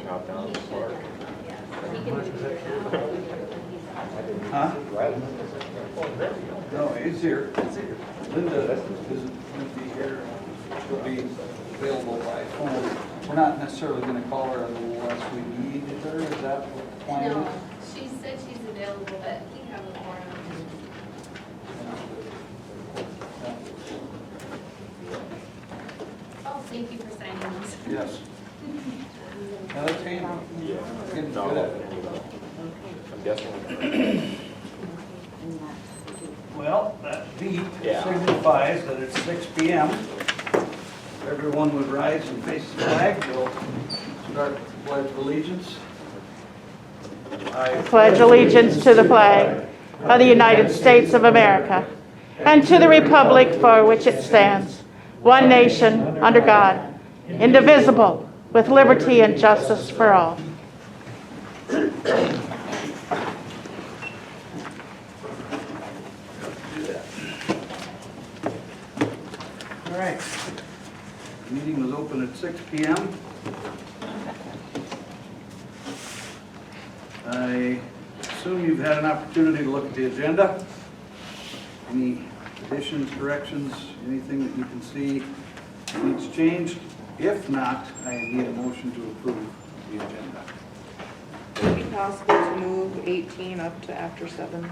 Chop down the park. Huh? No, he's here. Linda isn't going to be here. She'll be available by phone. We're not necessarily going to call her unless we need her. Is that what the plan No, is? she said she's available, but we have a forum. Oh, thank you for signing those. Yes. Now that's handy. Yeah. Getting No, good at it. I'm guessing. Well, that beep Yeah. signifies that it's 6 p.m. Everyone would rise and face the flag. We'll start with the Pledge of Allegiance. I Pledge allegiance to the flag of the United States of America and to the republic for which it stands, one nation, under God, indivisible, with liberty and justice for all. All right. The meeting was open at 6 p.m. I assume you've had an opportunity to look at the agenda. Any additions, corrections, anything that you can see needs changed? If not, I need a motion to approve the agenda. Would it be possible to move 18 up to after 7?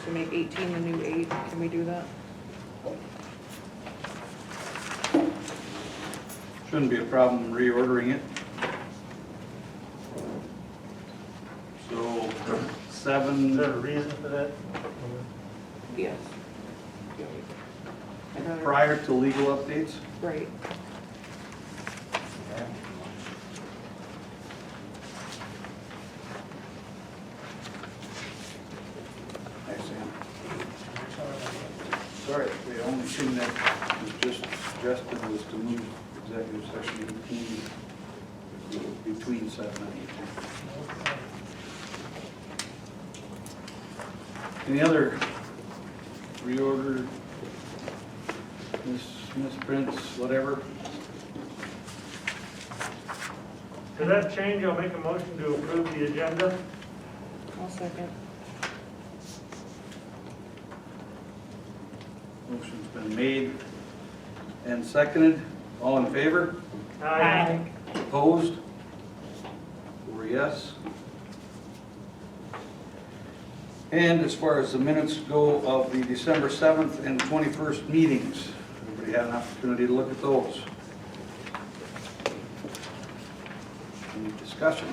So make 18 the new 8, can we do that? Shouldn't be a problem reordering it. So, 7. Is there a reason for that? Yes. I'd rather- Prior to legal updates? Right. Hi, Sam. Sorry, the only thing that was just suggested was to move executive session between 7 and 18. Any other reorder, misprints, whatever? To that change, I'll make a motion to approve the agenda. I'll second. Motion's been made and seconded. All in favor? Aye. Opposed? 4 yes. And as far as the minutes go of the December 7th and 21st meetings, everybody had an opportunity to look at those. Any discussion?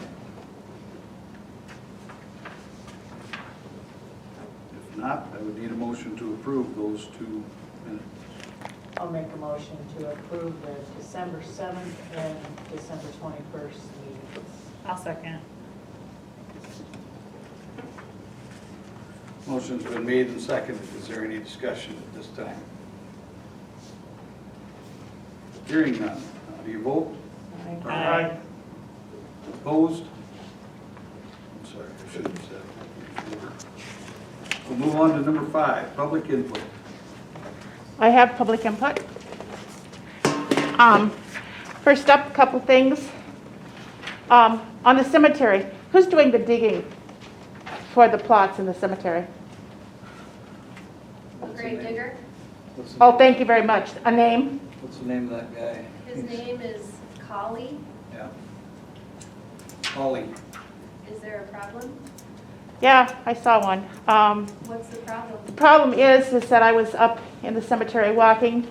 If not, I would need a motion to approve those 2 minutes. I'll make a motion to approve the December 7th and December 21st meetings. I'll second. Motion's been made and seconded. Is there any discussion at this time? Hearing none. How do you vote? Aye. Opposed? I'm sorry, I should have said. We'll move on to number 5, public input. I have public input. First up, a couple things. On the cemetery, who's doing the digging for the plots in the cemetery? Grave digger. What's the- Oh, thank you very much. A name? What's the name of that guy? His name is Collie. Yeah. Holly. Is there a problem? Yeah, I saw one. What's the problem? The problem is that I was up in the cemetery walking,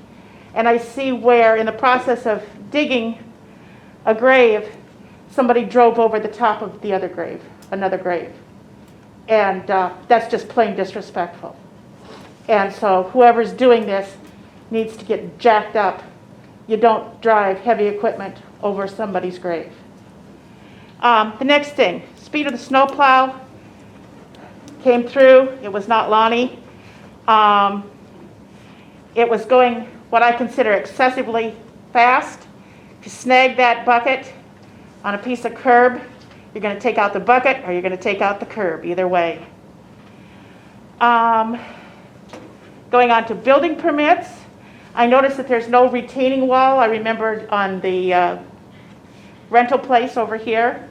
and I see where in the process of digging a grave, somebody drove over the top of the other grave, another grave. And that's just plain disrespectful. And so whoever's doing this needs to get jacked up. You don't drive heavy equipment over somebody's grave. The next thing, speed of the snowplow came through. It was not Lonnie. It was going what I consider excessively fast. To snag that bucket on a piece of curb, you're going to take out the bucket or you're going to take out the curb, either way. Going on to building permits, I noticed that there's no retaining wall. I remembered on the rental place over here,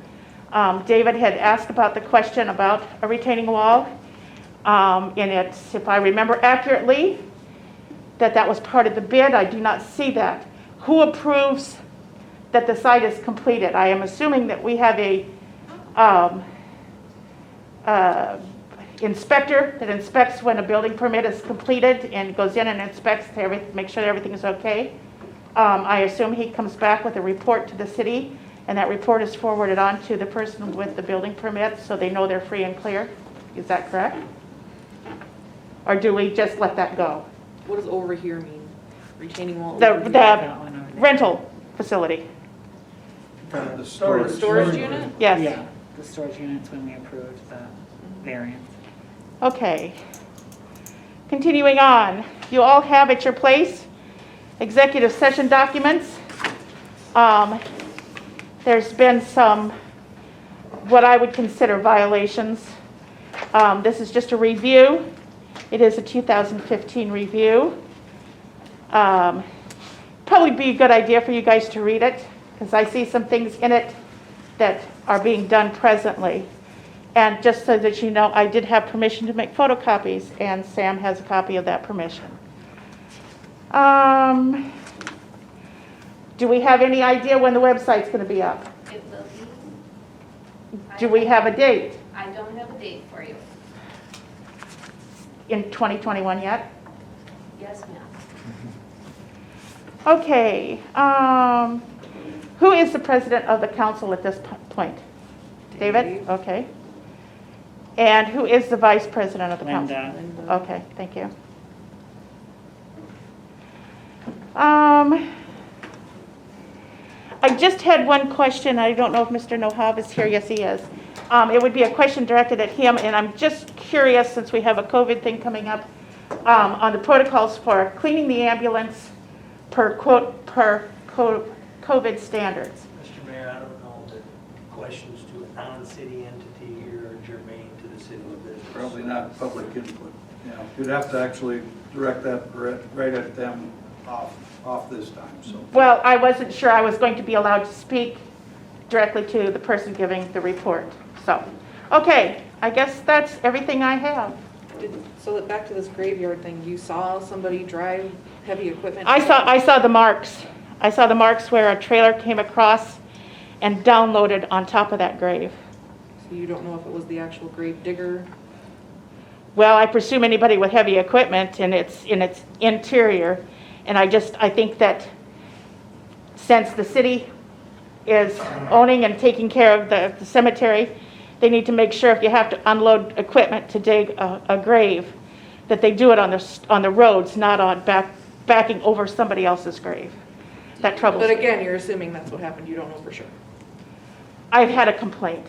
David had asked about the question about a retaining wall. And it's, if I remember accurately, that was part of the bid. I do not see that. Who approves that the site is completed? I am assuming that we have a inspector that inspects when a building permit is completed and goes in and inspects to make sure that everything is okay. I assume he comes back with a report to the city, and that report is forwarded on to the person with the building permit so they know they're free and clear. Is that correct? Or do we just let that go? What does over here mean? Retaining wall The, over here? the rental facility. The Storage unit? Yes. Yeah, the storage units when we approved the variance. Okay. Continuing on, you all have at your place executive session documents. There's been some, what I would consider violations. This is just a review. It is a 2015 review. Probably be a good idea for you guys to read it, because I see some things in it that are being done presently. And just so that you know, I did have permission to make photocopies, and Sam has a copy of that permission. Do we have any idea when the website's going to be up? It will be. Do we have a date? I don't have a date for you. In 2021 yet? Yes, ma'am. Okay. Who is the president of the council at this point? David? Okay. And who is the vice president of the council? Linda. Okay, thank you. I just had one question. I don't know if Mr. Nohav is here. Yes, he is. It would be a question directed at him, and I'm just curious, since we have a COVID thing coming up, on the protocols for cleaning the ambulance per COVID standards. Mr. Mayor, I don't know that questions to a non-city entity here are germane to the city business. Probably not public input. Yeah, you'd have to actually direct that right at them off this time, so. Well, I wasn't sure I was going to be allowed to speak directly to the person giving the report. So, okay, I guess that's everything I have. So back to this graveyard thing, you saw somebody drive heavy equipment? I saw the marks. I saw the marks where a trailer came across and downloaded on top of that grave. So you don't know if it was the actual grave digger? Well, I presume anybody with heavy equipment in its interior, and I think that since the city is owning and taking care of the cemetery, they need to make sure if you have to unload equipment to dig a grave, that they do it on the roads, not on backing over somebody else's grave. That troubles me. But again, you're assuming that's what happened, you don't know for sure. I've had a complaint.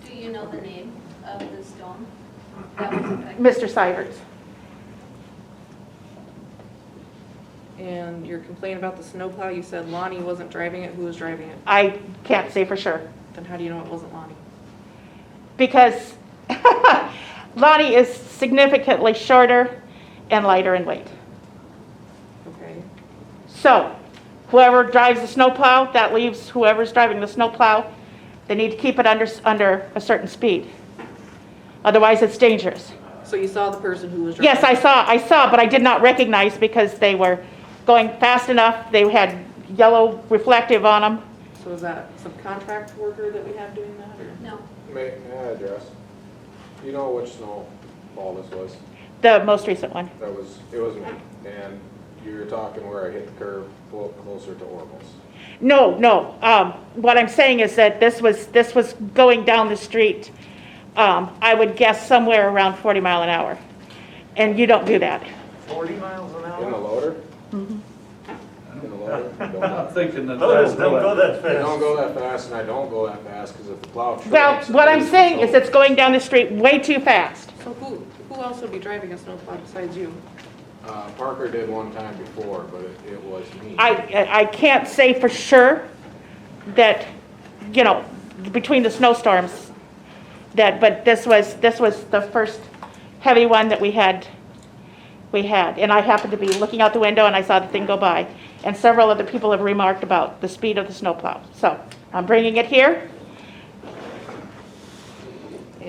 Do you know the name of the stone that was affected? Mr. Seiberts. And your complaint about the snowplow, you said Lonnie wasn't driving it, who was driving it? I can't say for sure, Then how do you know it wasn't Lonnie? because Lonnie is significantly shorter and lighter in weight. Okay. So whoever drives the snowplow, that leaves whoever's driving the snowplow, they need to keep it under a certain speed. Otherwise, it's dangerous. So you saw the person who was driving? Yes, I saw, but I did not recognize because they were going fast enough. They had yellow reflective on them. So is that some contract worker that we have doing that, or? No. May I address? You know which snowball this was? The most recent one. It was me. And you were talking where I hit the curve closer to Ormos. No. What I'm saying is that this was going down the street. I would guess somewhere around 40 miles an hour. And you don't do that. 40 miles an In the hour? loader? Mhm. In the loader? I'm not thinking that. Others don't go that I don't fast. go that fast, and I don't go that fast, because if the plow trips... Well, what I'm saying is it's going down the street way too fast. So who else would be driving a snowplow besides you? Parker did one time before, but it was me. I can't say for sure that, between the snowstorms, but this was the first heavy one that we had we had. And I happened to be looking out the window and I saw the thing go by. And several other people have remarked about the speed of the snowplow. So I'm bringing it here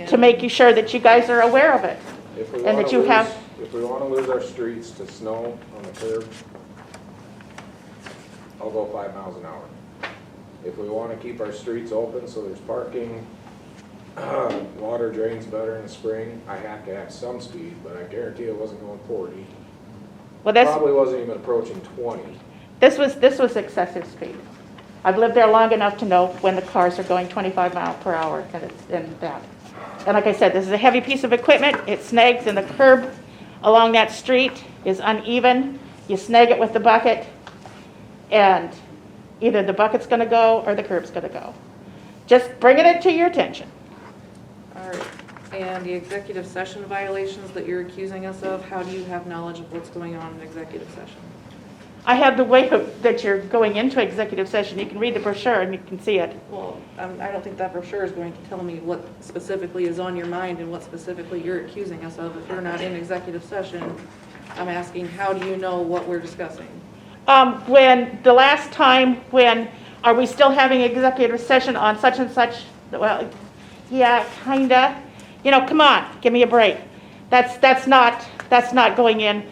to make you sure that you guys are aware of it. If we And wanna that you lose- have- If we wanna lose our streets to snow on the curb, I'll go 5 miles an hour. If we wanna keep our streets open so there's parking, water drains better in the spring, I have to have some speed, but I guarantee I wasn't going 40. Well, this Probably wasn't even approaching 20. was excessive speed. I've lived there long enough to know when the cars are going 25 miles per hour and that. And like I said, this is a heavy piece of equipment. It snags, and the curb along that street is uneven. You snag it with the bucket, and either the bucket's gonna go or the curb's gonna go. Just bringing it to your attention. All right, and the executive session violations that you're accusing us of, how do you have knowledge of what's going on in executive session? I have the way that you're going into executive session. You can read the brochure and you can see it. Well, I don't think that brochure is going to tell me what specifically is on your mind and what specifically you're accusing us of. If you're not in executive session, I'm asking, how do you know what we're discussing? When the last time, are we still having executive session on such and such? Well, yeah, kinda. You know, come on, give me a break. That's not going in.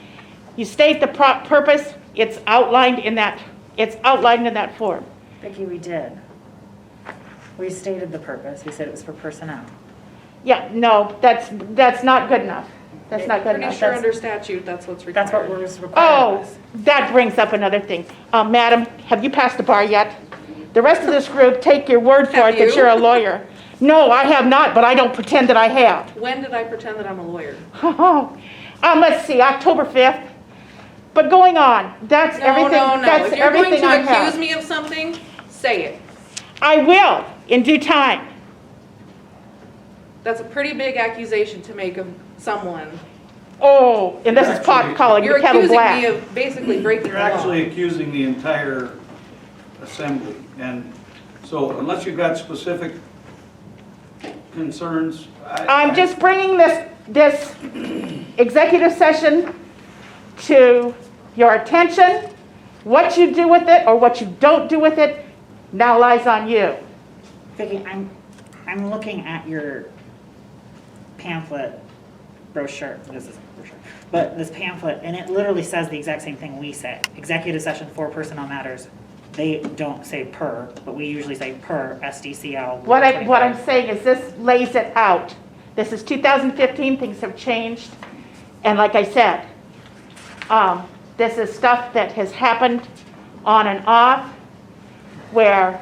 You state the purpose. It's outlined in that form. Vickie, we did. We stated the purpose. We said it was for personnel. Yeah, no, that's not good enough. That's not good Pretty enough. sure That's- under statute, that's what's required. That's what was required Oh, of us. that brings up another thing. Madam, have you passed the bar yet? The rest of this group, take your word for Have it that you? you're a lawyer. No, I have not, but I don't pretend that I have. When did I pretend that I'm a lawyer? Let's see, October 5th. But going on, that's everything. No. That's If you're going everything to I accuse have. me of something, say it. I will, in due time. That's a pretty big accusation to make of someone. Oh, and this is pot Actually, calling You're the kettle accusing black. me of basically breaking You're the law. actually accusing the entire assembly. And so unless you've got specific concerns, I'm just bringing this executive session to your attention. What you do with it or what you don't do with it now lies on you. Vickie, I'm looking at your pamphlet brochure. This is a brochure. But this pamphlet, and it literally says the exact same thing we say. Executive session for personnel matters. They don't say per, but we usually say per SDCL. What I'm saying is this lays it out. This is 2015, things have changed. And like I said, this is stuff that has happened on and off where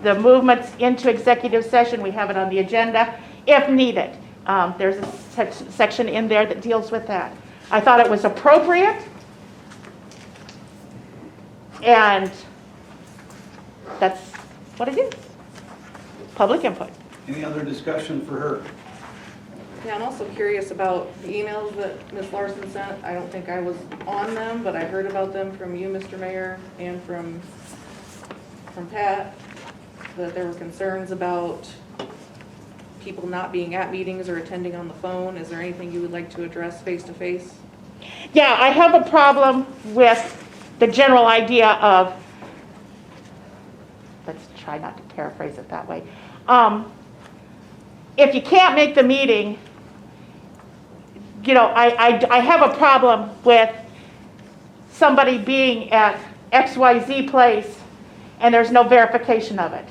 the movements into executive session, we have it on the agenda if needed. There's a section in there that deals with that. I thought it was appropriate, and that's what it is. Public input. any other discussion for her? Yeah, I'm also curious about the emails that Ms. Larsen sent. I don't think I was on them, but I heard about them from you, Mr. Mayor, and from Pat, that there were concerns about people not being at meetings or attending on the phone. Is there anything you would like to address face-to-face? Yeah, I have a problem with the general idea of, let's try not to paraphrase it that way. If you can't make the meeting, you know, I have a problem with somebody being at XYZ place and there's no verification of it.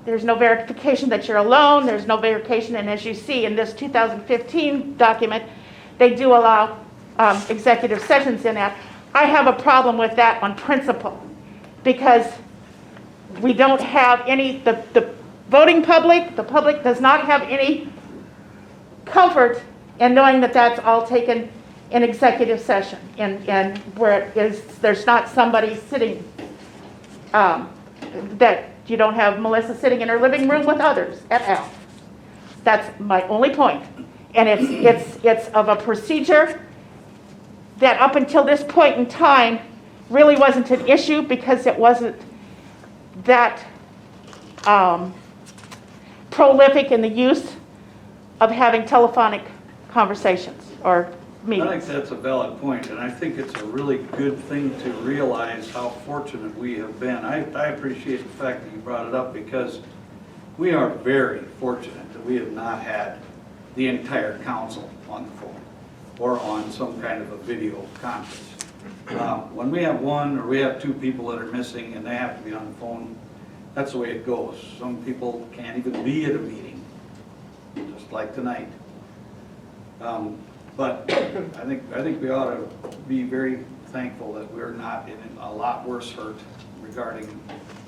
There's no verification that you're alone, there's no verification, and as you see in this 2015 document, they do allow executive sessions in that. I have a problem with that on principle, because we don't have any, the voting public, the public does not have any comfort in knowing that that's all taken in executive session, and where it is, there's not somebody sitting, that you don't have Melissa sitting in her living room with others at all. That's my only point. And it's of a procedure that up until this point in time really wasn't an issue, because it wasn't that prolific in the use of having telephonic conversations or I meetings. think that's a valid point, and I think it's a really good thing to realize how fortunate we have been. I appreciate the fact that you brought it up, because we are very fortunate that we have not had the entire council on the phone or on some kind of a video conference. When we have one or we have two people that are missing and they have to be on the phone, that's the way it goes. Some people can't even be at a meeting, just like tonight. But I think we ought to be very thankful that we're not in a lot worse hurt regarding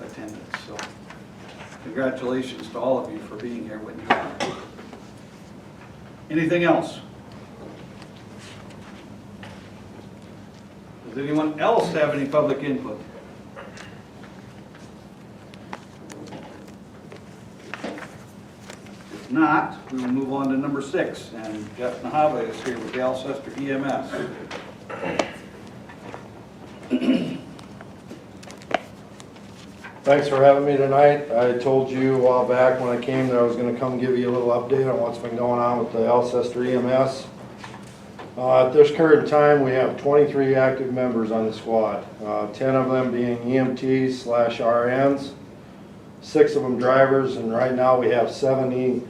attendance. So congratulations to all of you for being here when you are. Anything else? Does anyone else have any public input? If not, we will move on to number 6, and Jeff Nahava is here with the Alcester EMS. Thanks for having me tonight. I told you a while back when I came that I was going to come give you a little update on what's been going on with the Alcester EMS. At this current time, we have 23 active members on the squad, 10 of them being EMTs/RNs, 6 of them drivers, and right now we have 7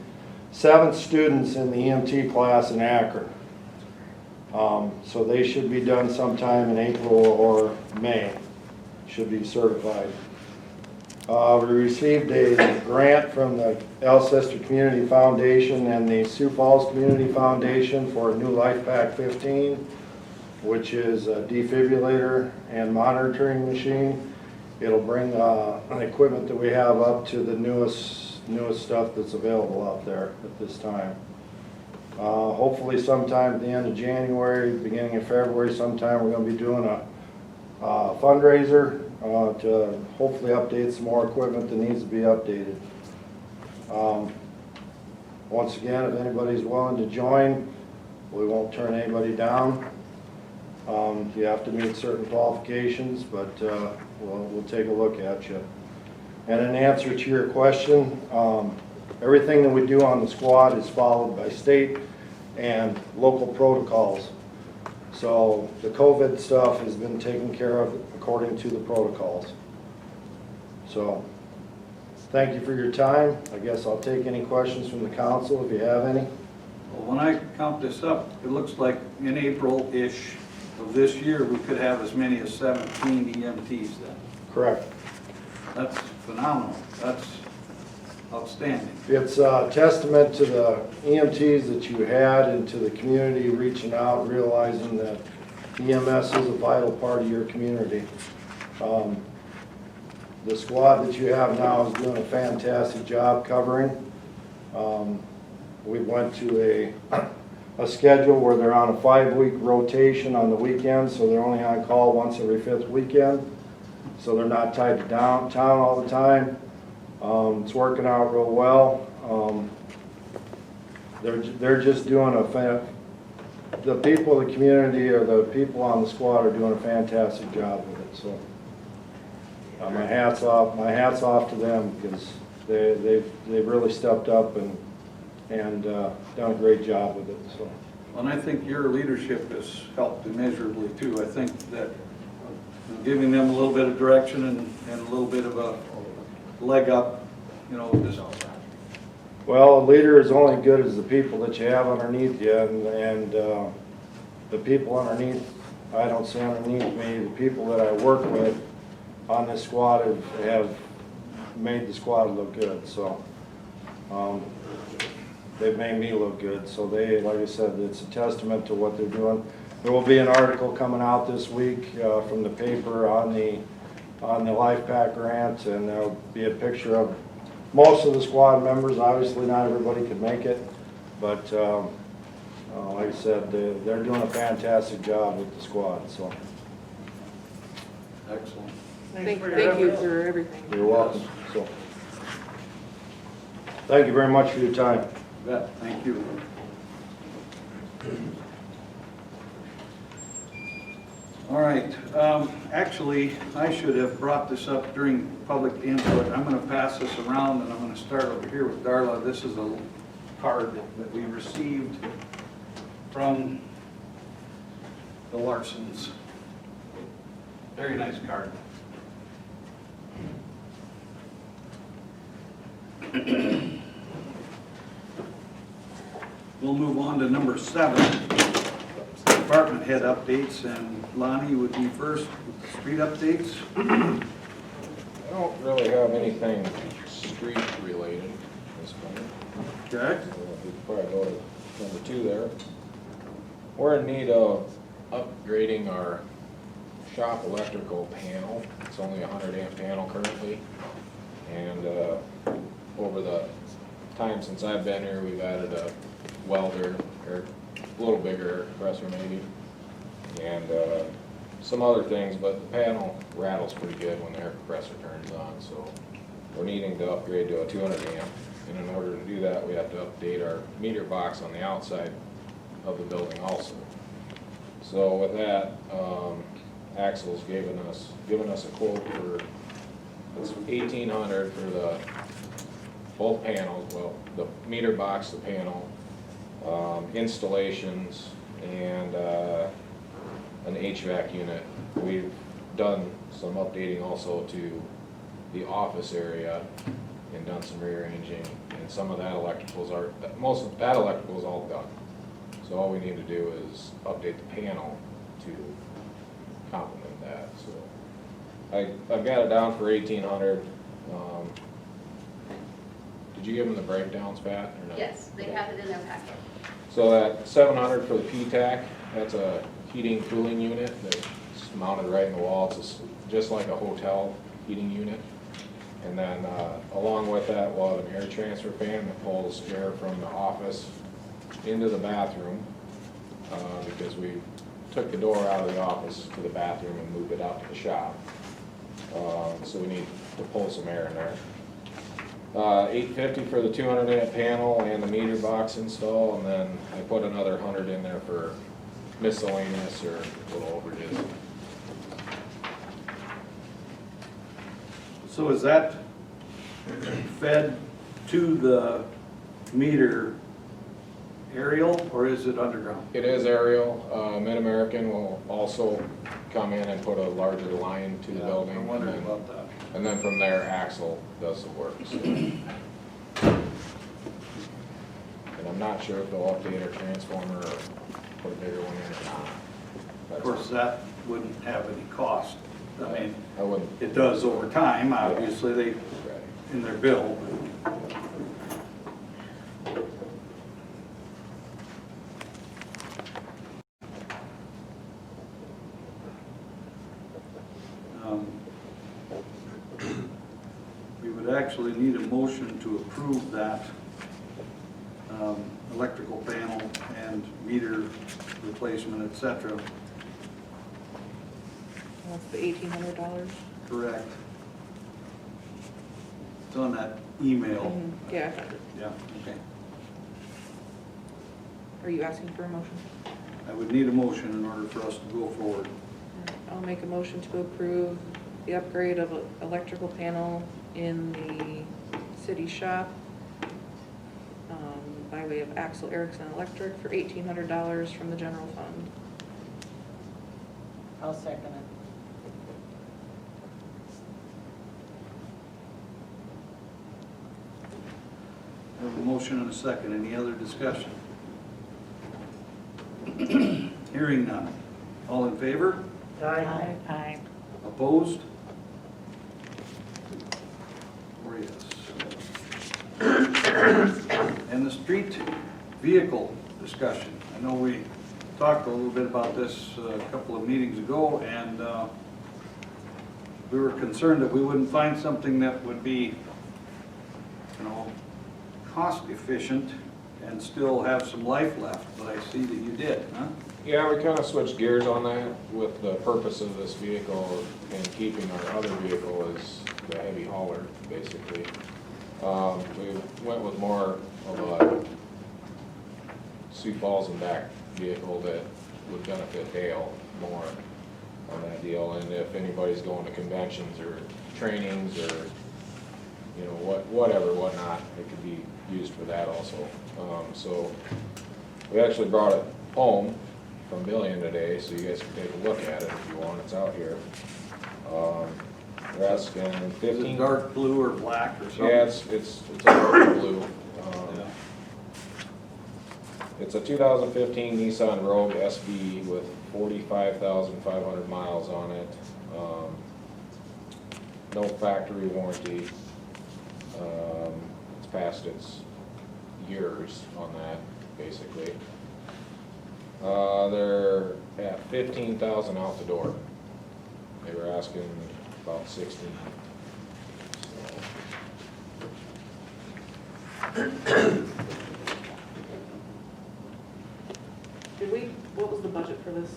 students in the EMT class in Akron. So they should be done sometime in April or May, should be certified. We received a grant from the Alcester Community Foundation and the Sioux Falls Community Foundation for a new Life Pack 15, which is a defibrillator and monitoring machine. It'll bring the equipment that we have up to the newest stuff that's available out there at this time. Hopefully sometime at the end of January, beginning of February sometime, we're going to be doing a fundraiser to hopefully update some more equipment that needs to be updated. Once again, if anybody's willing to join, we won't turn anybody down. You have to meet certain qualifications, but we'll take a look at you. And in answer to your question, everything that we do on the squad is followed by state and local protocols. So the COVID stuff has been taken care of according to the protocols. So thank you for your time. I guess I'll take any questions from the council if you have any. Well, when I count this up, it looks like in April-ish of this year, we could have as many as 17 EMTs then. Correct. That's phenomenal. That's outstanding. It's a testament to the EMTs that you had and to the community reaching out, realizing that EMS is a vital part of your community. The squad that you have now is doing a fantastic job covering. We went to a schedule where they're on a 5-week rotation on the weekends, so they're only on call once every 5th weekend. So they're not tied to downtown all the time. It's working out real well. They're just doing the people of the community or the people on the squad are doing a fantastic job with it. So my hat's off to them, because they've really stepped up and done a great job with it. So. And I think your leadership has helped immeasurably too. I think that giving them a little bit of direction and a little bit of a leg up, just. Well, a leader is only good as the people that you have underneath you, and the people underneath, I don't say underneath me, the people that I work with on this squad have made the squad look good. So they've made me look good. So they, like I said, it's a testament to what they're doing. There will be an article coming out this week from the paper on the Life Pack grant, and there'll be a picture of most of the squad members. Obviously not everybody could make it, but like I said, they're doing a fantastic job with the squad. So Excellent. Thank you for everything. you're welcome. So thank you very much for your time. You bet. Thank you. All right, actually, I should have brought this up during public input. I'm going to pass this around, and I'm going to start over here with Darla. This is a card that we received from the Larsens. Very nice card. We'll move on to number 7, department head updates, and Lonnie would be first with street updates. I don't really have anything street related at this point. Okay. So we could probably go to number 2 there. We're in need of upgrading our shop electrical panel. It's only a 100 amp panel currently. And over the time since I've been here, we've added a welder, or a little bigger air compressor maybe, and some other things, but the panel rattles pretty good when the air compressor turns on, so we're needing to upgrade to a 200 amp. And in order to do that, we have to update our meter box on the outside of the building also. So with that, Axel's given us a quote for, it's $1,800 for the both panels, well, the meter box, the panel, installations, and an HVAC unit. We've done some updating also to the office area and done some rearranging, and some of that electricals are, most of that electrical is all done. So all we need to do is update the panel to complement that. So I've got it down for $1,800. Did you give them the breakdowns, Pat, or not? Yes, they have it in their packet. So that $700 for the PTAC, that's a heating cooling unit that's mounted right in the wall. It's just like a hotel heating unit. And then along with that, we'll have an air transfer fan that pulls air from the office into the bathroom because we took the door out of the office to the bathroom and moved it out to the shop. So we need to pull some air in there. $850 for the 200 amp panel and the meter box install, and then I put another 100 in there for miscellaneous or little overages. So is that fed to the meter aerial, or is it underground? It is aerial. Mid-American will also come in and put a larger line to the building. I'm wondering about that. And then from there, Axel does the work. So. And I'm not sure if they'll update our transformer or put a bigger one in or not. Of course, that wouldn't have any cost. I mean, I wouldn't. it does over time, obviously, they, in their bill. We would actually need a motion to approve that electrical panel and meter replacement, et cetera. That's the $1,800. Correct. It's on that email. Yeah, I found it. Yeah, okay. Are you asking for a motion? I would need a motion in order for us to go forward. I'll make a motion to approve the upgrade of an electrical panel in the city shop by way of Axel Erickson Electric for $1,800 from the general fund. I'll second it. I have a motion and a second. Any other discussion? Hearing none. All in favor? Aye. Aye. Opposed? 4 yes. And the street vehicle discussion. I know we talked a little bit about this a couple of meetings ago, and we were concerned that we wouldn't find something that would be, cost efficient and still have some life left, but I see that you did, huh? Yeah, we kind of switched gears on that with the purpose of this vehicle and keeping our other vehicle as the heavy hauler, basically. We went with more of a Sioux Falls and back vehicle that would benefit Dale more on that deal. And if anybody's going to conventions or trainings or, whatnot, it could be used for that also. So we actually brought it home from Billion today, so you guys can take a look at it if you want, it's out here. They're asking Is it 15. dark blue or black or something? Yeah, it's a dark blue. Yeah. It's a 2015 Nissan Rogue SV with 45,500 miles on it. No factory warranty. It's past its years on that, basically. They're at 15,000 out the door. They were asking about 16. What was the budget for this?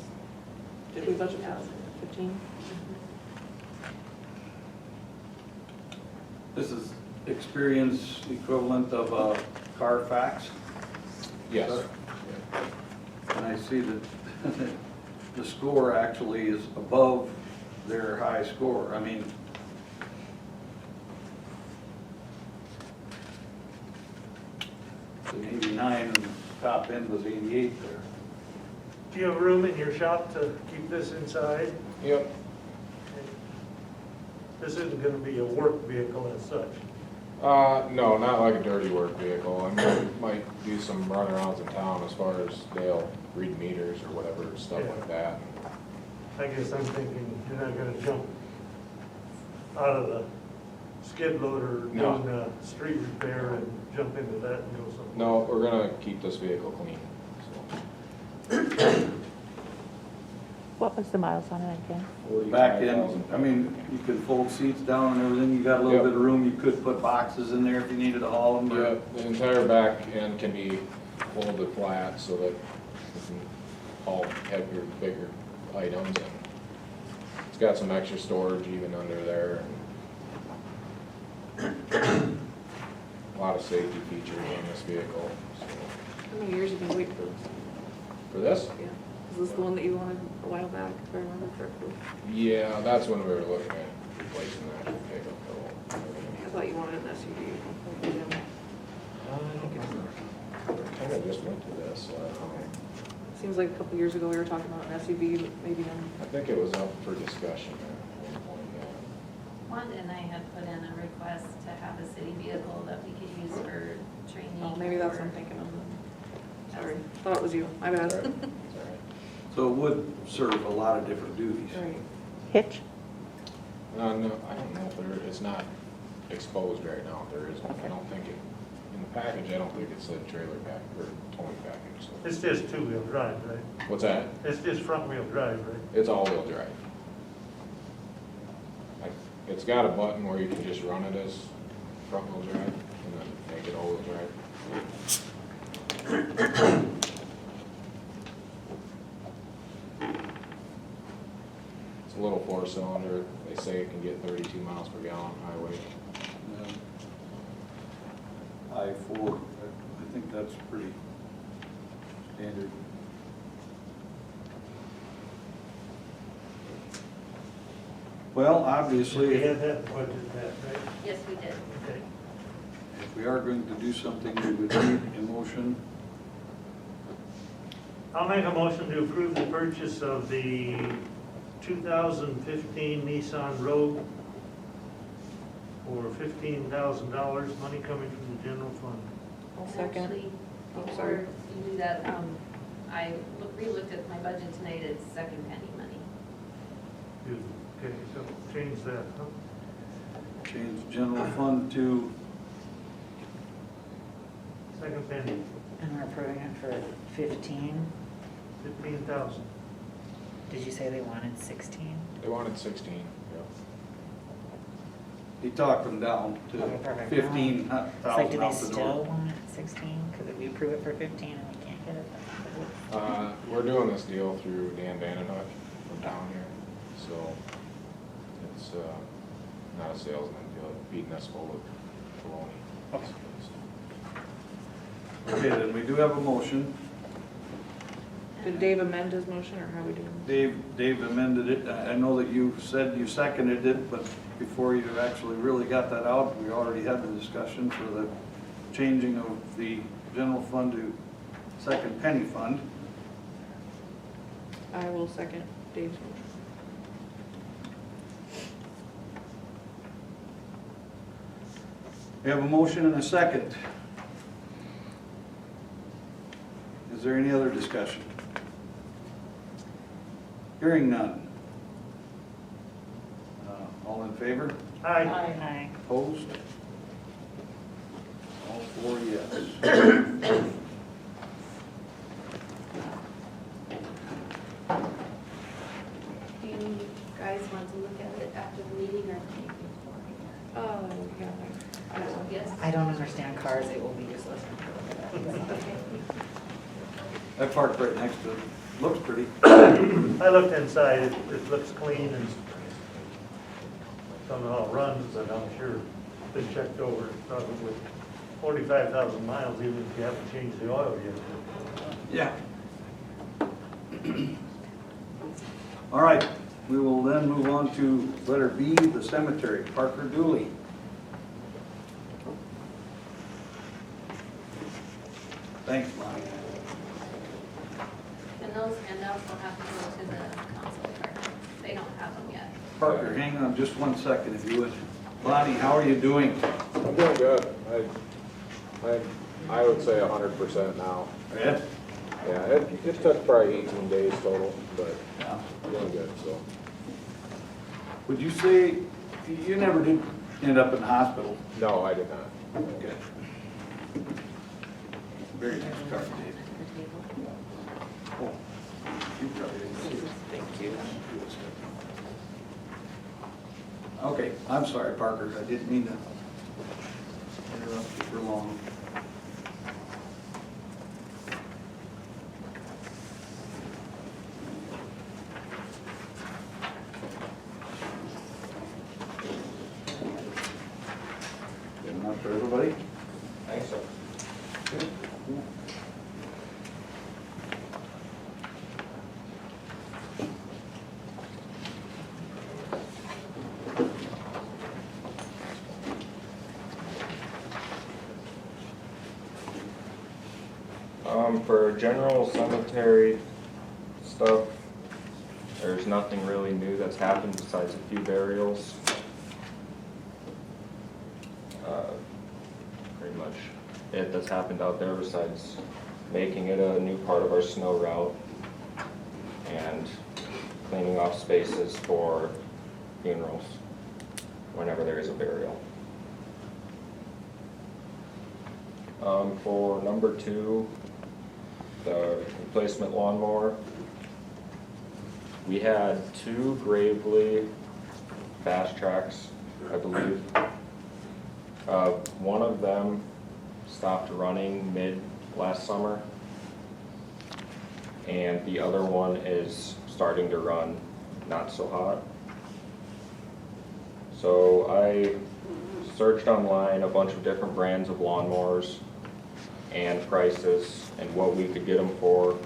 Did we budget for 15? This is experience equivalent of a Carfax. Yes. And I see that the score actually is above their high score. I mean, it's an 89 and the top end was 88 there. Do you have room in your shop to keep this inside? Yep. This isn't gonna be a work vehicle as such. No, not like a dirty work vehicle. I mean, we might do some runarounds in town as far as they'll read meters or whatever, stuff like that. I guess I'm thinking you're not gonna jump out of the skid loader No. doing a street repair and jump into that and go somewhere. No, we're gonna keep this vehicle clean, so. What was the miles on it again? Back end, 45,000. I mean, you could fold seats down and everything. You got a little Yep. bit of room. You could put boxes in there if you needed to haul them. Yeah, the entire back end can be folded flat so that you can haul heavier, bigger items. And it's got some extra storage even under there. And a lot of safety features on this vehicle. So. How many years have you been waiting for this? For this? Yeah. Is this the one that you wanted a while back, if I remember correctly? Yeah, that's when we were looking at replacing that pickup though. I thought you wanted an SUV. I think I just went to this, so I don't know. Seems like a couple years ago we were talking about an SUV, maybe I think it was up for discussion at one point, yeah. Wanda and I had put in a request to have a city vehicle that we could use for training. Oh, maybe that's what I'm or- thinking of. Sorry, thought it was you, my bad. It's all right. It's all right. So it would serve a lot of different duties. Right. Hitch? No, I don't know if it's not exposed right now, if there is, I don't think it, in the package, I don't think it said trailer pack, or towing package, so. It's just two-wheel drive, right? What's that? It's just front-wheel drive, right? It's all-wheel drive. It's got a button where you can just run it as front-wheel drive, and then make it all-wheel drive. It's a little four-cylinder, they say it can get 32 miles per gallon highway. I-4, I think that's pretty standard. Well, obviously, We if had that budget, that, right? Yes, we did. Okay. we are going to do something, we would need a motion. I'll make a motion to approve the purchase of the 2015 Nissan Rogue for $15,000, money coming from the general fund. I'll And second. actually, Oh, before sorry. you do that, I re-looked at my budget tonight, it's second penny money. Good. Okay, so change that, huh? Change general fund to, Second penny, And we're approving it for 15. 15,000. Did you say they wanted 16? They wanted 16, yeah. he talked them down to Okay, perfect. 15,000 It's like, do they out the still door. want it 16? Because if we approve it for 15 and we can't get it, then. We're doing this deal through Dan Vandenhoek from down here, so it's not a salesman deal, beating us full of baloney. Okay, then we do have a motion. Did Dave amend his motion, or how we doing? Dave amended it. I know that you said you seconded it, but before you actually really got that out, we already had the discussion for the changing of the general fund to second penny fund. I will second Dave's motion. We have a motion and a second. Is there any other discussion? Hearing none. All in favor? Aye. Aye. Opposed? All four yes. Do you guys want to look at it after the meeting or maybe before? Oh, yeah. I don't know. Yes. I don't understand cars, it will be useless. I parked right next to it. Looks pretty. I looked inside, it looks clean and don't know how it runs, but I'm sure it's been checked over, probably 45,000 miles, even if you haven't changed the oil yet. Yeah. All right, we will then move on to letter B, the cemetery, Parker Dooley. Thanks, Lonnie. And those handouts will have to go to the council department. They don't have them yet. Parker, hang on just 1 second if you would. Lonnie, how are you doing? I'm doing good. I would say 100% now. Ed? Yeah, it took probably 18 days total, but Yeah. I'm doing good, so. Would you say, you never did end up in the hospital? No, I did not. Okay. Very nice car, Dave. Oh, you probably didn't see it. Thank you. Okay, I'm sorry, Parker, I didn't mean to interrupt you for long. Good enough for everybody? Thanks, sir. For general cemetery stuff, there's nothing really new that's happened besides a few burials. Pretty much it that's happened out there besides making it a new part of our snow route and cleaning off spaces for funerals whenever there is a burial. For number 2, the replacement lawnmower, we had 2 Gravely fast tracks, I believe. One of them stopped running mid last summer, and the other one is starting to run not so hot. So I searched online a bunch of different brands of lawnmowers and prices and what we could get them for,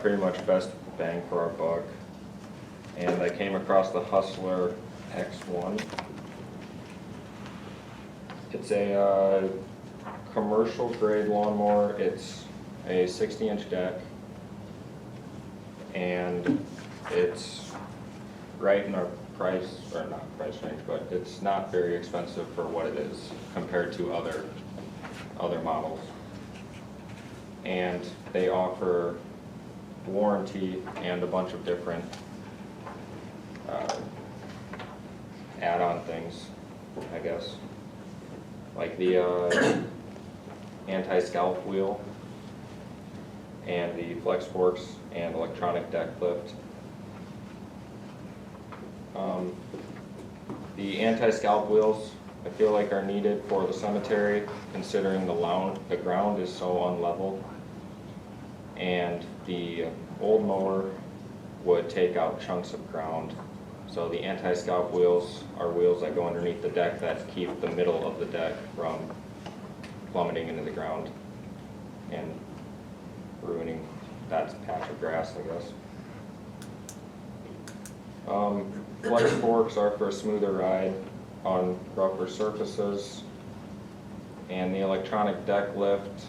pretty much best bang for our buck. And I came across the Hustler X1. It's a commercial grade lawnmower. It's a 60-inch deck, and it's right in our price, or not price range, but it's not very expensive for what it is compared to other models. And they offer warranty and a bunch of different add-on things, I guess. Like the anti-scalp wheel and the flex forks and electronic deck lift. The anti-scalp wheels, I feel like, are needed for the cemetery, considering the ground is so unlevel. And the old mower would take out chunks of ground. So the anti-scalp wheels are wheels that go underneath the deck that keep the middle of the deck from plummeting into the ground and ruining that patch of grass, I guess. Flex forks are for a smoother ride on rougher surfaces, and the electronic deck lift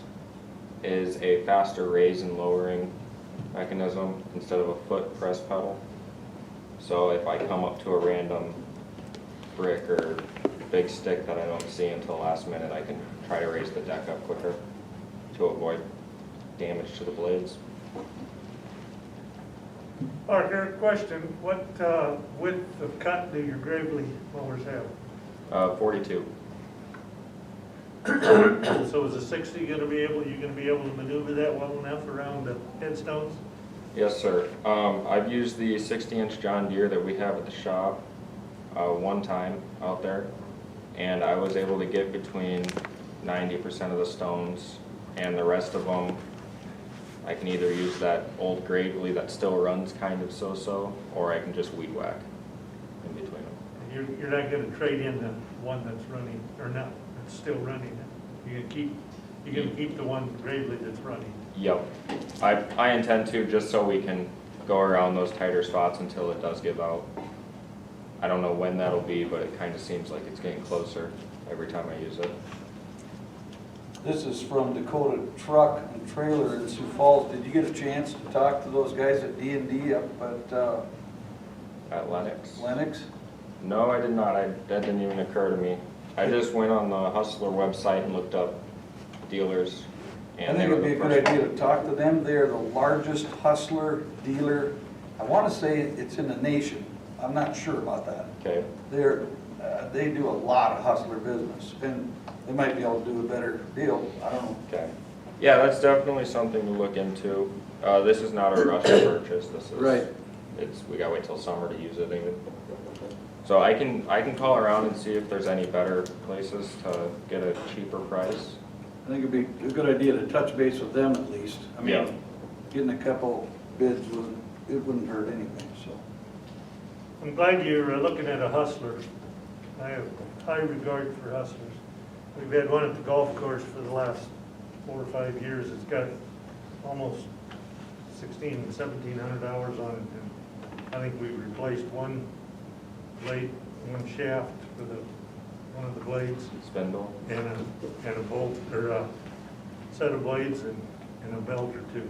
is a faster raise and lowering mechanism instead of a foot press pedal. So if I come up to a random brick or big stick that I don't see until the last minute, I can try to raise the deck up quicker to avoid damage to the blades. Parker, question, what width of cut do your Gravely mowers have? 42. So is a 60 you gonna be able to maneuver that well enough around the headstones? Yes, sir. I've used the 60-inch John Deere that we have at the shop one time out there, and I was able to get between 90% of the stones, and the rest of them I can either use that old Gravely that still runs kind of so-so, or I can just weed whack in between them. You're not gonna trade in the one that's running, or not, that's still running? You're gonna keep the one Gravely that's running? Yep. I intend to, just so we can go around those tighter spots until it does give out. I don't know when that'll be, but it kind of seems like it's getting closer every time I use it. This is from Dakota Truck and Trailer in Sioux Falls. Did you get a chance to talk to those guys at D&D up At Lennox? Lennox? No, I did not. That didn't even occur to me. I just went on the Hustler website and looked up dealers. I think it'd be a good idea to talk to them. They're the largest Hustler dealer. I want to say it's in the nation. I'm not sure about that. Okay. They do a lot of Hustler business, and they might be able to do a better deal. I don't know. Okay. Yeah, that's definitely something to look into. This is not a rush purchase. This is Right. We gotta wait till summer to use it even. So I can call around and see if there's any better places to get a cheaper price. I think it'd be a good idea to touch base with them at least. I mean, Yeah. getting a couple bids wouldn't hurt anything, so. I'm glad you're looking at a Hustler. I have high regard for Hustlers. We've had one at the golf course for the last 4 or 5 years. It's got almost 1,700 hours on it. And I think we replaced one blade, one shaft with one of the blades. Spindle. And a bolt, or a set of blades and a belt or two.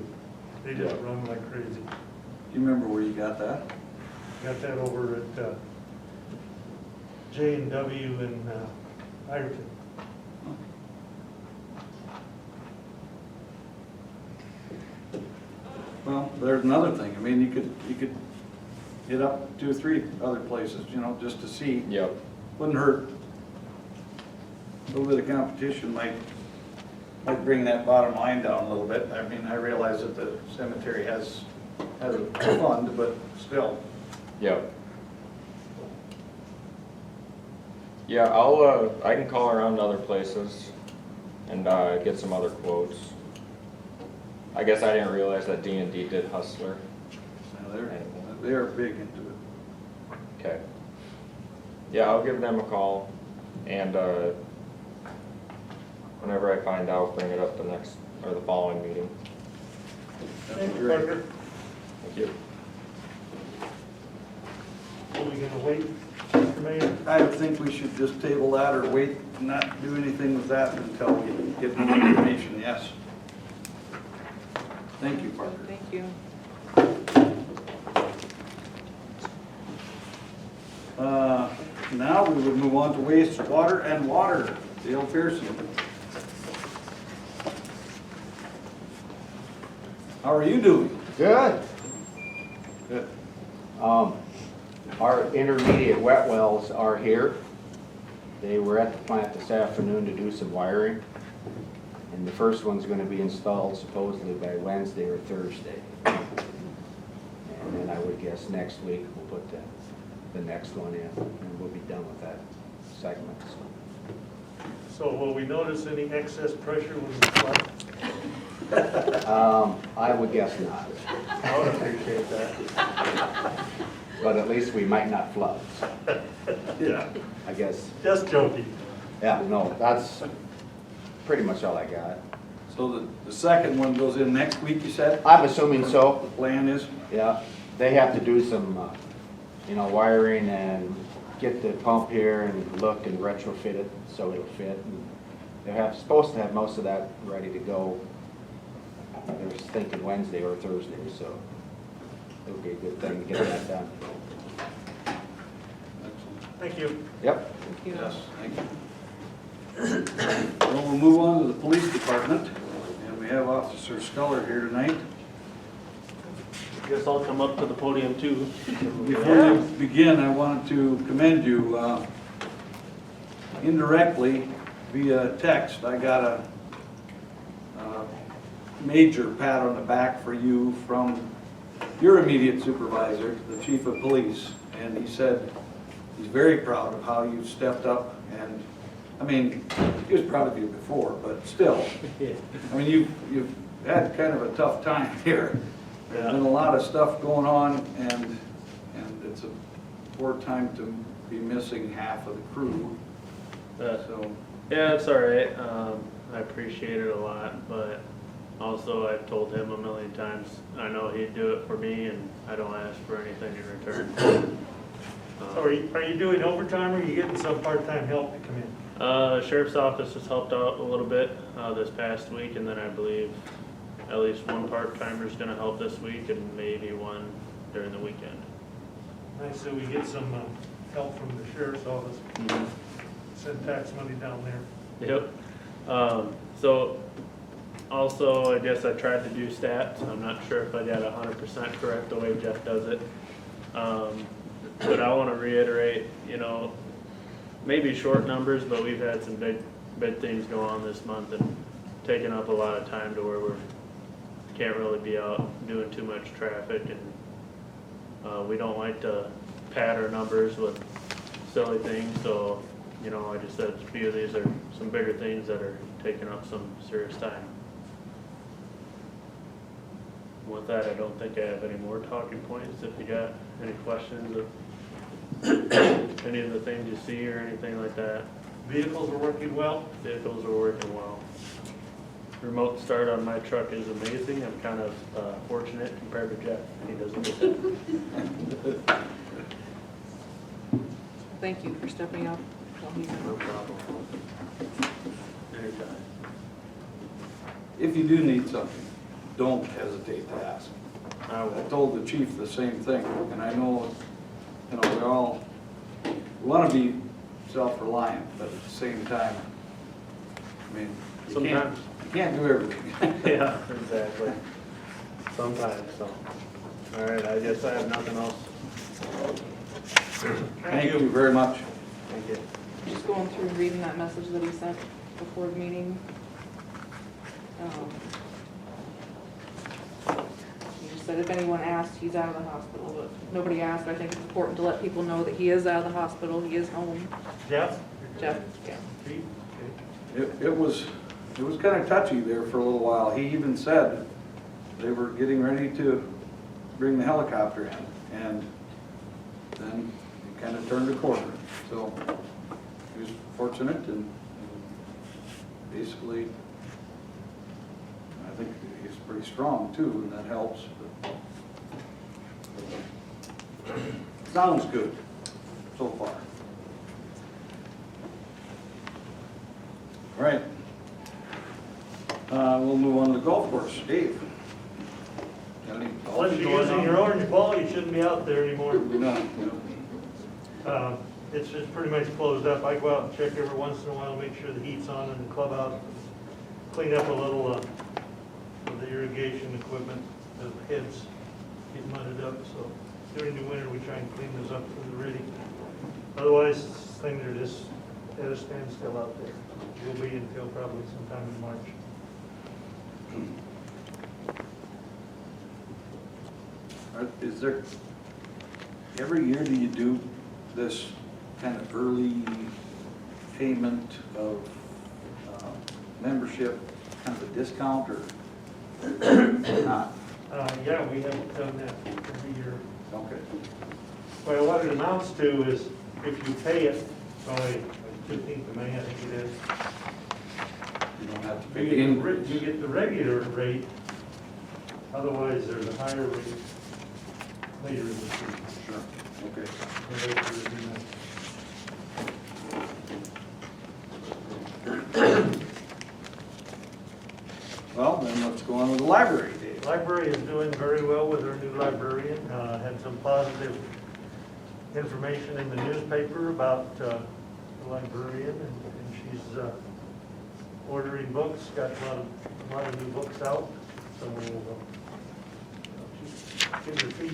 They just run like crazy. Do you remember where you got that? Got that over at J&W in Ironton. Well, there's another thing. I mean, you could hit up 2 or 3 other places, just to see. Yep. Wouldn't hurt. A little bit of competition might bring that bottom line down a little bit. I mean, I realize that the cemetery has a fund, but still. Yep. Yeah, I can call around to other places and get some other quotes. I guess I didn't realize that D&D did Hustler. They're big into it. Okay. Yeah, I'll give them a call, and whenever I find out, bring it up the following meeting. Thank you, Parker. Thank you. Are we gonna wait, Mr. Mayor? I think we should just table that or wait, not do anything with that until we get more information, yes. Thank you, Parker. Thank you. Now we would move on to wastewater and water. Dale Pearson. How are you doing? Good. Good. Our intermediate wet wells are here. They were at the plant this afternoon to do some wiring. And the first one's going to be installed supposedly by Wednesday or Thursday. And then I would guess next week we'll put the next one in, and we'll be done with that segment. So will we notice any excess pressure when we flood? I would guess not. I would appreciate that. But at least we might not flood. Yeah, I guess. just joking. Yeah, no, that's pretty much all I got. So the second one goes in next week, you said? I'm assuming so. The plan is? Yeah, they have to do some, wiring and get the pump here and look and retrofit it so it'll fit. And they're supposed to have most of that ready to go They were thinking Wednesday or Thursday, so it'll be a good thing to get that done. Thank you. Yep. Thank you. Yes, thank you. Well, we'll move on to the police department, and we have Officer Sculler here tonight. Guess I'll come up to the podium too. Before you begin, I wanted to commend you indirectly via text. I got a major pat on the back for you from your immediate supervisor, the chief of police, and he said he's very proud of how you stepped up. And I mean, he was proud of you before, but still, I mean, you've had kind of a tough time here. There's been a lot of stuff going on, and it's a poor time to be missing half of the crew. So Yeah, it's all right. I appreciate it a lot, but also I've told him a million times, I know he'd do it for me, and I don't ask for anything in return. So are you doing overtime, or are you getting some part-time help to come in? Sheriff's office has helped out a little bit this past week, and then I believe at least one part-timer is going to help this week, and maybe one during the weekend. Nice that we get some help from the sheriff's office. Send tax money down there. Yep. So also, I guess I tried to do stats. I'm not sure if I got 100% correct the way Jeff does it. But I want to reiterate, you know, maybe short numbers, but we've had some big things go on this month and taken up a lot of time to where we can't really be out doing too much traffic, and we don't like to pad our numbers with silly things. So, you know, I just said a few of these are some bigger things that are taking up some serious time. With that, I don't think I have any more talking points. If you got any questions of any of the things you see or anything like that. Vehicles are working well? Vehicles are working well. Remote start on my truck is amazing. I'm kind of fortunate compared to Jeff. He doesn't get that. Thank you for stepping up. No problem. Anytime. if you do need something, don't hesitate to ask. I told the chief the same thing, and I know, you know, we want to be self-reliant, but at the same time, I mean, you can't do everything. Yeah, exactly. Sometimes, so. All right, I guess I have nothing else. Thank you very much. Thank you. Just going through and reading that message that he sent before the meeting. He just said if anyone asked, he's out of the hospital, but nobody asked. I think it's important to let people know that he is out of the hospital, he is home. Jeff? Jeff, yeah. It was kind of touchy there for a little while. He even said they were getting ready to bring the helicopter in, and then he kind of turned a corner. So he was fortunate, and basically, I think he's pretty strong too, and that helps. But sounds good so far. All right. We'll move on to the golf course. Dave? Got any golf Unless you're going using on? your orange ball, you shouldn't be out there anymore. No. It's just pretty much closed up. I go out and check every once in a while, make sure the heat's on in the clubhouse. Clean up a little of the irrigation equipment, the heads get mudded up. So during the winter, we try and clean those up for the ready. Otherwise, things are just at a standstill out there. Will be until probably sometime in March. Is there, every year do you do this kind of early payment of membership, kind of a discount, or not? Yeah, we haven't done that every year. Okay. Well, what it amounts to is if you pay it by 15th of May, I think it is, You don't have to pay you the get increase. you get the regular rate. Otherwise, there's a higher rate later in the season. Sure, okay. The rate is in Well, then let's go on with the library, Dave. Library is doing very well with our new librarian. Had some positive information in the newspaper about the librarian, and she's ordering books, got a lot of new books out. So she's getting her feet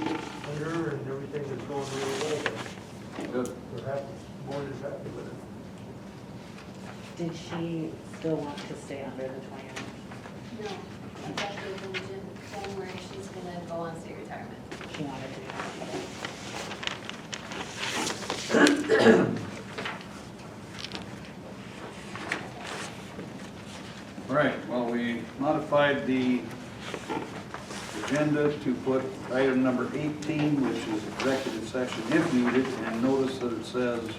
under her, and everything is going really well. Good. We're happy, the board is happy with it. Did she still want to stay under the 20 hours? No, effective in January, she's gonna go on state retirement. She wanted to do that. All right, well, we modified the agenda to put item number 18, which is executive session if needed, and notice that it says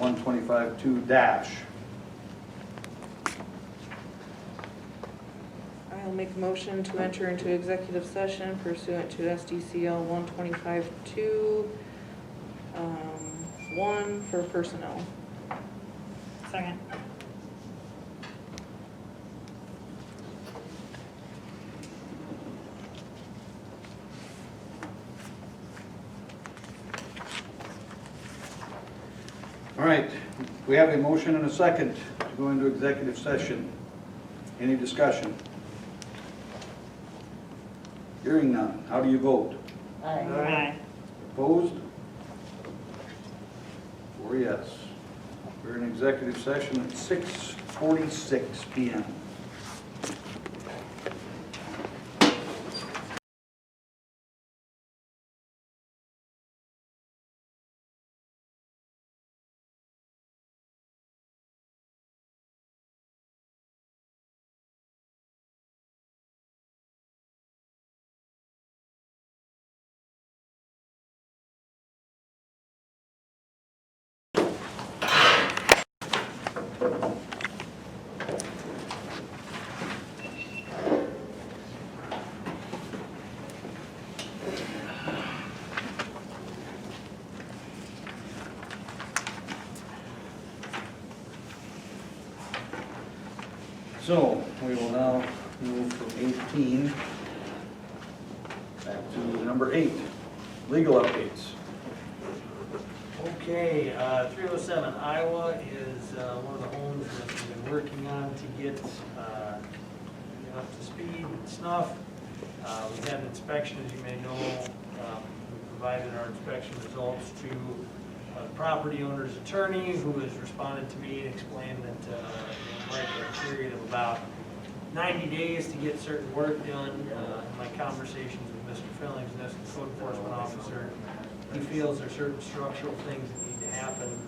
125-2 dash. I'll make a motion to enter into executive session pursuant to SDCL 125-2, 1 for personnel. Second. All right, we have a motion and a second to go into executive session. Any discussion? Hearing none. How do you vote? Aye. Opposed? 4 yes. We're in executive session at 6:46 PM. So, we will now move from 18 back to number 8, legal updates. Okay, 307 Iowa is one of the homes that we've been working on to get up to speed and snuff. We've had an inspection, as you may know. We provided our inspection results to the property owner's attorney, who has responded to me and explained that they like a period of about 90 days to get certain work done. In my conversations with Mr. Fillings, the code enforcement officer, he feels there are certain structural things that need to happen.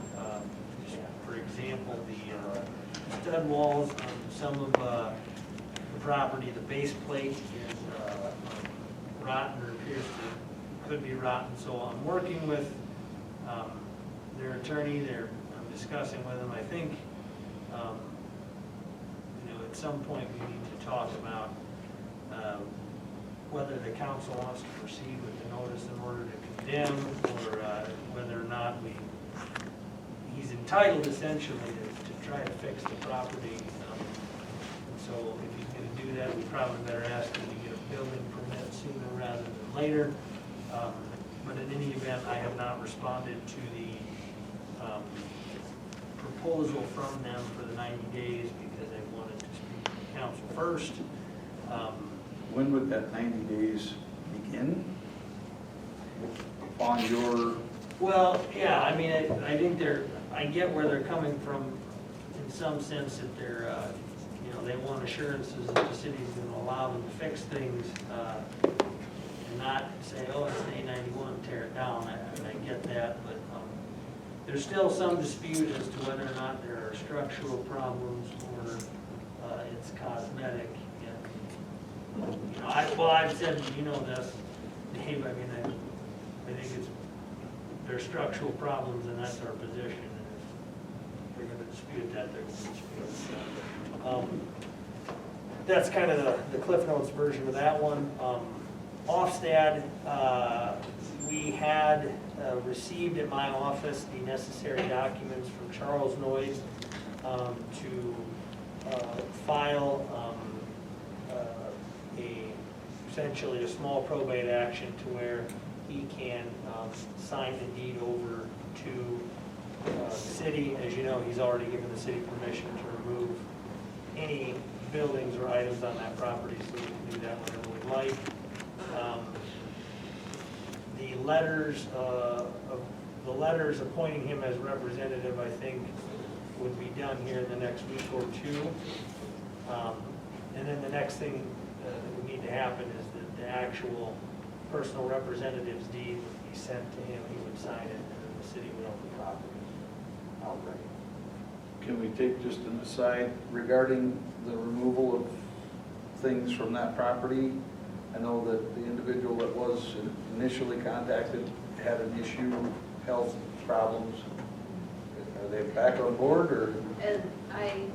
Just for example, the stud walls on some of the property, the base plate is rotten, or appears to could be rotten. So I'm working with their attorney. I'm discussing with them. I think at some point we need to talk about whether the council wants to proceed with the notice in order to condemn, or whether or not he's entitled essentially to try to fix the property. So if he's going to do that, we probably better ask him to get a building permit sooner rather than later. But in any event, I have not responded to the proposal from them for the 90 days because I wanted to speak to the council first. When would that 90 days begin? On your... Well, yeah, I mean, I think I get where they're coming from in some sense, that they're, they want assurances that the city's going to allow them to fix things, and not say, oh, it's an A91, tear it down. I get that, but there's still some dispute as to whether or not there are structural problems or it's cosmetic. I've said, this, Dave, I think there's structural problems, and that's our position. And if they're going to dispute that, they're going to dispute it. That's kind of the Cliff Notes version of that one. Ofsted, we had received at my office the necessary documents from Charles Noyd to file essentially a small probate action to where he can sign the deed over to the city. As you know, he's already given the city permission to remove any buildings or items on that property, so we can do that whenever we like. The letters appointing him as representative, I think, would be done here in the next week or two. And then the next thing that would need to happen is that the actual personal representative's deed would be sent to him, he would sign it, and then the city would own the property outright. Can we take just an aside regarding the removal of things from that property? I know that the individual that was initially contacted had an issue, health problems. Are they back on board, or? And I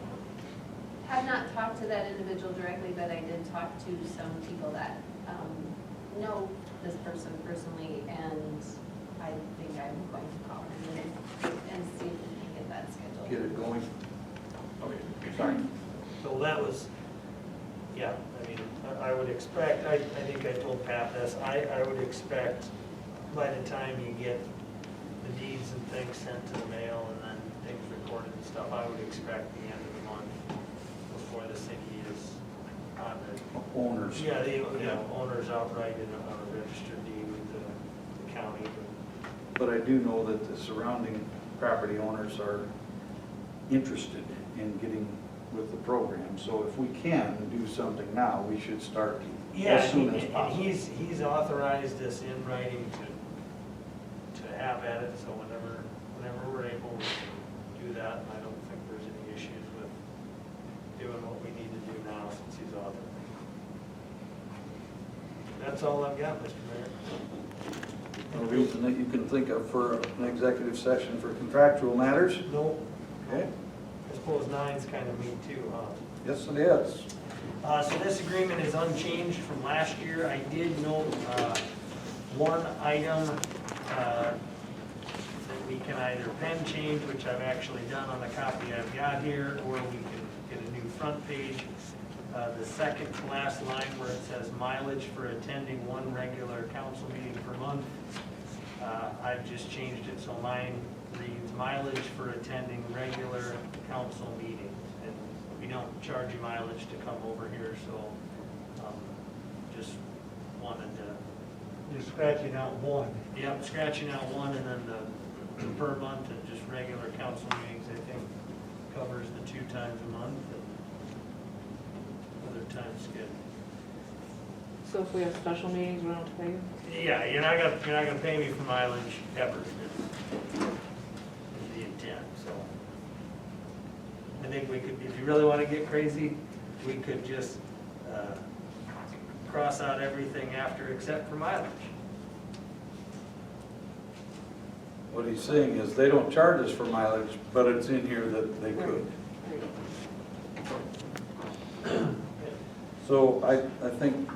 have not talked to that individual directly, but I did talk to some people that know this person personally, and I think I'm going to call him and see if we can get that scheduled. Get it going? Okay, sorry. So that was, yeah, I mean, I would expect, I think I told Pat this, I would expect by the time you get the deeds and things sent to the mail and then things recorded and stuff, I would expect the end of the month before the city is on the Owners. Yeah, the owners outright in a registered deed with the county. But I do know that the surrounding property owners are interested in getting with the program. So if we can do something now, we should start as soon as possible. And he's authorized us in writing to have at it, so whenever we're able to do that, I don't think there's any issues with doing what we need to do now since he's authorized. That's all I've got, Mr. Mayor. No reason that you can think of for an executive session for contractual matters? Nope. Okay. I suppose 9's kind of me too, huh? Yes, it is. So this agreement is unchanged from last year. I did note one item that we can either pen change, which I've actually done on the copy I've got here, or we can get a new front page. The second to last line where it says mileage for attending one regular council meeting per month. I've just changed it so mine reads mileage for attending regular council meetings. And we don't charge you mileage to come over here, so just wanted to. You're scratching out one. Yep, scratching out one, and then the per month and just regular council meetings, I think, covers the 2 times a month. And other times good. So if we have special meetings, we don't have to pay you? Yeah, you're not gonna pay me for mileage ever. Is the intent, so. I think we could, if you really want to get crazy, we could just cross out everything after except for mileage. What he's saying is they don't charge us for mileage, but it's in here that they could. So I think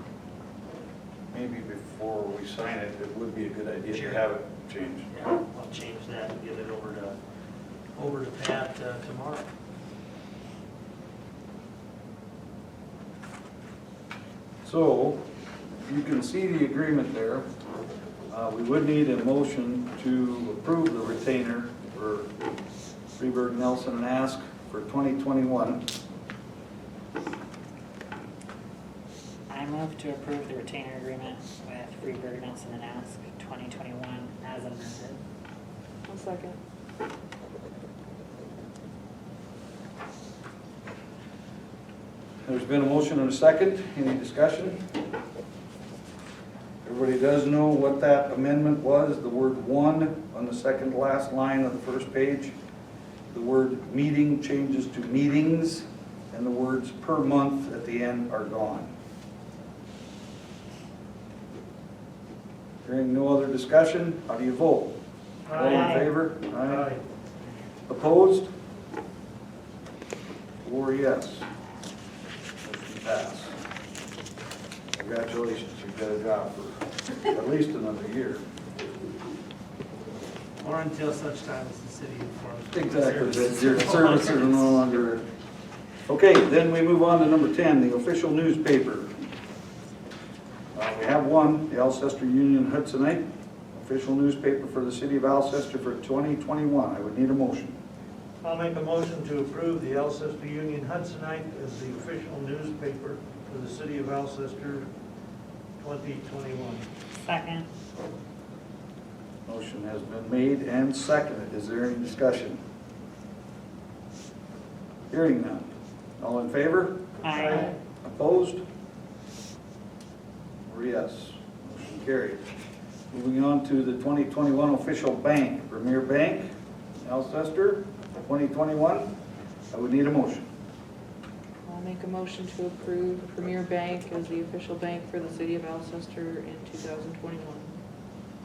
maybe before we sign it, it would be a good idea to have it changed. Yeah, I'll change that and get it over to Pat tomorrow. So you can see the agreement there. We would need a motion to approve the retainer for Freeburg, Nelson, and Ask for 2021. I move to approve the retainer agreement with Freeburg, Nelson, and Ask 2021 as amended. 1 second. There's been a motion and a second. Any discussion? Everybody does know what that amendment was. The word "one" on the second to last line of the first page. The word "meeting" changes to "meetings," and the words "per month" at the end are gone. Hearing no other discussion, how do you vote? All in Aye. favor? Aye. Opposed? 4 yes. Motion passed. Congratulations, you've got a job for at least another year. Or until such time as the city informs. Exactly, that your services are no longer Okay, then we move on to number 10, the official newspaper. We have one, the Alcester Union Hudsonite, official newspaper for the city of Alcester for 2021. I would need a motion. I'll make a motion to approve the Alcester Union Hudsonite as the official newspaper for the city of Alcester 2021. Second. Motion has been made and seconded. Is there any discussion? Hearing none. All in favor? Aye. Opposed? Or yes. Motion carried. Moving on to the 2021 official bank, Premier Bank, Alcester, 2021. I would need a motion. I'll make a motion to approve Premier Bank as the official bank for the city of Alcester in 2021.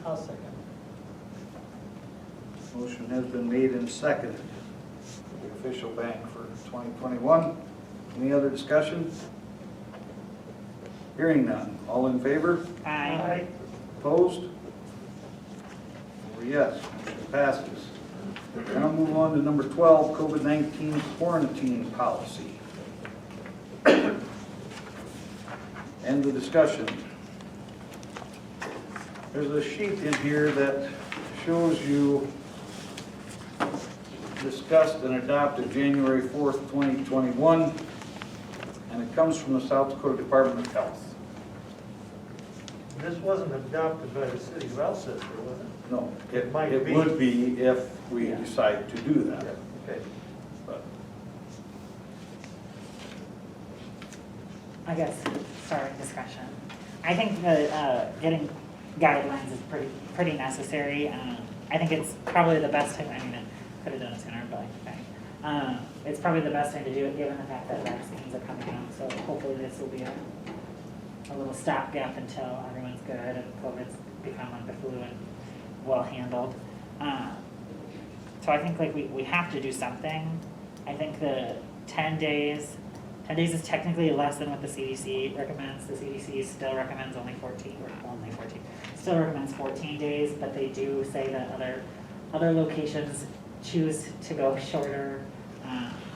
I'll second. Motion has been made and seconded for the official bank for 2021. Any other discussion? Hearing none. All in favor? Aye. Opposed? Or yes, motion passes. Now move on to number 12, COVID-19 quarantine policy. And the discussion. There's a sheet in here that shows you discussed and adopted January 4th, 2021, and it comes from the South Dakota Department of Health. This wasn't adopted by the city of Alcester, was it? No, It might it be. would be if we decide to do that. Okay. But I guess, sorry, discussion. I think that getting guidelines is pretty necessary. I think it's probably the best time, I mean, I could have done it sooner, but okay. It's probably the best time to do it given the fact that vaccines are coming out. So hopefully this will be a little stopgap until everyone's good and COVID's become like the flu and well handled. So I think like we have to do something. I think the 10 days is technically less than what the CDC recommends. The CDC still recommends only 14, still recommends 14 days, but they do say that other locations choose to go shorter,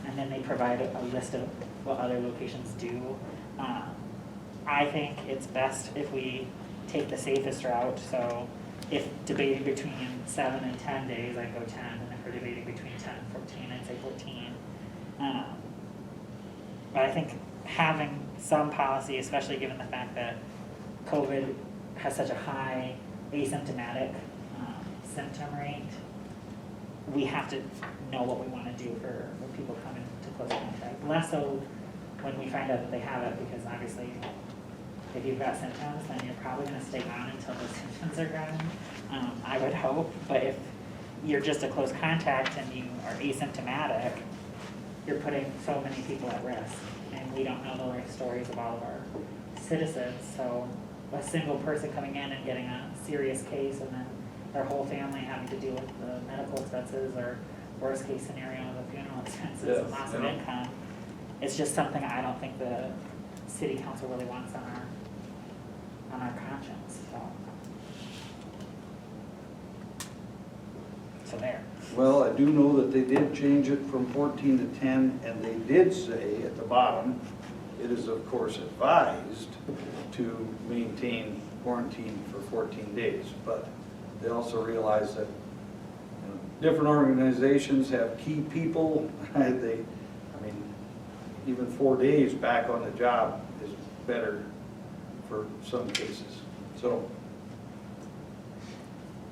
and then they provide a list of what other locations do. I think it's best if we take the safest route. So if debating between 7 and 10 days, I'd go 10, and if we're debating between 10 and 14, I'd say 14. But I think having some policy, especially given the fact that COVID has such a high asymptomatic symptom rate, we have to know what we want to do for when people come into close contact. Less so when we find out that they have it, because obviously if you've got symptoms, then you're probably going to stay on until the symptoms are gone, I would hope. But if you're just a close contact and you are asymptomatic, you're putting so many people at risk. And we don't know the life stories of all of our citizens. So a single person coming in and getting a serious case and then their whole family having to deal with the medical expenses, or worst case scenario, the funeral expenses and loss of income, it's just something I don't think the city council really wants on our conscience. So there. well, I do know that they did change it from 14 to 10, and they did say at the bottom, it is of course advised to maintain quarantine for 14 days, but they also realize that different organizations have key people. Even 4 days back on the job is better for some cases. So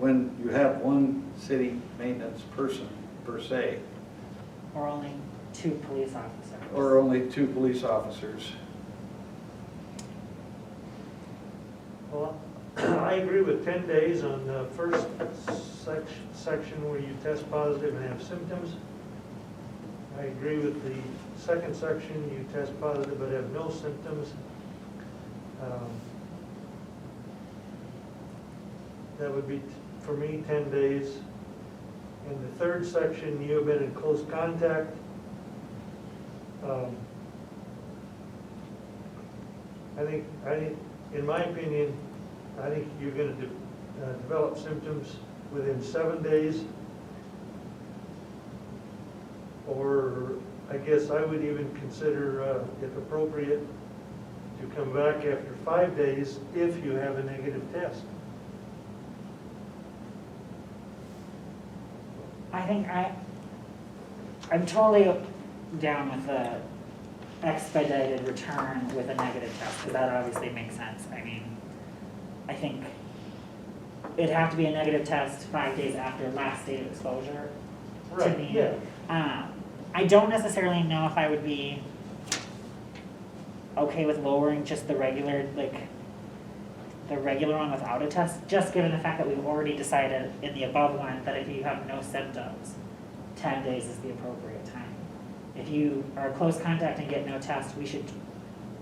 when you have one city maintenance person per se, Or only 2 police officers. or only 2 police officers, Well, I agree with 10 days on the first section where you test positive and have symptoms. I agree with the second section, you test positive but have no symptoms. That would be, for me, 10 days. In the third section, you have been in close contact. I think, in my opinion, I think you're going to develop symptoms within 7 days, or I guess I would even consider, if appropriate, to come back after 5 days if you have a negative test. I think I'm totally down with the expedited return with a negative test, because that obviously makes sense. I mean, I think it'd have to be a negative test 5 days after last date of exposure to me. Yeah. I don't necessarily know if I would be okay with lowering just the regular, like, the regular one without a test, just given the fact that we've already decided in the above one that if you have no symptoms, 10 days is the appropriate time. If you are a close contact and get no test, we should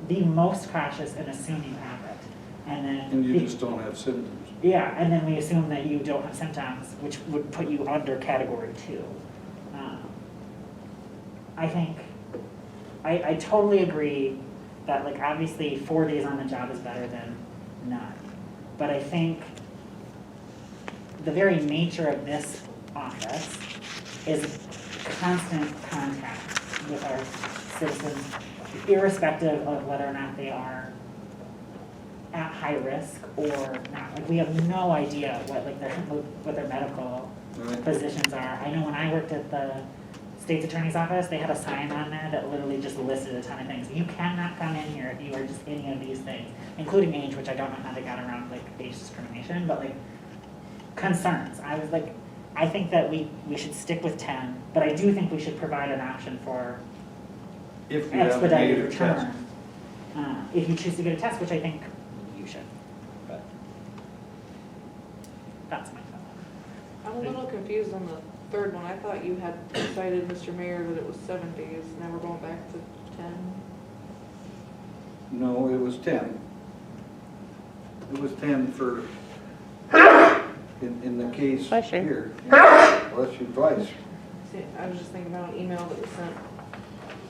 be most cautious and assume you have it. And then And you just don't have symptoms. yeah, and then we assume that you don't have symptoms, which would put you under category 2. I think, I totally agree that, like, obviously 4 days on the job is better than none. But I think the very nature of this office is constant contact with our citizens, irrespective of whether or not they are at high risk or not. Like, we have no idea what, like, what their medical positions are. I know when I worked at the state's attorney's office, they had a sign on there that literally just listed a ton of things. You cannot come in here if you are just any of these things, including age, which I don't know how they got around, like, age discrimination, but, like, concerns. I was like, I think that we should stick with 10, but I do think we should provide an option for If you have a expedited negative test. return. If you choose to get a test, which I think you should, but that's my thought. I'm a little confused on the third one. I thought you had decided, Mr. Mayor, that it was 7 days. Now we're going back to 10. No, it was 10. It was 10 for, in the case Bless you. here. Bless you twice. See, I was just thinking about an email that was sent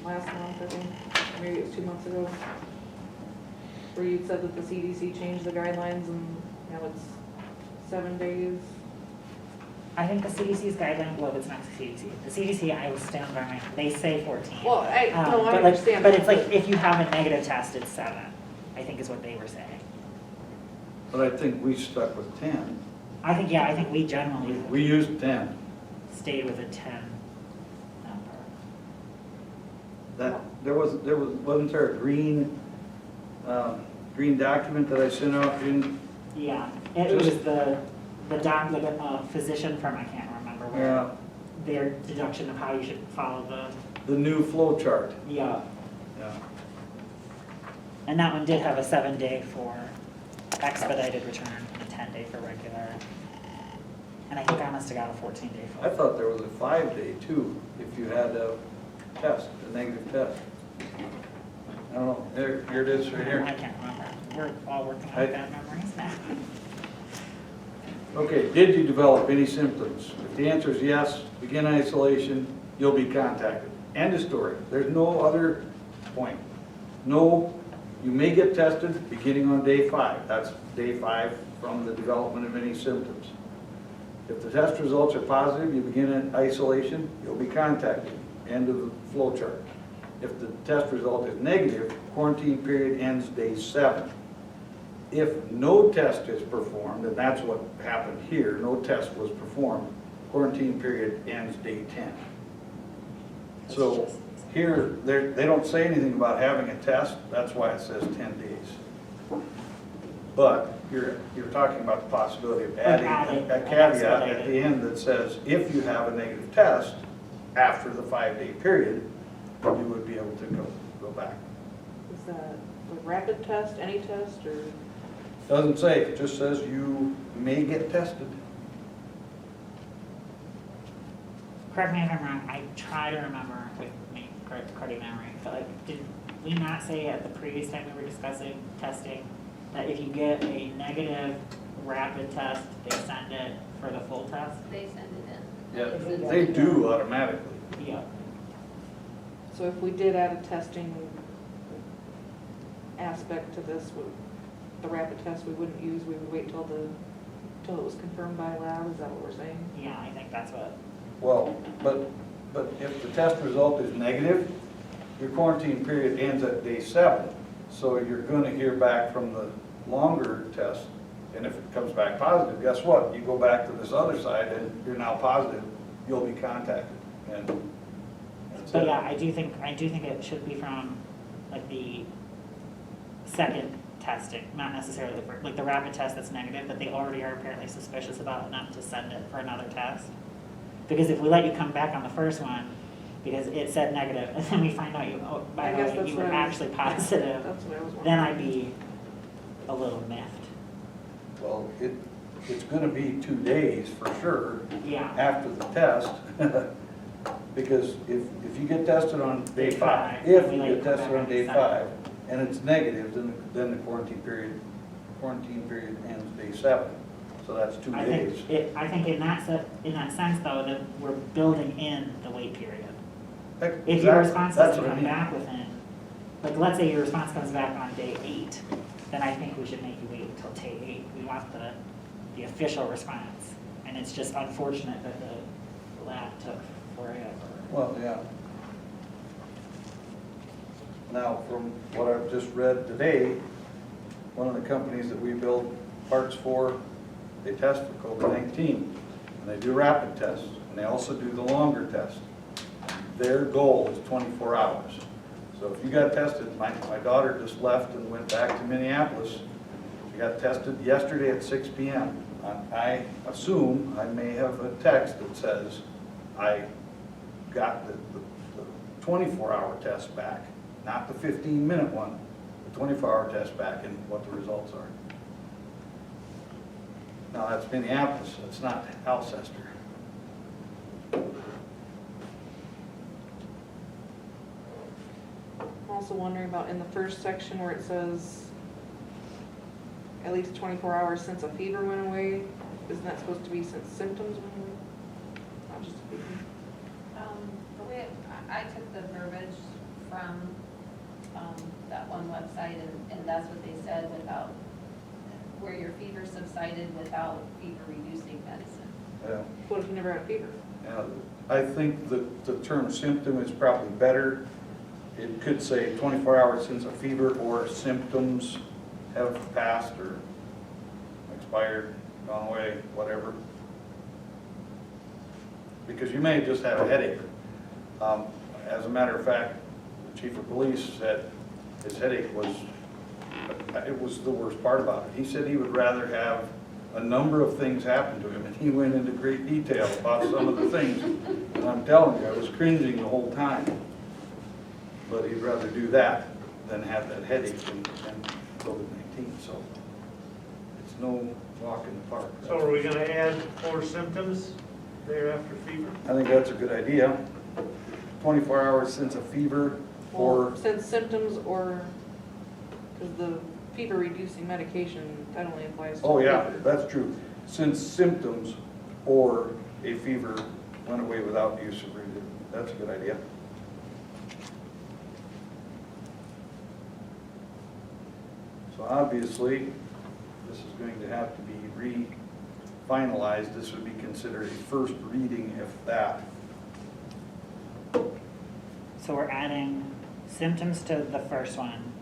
last month, I think, maybe it was 2 months ago, where you said that the CDC changed the guidelines and now it's 7 days. I think the CDC's guideline, well, it's not the CDC. The CDC, I will stand by my, they say 14. Well, I But like, understand. but it's like, if you have a negative test, it's 7, I think is what they were saying. But I think we stuck with 10. I think, yeah, I think we generally We used 10. stayed with a 10 number. Wasn't there a green document that I sent out in? Yeah, it was the physician from, I can't remember where, Yeah, their deduction of how you should follow the new flow chart. yeah. Yeah. And that one did have a 7-day for expedited return and a 10-day for regular. And I think I must have got a 14-day for. I thought there was a 5-day too, if you had a test, a negative test. I don't know, here it is right I here. can't remember. We're all working on bad memories now. Okay, did you develop any symptoms? If the answer is yes, begin isolation, you'll be contacted. End of story. There's no other point. No, you may get tested beginning on day 5. That's day 5 from the development of any symptoms. If the test results are positive, you begin in isolation, you'll be contacted. End of the flow chart. If the test result is negative, quarantine period ends day 7. If no test is performed, and that's what happened here, no test was performed, quarantine period ends day 10. So here, they don't say anything about having a test, that's why it says 10 days. But you're talking about the possibility of adding a caveat at the end that says, if you have a negative test after the 5-day period, you would be able to go back. Is that a rapid test, any test, or? Doesn't say, it just says you may get tested. Correct me if I'm wrong, I try to remember with me, cardio memory, but like, did we not say at the previous time we were discussing testing, that if you get a negative rapid test, they send it for the full test? They send it in. Yeah, they do automatically. Yeah. So if we did add a testing aspect to this, the rapid test we wouldn't use, we would wait till it was confirmed by a lab, is that what we're saying? Yeah, I think that's what, Well, but But if the test result is negative, your quarantine period ends at day 7. So you're gonna hear back from the longer test, and if it comes back positive, guess what? You go back to this other side and you're now positive, you'll be contacted, and that's But it. yeah, I do think it should be from like the second testing, not necessarily the first, like the rapid test that's negative, that they already are apparently suspicious about enough to send it for another test. Because if we let you come back on the first one, because it said negative, and then we find out you, oh, by I the guess way, that's you were what I was- actually positive, That's what I was wondering. then I'd be a little miffed. Well, it's gonna be 2 days for sure Yeah. after the test. Because if you get tested on day Day 5, five, if we you let you get come tested back on on day the 5 and it's negative, then the quarantine period ends day 7. So that's 2 I days. think in that sense though, that we're building in the wait period. If your Exactly. response That's doesn't what I come mean. back within, like, let's say your response comes back on day 8, then I think we should make you wait until day 8. We want the official response. And it's just unfortunate that the lab took forever. Well, yeah. Now, from what I've just read today, one of the companies that we build parts for, they test for COVID-19. And they do rapid tests, and they also do the longer test. Their goal is 24 hours. So if you got tested, my daughter just left and went back to Minneapolis. She got tested yesterday at 6 p.m. I assume I may have a text that says I got the 24-hour test back, not the 15-minute one, the 24-hour test back and what the results are. Now, that's Minneapolis, that's not Alcester. I'm also wondering about in the first section where it says at least 24 hours since a fever went away. Isn't that supposed to be since symptoms went away? Not just a fever. The way, I took the verbiage from that one website, and that's what they said without, where your fever subsided without fever-reducing medicine. Yeah. What if you never had a fever? Yeah, I think that the term symptom is probably better. It could say 24 hours since a fever or symptoms have passed or expired, gone away, whatever. Because you may just have a headache. As a matter of fact, the chief of police said his headache was, it was the worst part about it. He said he would rather have a number of things happen to him, and he went into great detail about some of the things. And I'm telling you, I was cringing the whole time. But he'd rather do that than have that headache and COVID-19, so it's no walk in the park. So are we gonna add 4 symptoms there after fever? I think that's a good idea. 24 hours since a fever or, Since symptoms or, because the fever-reducing medication, that only applies to oh yeah, fever. that's true. Since symptoms or a fever went away without use of reason. That's a good idea. So obviously, this is going to have to be re-finalized. This would be considered a first reading if that. So we're adding symptoms to the first one,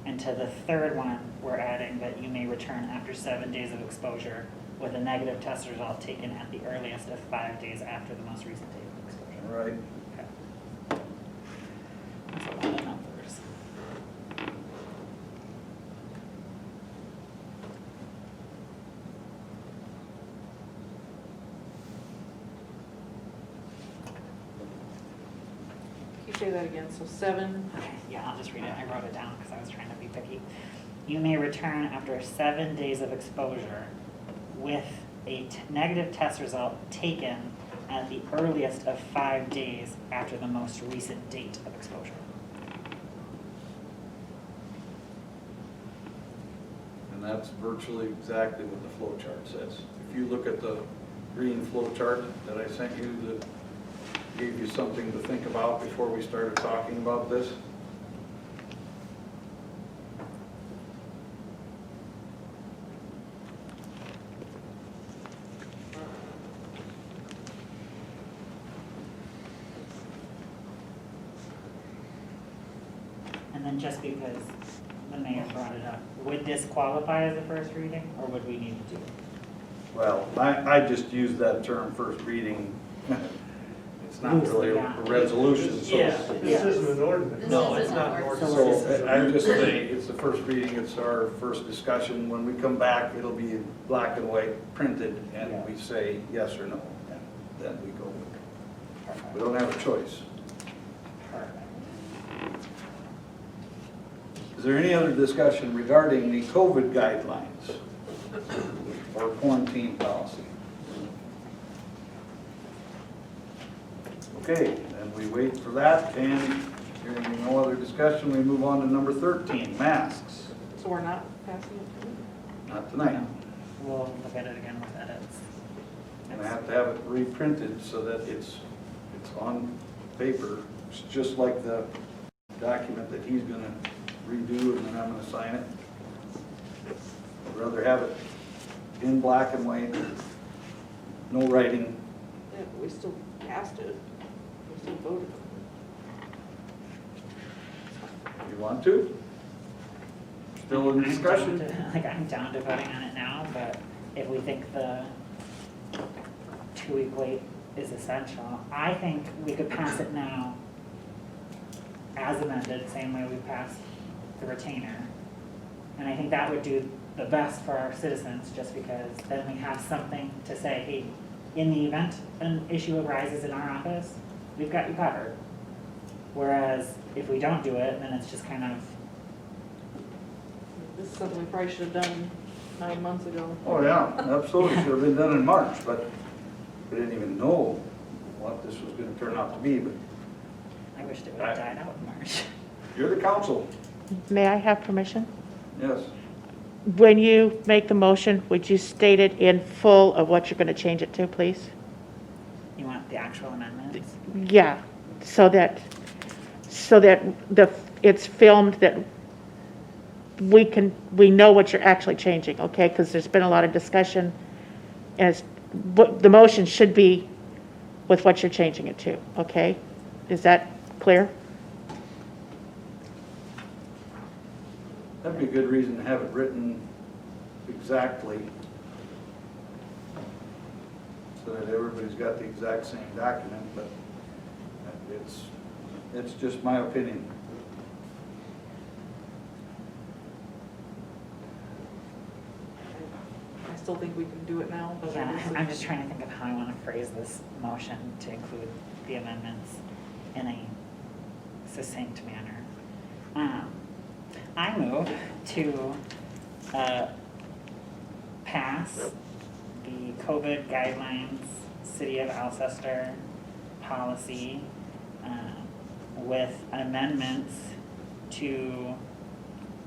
and to the third one, we're adding that you may return after 7 days of exposure with a negative test result taken at the earliest of 5 days after the most recent date of exposure. Right. Okay. That's a lot of numbers. Can you say that again? So 7, Okay, yeah, I'll just read it. I wrote it down because I was trying to be picky. You may return after 7 days of exposure with a negative test result taken at the earliest of 5 days after the most recent date of exposure. And that's virtually exactly what the flow chart says. If you look at the green flow chart that I sent you that gave you something to think about before we started talking about this. just because the mayor brought it up, would this qualify as a first reading, or would we need to do? Well, I just use that term first reading. It's not really a resolution, so. Yeah. This isn't an ordinance. No, it's not an ordinance. So I'm just saying, it's the first reading, it's our first discussion. When we come back, it'll be in black and white printed, and we say yes or no, and then we go. We don't have a choice. Is there any other discussion regarding the COVID guidelines or quarantine policy? Okay, then we wait for that, and hearing no other discussion, we move on to number 13, masks. So we're not passing it tonight? Not tonight. We'll look at it again with edits. And I have to have it reprinted so that it's on paper. It's just like the document that he's gonna redo, and then I'm gonna sign it. I'd rather have it in black and white, no writing. Yeah, but we still passed it. We still voted. You want to? Still in discussion? I'm down to voting on it now, but if we think the 2-week wait is essential, I think we could pass it now as amended, same way we passed the retainer. And I think that would do the best for our citizens, just because then we have something to say, hey, in the event an issue arises in our office, we've got you covered. Whereas if we don't do it, then it's just kind of, This is something we probably should have done 9 months ago. Oh, yeah, absolutely, should have been done in March, but we didn't even know what this was gonna turn out to be, but I wished it would have died out in March. you're the council, May I have permission? yes. When you make the motion, would you state it in full of what you're going to change it to, please? You want the actual amendments? Yeah, so that it's filmed, that we know what you're actually changing, okay? Because there's been a lot of discussion, as the motion should be with what you're changing it to, okay? Is that clear? That'd be a good reason to have it written exactly, so that everybody's got the exact same document, but it's just my opinion. I still think we can do it now, but Yeah, I'm just trying to think of how I want to phrase this motion to include the amendments in a succinct manner. I move to pass the COVID guidelines, City of Alcester policy with amendments to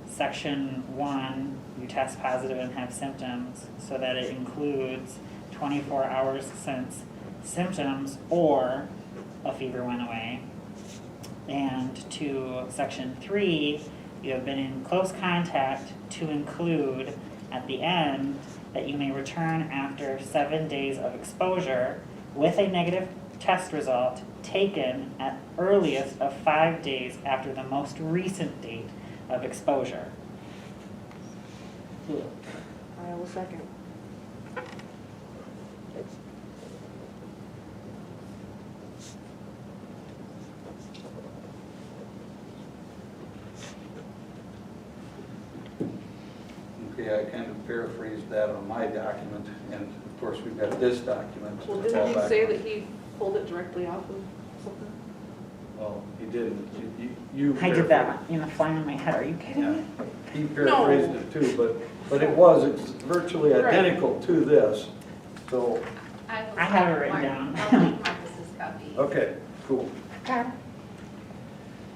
Section 1, you test positive and have symptoms, so that it includes 24 hours since symptoms or a fever went away. And to Section 3, you have been in close contact, to include at the end that you may return after 7 days of exposure with a negative test result taken at earliest of 5 days after the most recent date of exposure. I will second. Okay, I kind of paraphrased that on my document, and of course, we've got this document. Well, to fall didn't you back say on. that he pulled it directly off of something? Well, he didn't. You I did paraphrased. that in a fly on my head, are you kidding Yeah, me? he paraphrased it too, but it's virtually Right. identical to this, so, I will I have it send written Mark- down. I'll make Marcus's copy. okay, cool.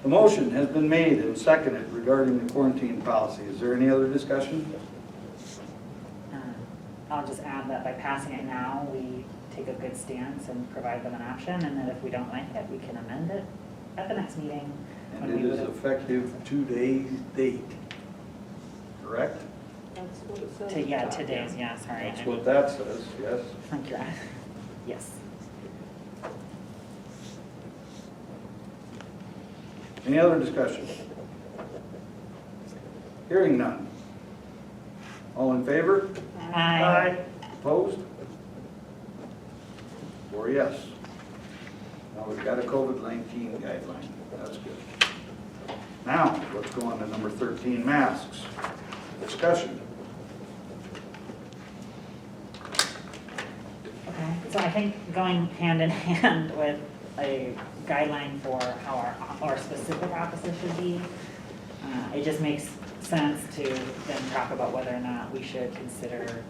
The motion has been made and seconded regarding the quarantine policy. Is there any other discussion? I'll just add that by passing it now, we take a good stance and provide them an option, and that if we don't like it, we can amend it at the next meeting. when And we it is would- effective today's date, correct? That's what it says. Yeah, at the top, today's, yeah, sorry. That's what that says, yes. Thank you. Yes. Any other discussion? Hearing none. All in favor? Aye. Opposed? 4 yes. Now we've got a COVID-19 guideline. That's good. Now, let's go on to number 13, masks. Discussion. Okay, so I think going hand in hand with a guideline for how our specific offices should be, it just makes sense to then talk about whether or not we should consider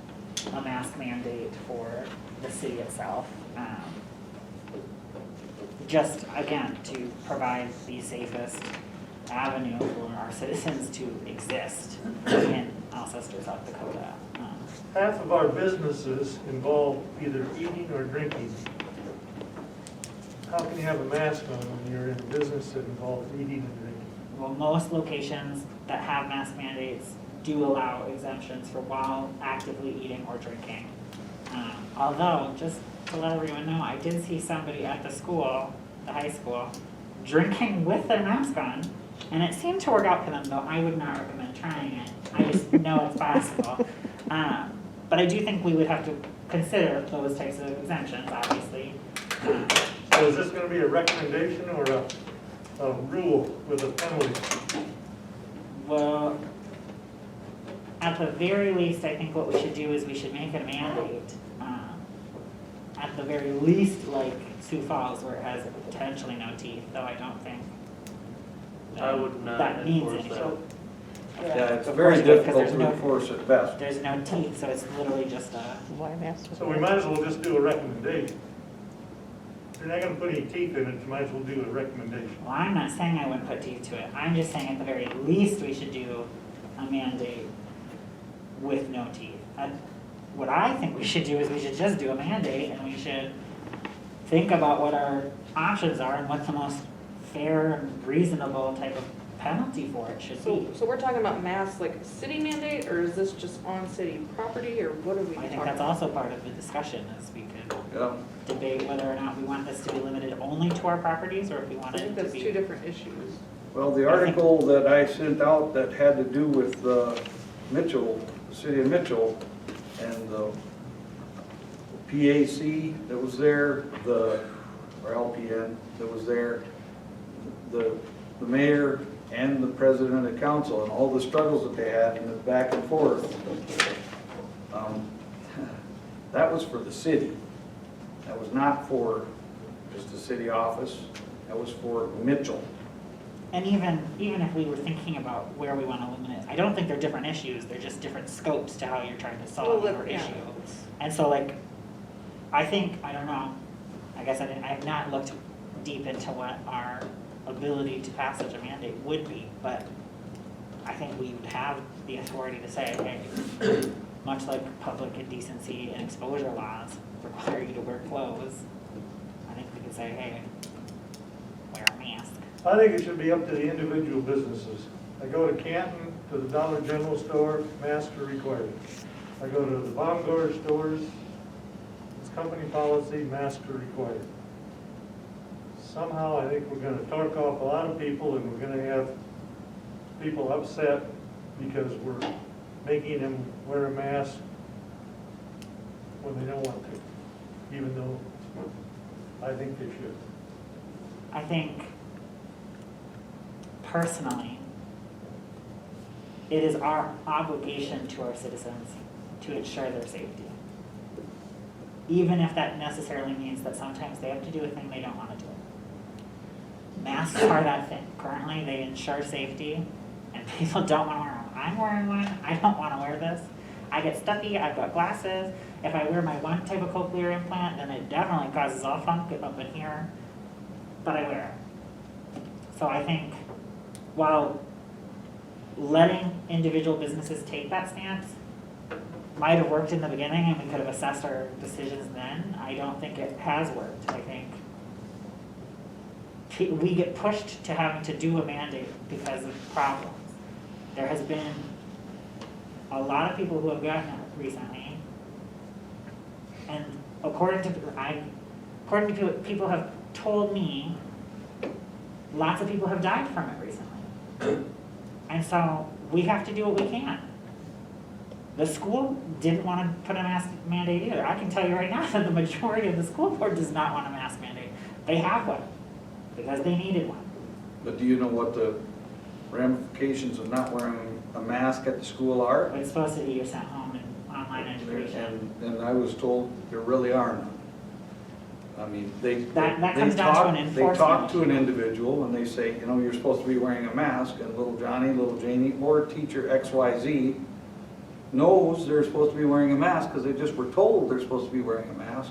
a mask mandate for the city itself. Just again, to provide the safest avenue for our citizens to exist in Alcester, South Dakota. Half of our businesses involve either eating or drinking. How can you have a mask on when you're in a business that involves eating and drinking? Well, most locations that have mask mandates do allow exemptions for while actively eating or drinking. Although, just to let everyone know, I did see somebody at the school, the high school, drinking with their mask on, and it seemed to work out for them, though I would not recommend trying it. I just know it's possible. But I do think we would have to consider those types of exemptions, obviously. So is this gonna be a recommendation or a rule with a penalty? Well, at the very least, I think what we should do is we should make it a mandate. At the very least, like Sioux Falls, where it has potentially no teeth, though I don't think I would not that means enforce anything. that. Yeah, it's Of very course, because difficult there's to no- enforce at best. There's no teeth, so it's literally just a, Why mask? So we might as well just do a recommendation. If you're not gonna put any teeth in it, you might as well do a recommendation. well, I'm not saying I wouldn't put teeth to it. I'm just saying at the very least, we should do a mandate with no teeth. What I think we should do is we should just do a mandate, and we should think about what our options are and what the most fair and reasonable type of penalty for it should be. So we're talking about masks, like a city mandate, or is this just on city property, or what are we I talking think that's about? also part of the discussion, is we could Yeah. debate whether or not we want this to be limited only to our properties, or if we want I it think to that's be. two different issues. Well, the article that I sent out that had to do with Mitchell, the city of Mitchell, and the PAC that was there, or LPN that was there, the mayor and the president of council, and all the struggles that they had and the back and forth. That was for the city. That was not for just the city office. That was for Mitchell. And even if we were thinking about where we want to limit it, I don't think they're different issues, they're just different scopes to how you're trying to solve Well, your yeah, issue. it's- And so like, I think, I don't know, I guess I have not looked deep into what our ability to pass such a mandate would be, but I think we would have the authority to say, hey, much like public indecency and exposure laws require you to wear clothes, I think we could say, hey, wear a mask. I think it should be up to the individual businesses. I go to Canton, to the Dollar General store, masks are required. I go to the Baumgartner stores, it's company policy, masks are required. Somehow, I think we're gonna torque off a lot of people, and we're gonna have people upset because we're making them wear a mask when they don't want to, even though I think they should. I think, personally, it is our obligation to our citizens to ensure their safety. Even if that necessarily means that sometimes they have to do a thing they don't want to do. Masks are that thing. Currently, they ensure safety, and people don't want to wear them. I'm wearing one, I don't want to wear this. I get stuffy, I've got glasses. If I wear my one type of cochlear implant, then it definitely causes all funk up in here, but I wear it. So I think, while letting individual businesses take that stance might have worked in the beginning and we could have assessed our decisions then, I don't think it has worked. I think we get pushed to having to do a mandate because of problems. There has been a lot of people who have gotten it recently, and according to what people have told me, lots of people have died from it recently. And so we have to do what we can. The school didn't want to put a mask mandate either. I can tell you right now that the majority of the school board does not want a mask mandate. They have one, because they needed one. But do you know what the ramifications of not wearing a mask at the school are? But it's supposed to be you're sent home and online education. And I was told there really are none. I mean, That comes down to an enforcement They talk to an issue. individual and they say, you know, you're supposed to be wearing a mask, and little Johnny, little Janie, or teacher XYZ knows they're supposed to be wearing a mask because they just were told they're supposed to be wearing a mask.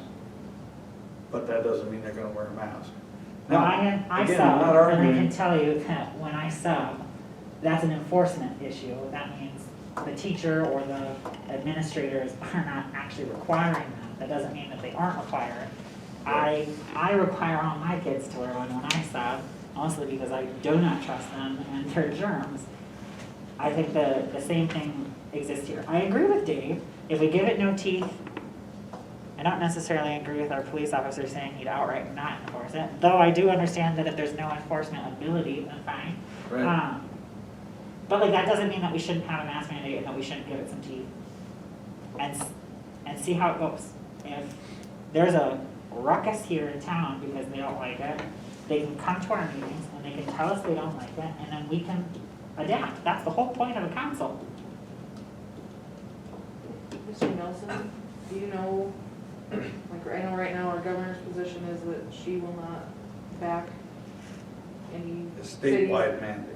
But that doesn't mean they're gonna wear a mask. Now, Now, I again, I'm not sub, and I arguing. can tell you that when I sub, that's an enforcement issue. That means the teacher or the administrators are not actually requiring that. That doesn't mean that they aren't required. I require all my kids to wear one when I sub, mostly because I do not trust them and their germs. I think the same thing exists here. I agree with Dave. If we give it no teeth, I don't necessarily agree with our police officer saying he'd outright not enforce it, though I do understand that if there's no enforcement ability, then fine. Right. But like, that doesn't mean that we shouldn't have a mask mandate and that we shouldn't give it some teeth. And see how it goes. If there's a ruckus here in town because they don't like it, they can come to our meetings and they can tell us they don't like it, and then we can adapt. That's the whole point of a council. Mr. Nelson, do you know, like, I know right now our governor's position is that she will not back any A cities, statewide mandate.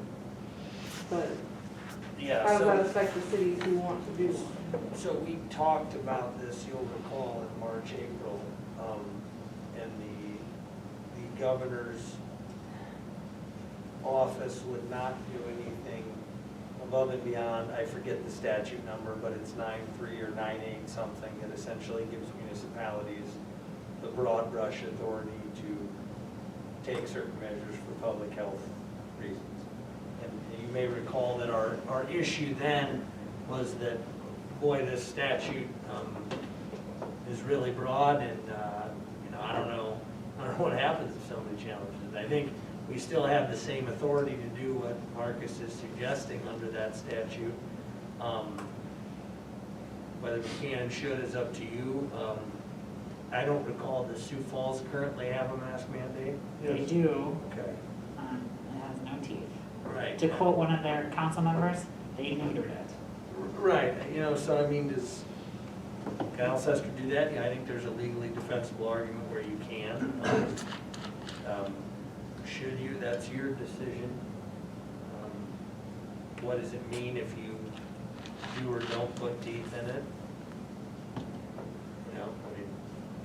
but Yeah, how does that so, affect the cities who want to do one? so we talked about this, you'll recall, in March, April, and the governor's office would not do anything above and beyond, I forget the statute number, but it's 9.3 or 9.8 something, that essentially gives municipalities the broad brush authority to take certain measures for public health reasons. And you may recall that our issue then was that, boy, this statute is really broad, and I don't know what happens if somebody challenges it. I think we still have the same authority to do what Marcus is suggesting under that statute. Whether we can and should is up to you. I don't recall, does Sioux Falls currently have a mask mandate? They do, Okay. it has no teeth. Right. To quote one of their council members, they neutered it. Right, so I mean, does Alcester do that? Yeah, I think there's a legally defensible argument where you can. Should you, that's your decision. What does it mean if you do or don't put teeth in it?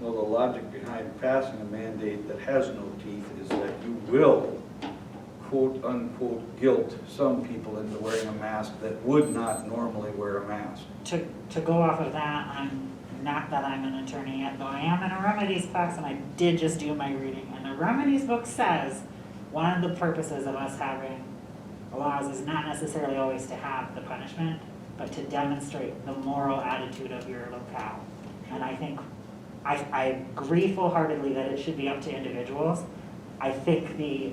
Well, the logic behind passing a mandate that has no teeth is that you will, quote unquote, guilt some people into wearing a mask that would not normally wear a mask. To go off of that, not that I'm an attorney yet, though I am in a remedies class, and I did just do my reading, and the remedies book says one of the purposes of us having laws is not necessarily always to have the punishment, but to demonstrate the moral attitude of your locale. And I think, I agree full-heartedly that it should be up to individuals. I think the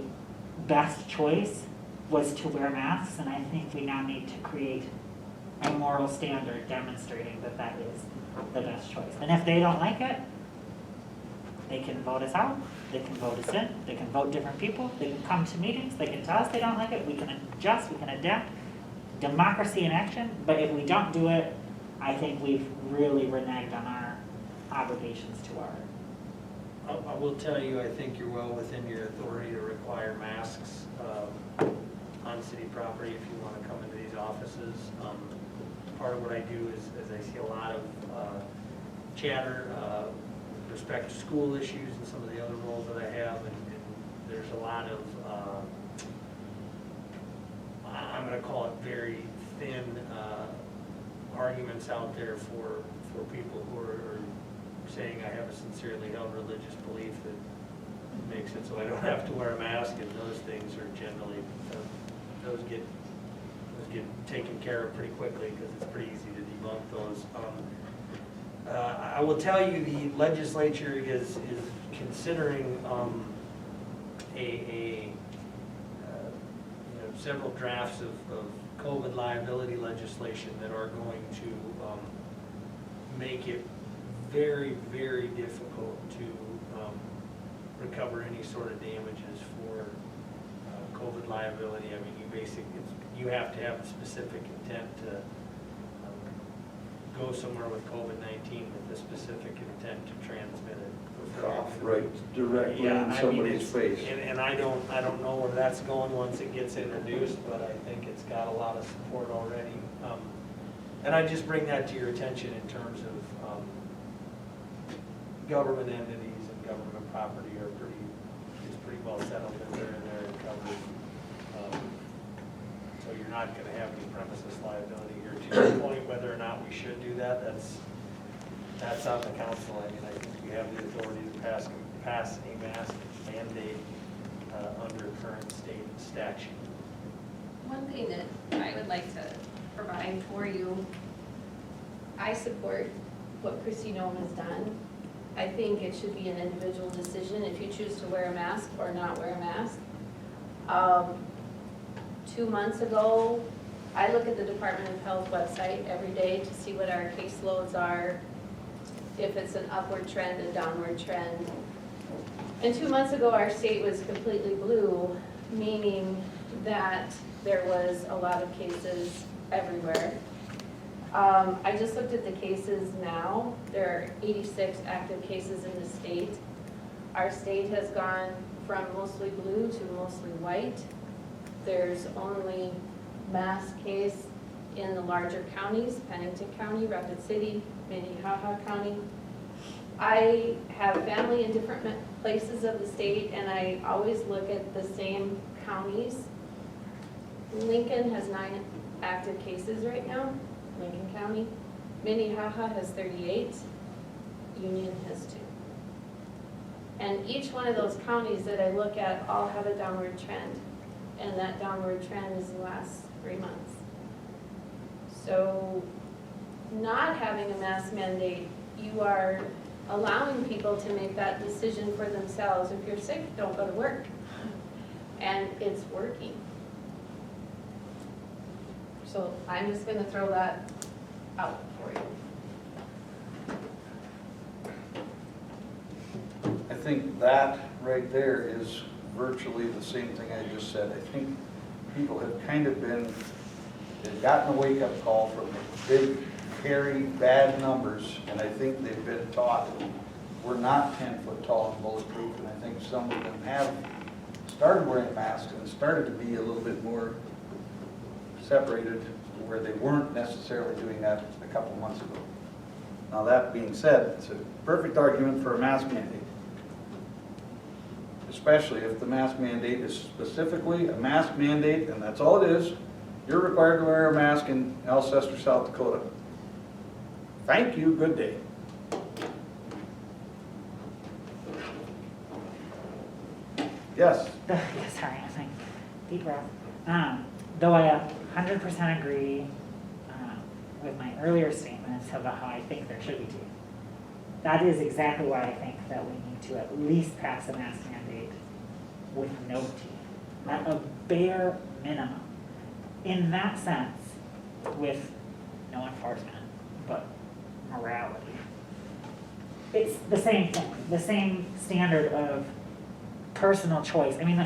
best choice was to wear masks, and I think we now need to create a moral standard demonstrating that that is the best choice. And if they don't like it, they can vote us out, they can vote us in, they can vote different people, they can come to meetings, they can tell us they don't like it, we can adjust, we can adapt. Democracy in action, but if we don't do it, I think we've really reneged on our obligations to our. I will tell you, I think you're well within your authority to require masks on city property if you want to come into these offices. Part of what I do is I see a lot of chatter with respect to school issues and some of the other roles that I have, and there's a lot of, I'm going to call it very thin arguments out there for people who are saying I have a sincerely held religious belief that makes it so I don't have to wear a mask, and those things are generally, those get taken care of pretty quickly because it's pretty easy to debunk those. I will tell you, the legislature is considering several drafts of COVID liability legislation that are going to make it very, very difficult to recover any sort of damages for COVID liability. I mean, you have to have a specific intent to go somewhere with COVID-19 with a specific intent to transmit it. Cough right directly Yeah, in I mean, somebody's face. And I don't know where that's going once it gets introduced, but I think it's got a lot of support already. And I just bring that to your attention in terms of government entities and government property is pretty well settled that they're in there and covered. So you're not gonna have any premises liability here. To your point, whether or not we should do that, that's on the council. I mean, I think we have the authority to pass a mask mandate under current state statute. One thing that I would like to provide for you, I support what Christy Nome has done. I think it should be an individual decision if you choose to wear a mask or not wear a mask. 2 months ago, I look at the Department of Health website every day to see what our caseloads are, if it's an upward trend, a downward trend. And 2 months ago, our state was completely blue, meaning that there was a lot of cases everywhere. I just looked at the cases now. There are 86 active cases in the state. Our state has gone from mostly blue to mostly white. There's only mass case in the larger counties, Pennington County, Rapid City, Minnehaha County. I have family in different places of the state, and I always look at the same counties. Lincoln has 9 active cases right now, Lincoln County. Minnehaha has 38, Union has 2. And each one of those counties that I look at all have a downward trend, and that downward trend is the last 3 months. So not having a mask mandate, you are allowing people to make that decision for themselves. If you're sick, don't go to work. And it's working. So I'm just gonna throw that out for you. I think that right there is virtually the same thing I just said. I think people have kind of they've gotten a wake-up call from the big, hairy, bad numbers, and I think they've been taught we're not 10 foot tall and bulletproof, and I think some of them have started wearing masks and started to be a little bit more separated where they weren't necessarily doing that a couple months ago. Now that being said, it's a perfect argument for a mask mandate. Especially if the mask mandate is specifically a mask mandate, and that's all it is. You're required to wear a mask in Alcester, South Dakota. Thank you, good day. Yes? Sorry, I'm saying, deep breath. Though I 100% agree with my earlier statements about how I think there should be teeth. That is exactly why I think that we need to at least pass a mask mandate with no teeth, at a bare minimum. In that sense, with no enforcement, but morality. It's the same thing, the same standard of personal choice. I mean,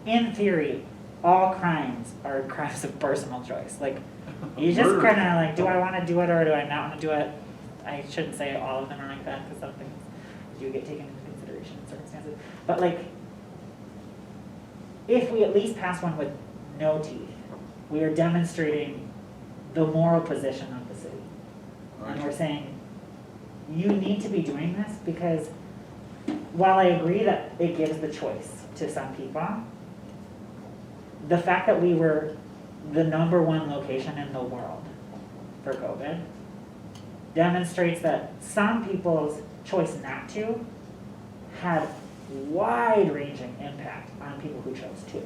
in theory, all crimes are crimes of personal choice. Like, you just kind of like, do I want to do it or do I not want to do it? I shouldn't say all of them are like that because some things do get taken into consideration in circumstances. But like, if we at least pass one with no teeth, we are demonstrating the moral position of the city. And we're saying, you need to be doing this because while I agree that it gives the choice to some people, the fact that we were the #1 location in the world for COVID demonstrates that some people's choice not to had wide-ranging impact on people who chose to.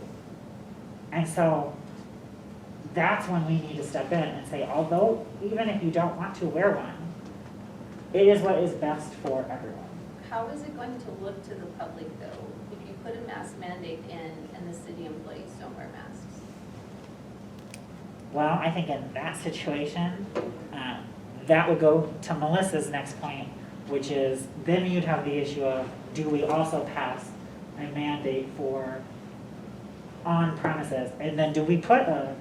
And so that's when we need to step in and say, although even if you don't want to wear one, it is what is best for everyone. How is it going to look to the public though, if you put a mask mandate in and the city employees don't wear masks? Well, I think in that situation, that would go to Melissa's next point, which is then you'd have the issue of, do we also pass a mandate for on premises? And then do we put a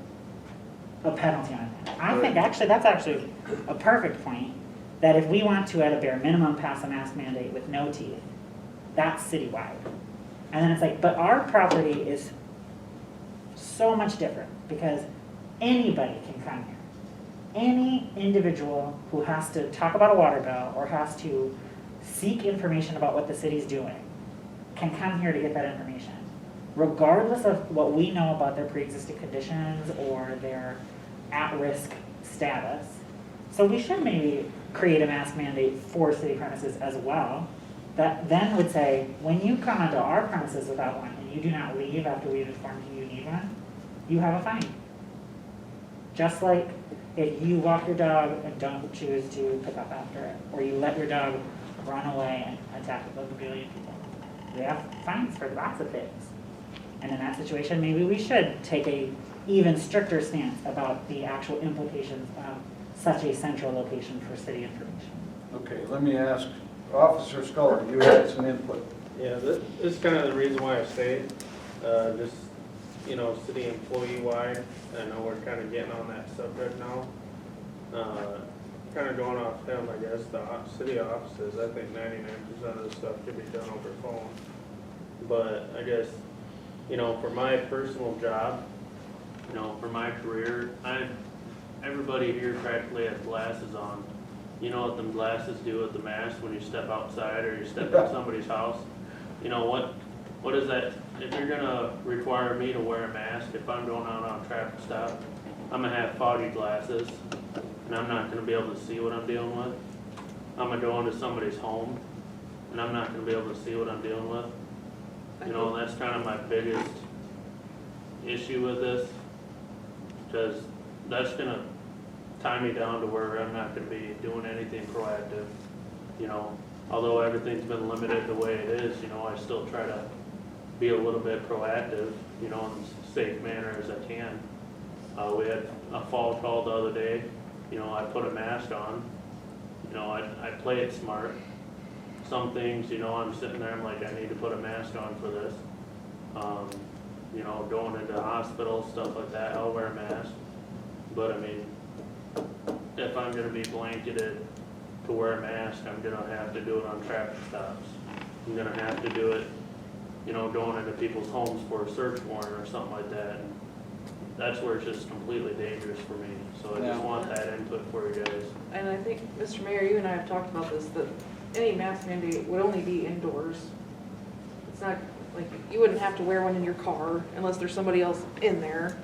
penalty on that? I think actually, that's actually a perfect point, that if we want to at a bare minimum pass a mask mandate with no teeth, that's citywide. And then it's like, but our property is so much different because anybody can come here. Any individual who has to talk about a water bill or has to seek information about what the city's doing can come here to get that information, regardless of what we know about their pre-existing conditions or their at-risk status. So we should maybe create a mask mandate for city premises as well, that then would say, when you come onto our premises without one and you do not leave after we've informed you you need one, you have a fine. Just like if you walk your dog and don't choose to pick up after it, or you let your dog run away and attack a billion people. We have fines for lots of things. And in that situation, maybe we should take a even stricter stance about the actual implications of such a central location for city information. Okay, let me ask Officer Sculler, you had some input. Yeah, this is kind of the reason why I stayed, just, you know, city employee-wide. I know we're kind of getting on that subject now. Kind of going off them, I guess, the city offices, I think 99% of the stuff could be done over phone. But I guess, you know, for my personal job, you know, for my career, everybody here practically has glasses on. You know what them glasses do with the mask when you step outside or you step in somebody's house? You know, what is that? If you're gonna require me to wear a mask, if I'm going out on a traffic stop, I'm gonna have foggy glasses and I'm not gonna be able to see what I'm dealing with. I'm gonna go into somebody's home and I'm not gonna be able to see what I'm dealing with. You know, that's kind of my biggest issue with this, because that's gonna tie me down to where I'm not gonna be doing anything proactive. You know, although everything's been limited the way it is, you know, I still try to be a little bit proactive, you know, in as safe manner as I can. We had a fall call the other day, you know, I put a mask on, you know, I play it smart. Some things, you know, I'm sitting there, I'm like, I need to put a mask on for this. You know, going into the hospital, stuff like that, I'll wear a mask. But I mean, if I'm gonna be blanketed to wear a mask, I'm gonna have to do it on traffic stops. I'm gonna have to do it, you know, going into people's homes for a search warrant or something like that. And that's where it's just completely dangerous for me. So I just want that input for you guys. And I think, Mr. Mayor, you and I have talked about this, that any mask mandate would only be indoors. It's not, like, you wouldn't have to wear one in your car unless there's somebody else in there.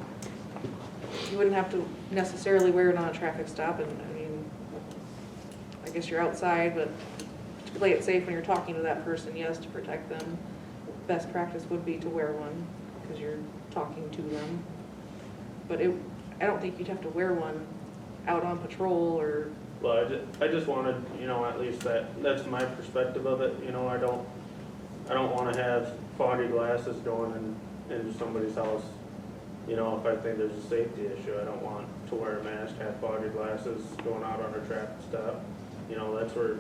You wouldn't have to necessarily wear it on a traffic stop, and I mean, I guess you're outside, but to play it safe when you're talking to that person, yes, to protect them, best practice would be to wear one, because you're talking to them. But I don't think you'd have to wear one out on patrol or... Well, I just wanted, you know, at least that's my perspective of it. You know, I don't want to have foggy glasses going into somebody's house. You know, if I think there's a safety issue, I don't want to wear a mask, have foggy glasses going out on a traffic stop. You know, that's where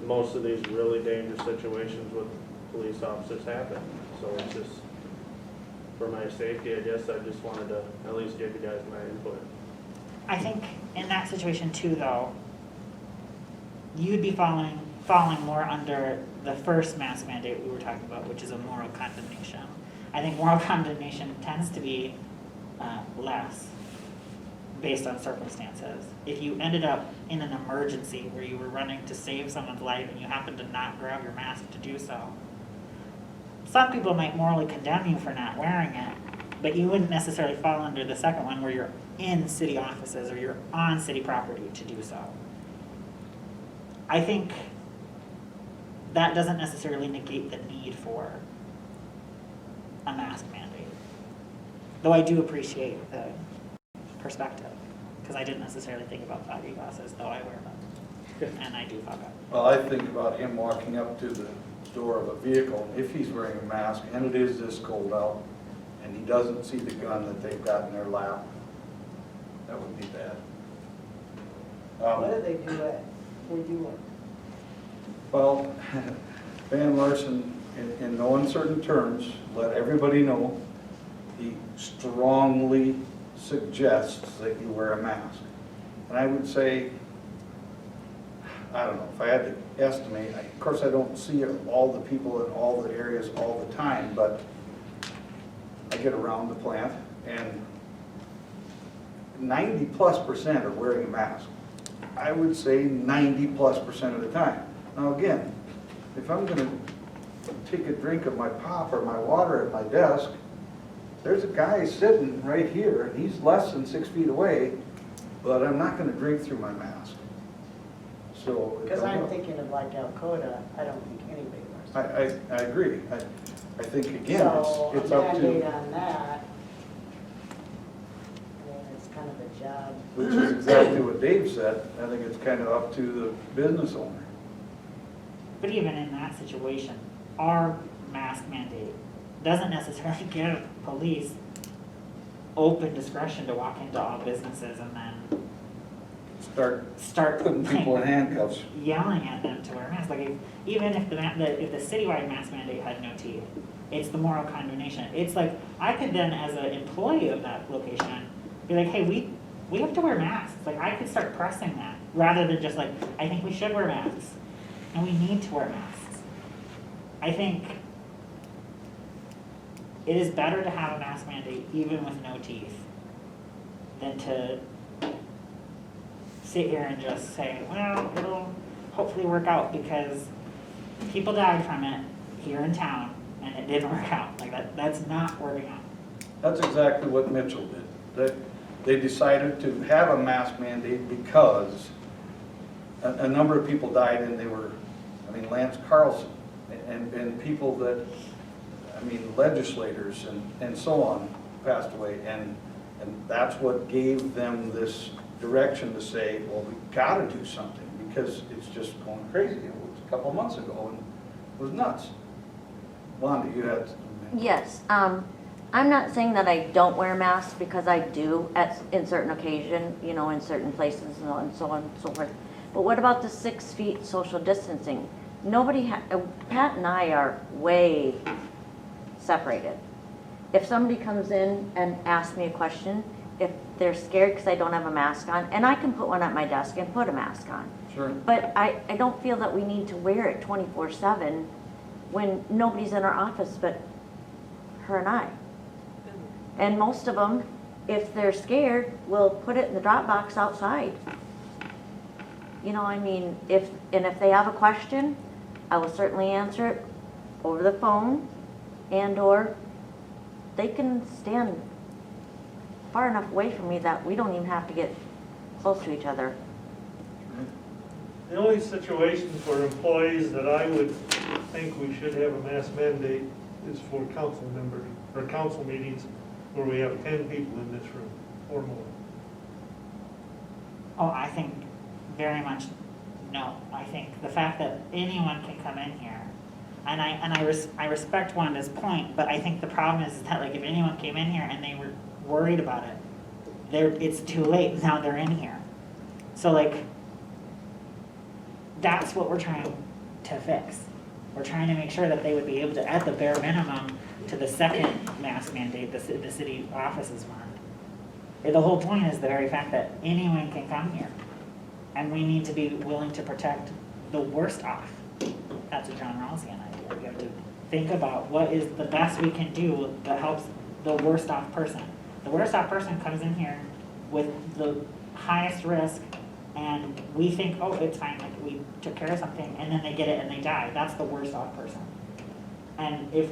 most of these really dangerous situations with police officers happen. So it's just, for my safety, I guess I just wanted to at least give you guys my input. I think in that situation too, though, you'd be falling more under the first mask mandate we were talking about, which is a moral condemnation. I think moral condemnation tends to be less based on circumstances. If you ended up in an emergency where you were running to save someone's life and you happened to not grab your mask to do so, some people might morally condemn you for not wearing it, but you wouldn't necessarily fall under the second one where you're in city offices or you're on city property to do so. I think that doesn't necessarily negate the need for a mask mandate. Though I do appreciate the perspective, because I didn't necessarily think about foggy glasses, though I wear them, and I do fog up. Well, I think about him walking up to the door of a vehicle, if he's wearing a mask, and it is this cold out, and he doesn't see the gun that they've got in their lap, That would be bad. What do they do at, where you work? Well, Van Larsen, in no uncertain terms, let everybody know he strongly suggests that you wear a mask. And I would say, I don't know, if I had to estimate, of course I don't see all the people in all the areas all the time, but I get around the plant and 90+% are wearing a mask. I would say 90+% of the time. Now again, if I'm gonna take a drink of my pop or my water at my desk, there's a guy sitting right here and he's less than 6 feet away, but I'm not gonna drink through my mask. So. Because I'm thinking of like Alcoda, I don't think anybody wears it. I agree. I think again, So it's a up mandate to, on that, I mean, it's kind of a job. which is exactly what Dave said, I think it's kind of up to the business owner. But even in that situation, our mask mandate doesn't necessarily give police open discretion to walk into all businesses and then start Putting people in handcuffs. yelling at them to wear masks. Like even if if the citywide mask mandate had no teeth, it's the moral condemnation. It's like I could then, as an employee of that location, be like, hey, we have to wear masks. Like I could start pressing that rather than just like, I think we should wear masks and we need to wear masks. I think it is better to have a mask mandate even with no teeth than to sit here and just say, well, it'll hopefully work out because people died from it here in town and it didn't work out. Like that's not working out. That's exactly what Mitchell did. They decided to have a mask mandate because a number of people died and they were, Lance Carlson and people that, legislators and so on passed away. And that's what gave them this direction to say, well, we've got to do something because it's just going crazy. It was a couple of months ago and it was nuts. Wanda, you had something. Yes, I'm not saying that I don't wear masks because I do in certain occasion, in certain places and so on and so forth. But what about the 6 feet social distancing? Pat and I are way separated. If somebody comes in and asks me a question, if they're scared because I don't have a mask on, and I can put one at my desk and put a mask on. Sure. But I don't feel that we need to wear it 24/7 when nobody's in our office but her and I. And most of them, if they're scared, will put it in the drop box outside. If they have a question, I will certainly answer it over the phone or they can stand far enough away from me that we don't even have to get close to each other. The only situations for employees that I would think we should have a mask mandate is for council members, or council meetings where we have 10 people in this room or more. Oh, I think very much no. I think the fact that anyone can come in here, and I respect Wanda's point, but I think the problem is that like if anyone came in here and they were worried about it, it's too late. Now they're in here. So like that's what we're trying to fix. We're trying to make sure that they would be able to, at the bare minimum, to the second mask mandate the city offices want. The whole point is the very fact that anyone can come here. And we need to be willing to protect the worst off. That's a John Rawlsian idea. We have to think about what is the best we can do that helps the worst off person. The worst off person comes in here with the highest risk and we think, oh, it's fine, like we took care of something, and then they get it and they die. That's the worst off person. And if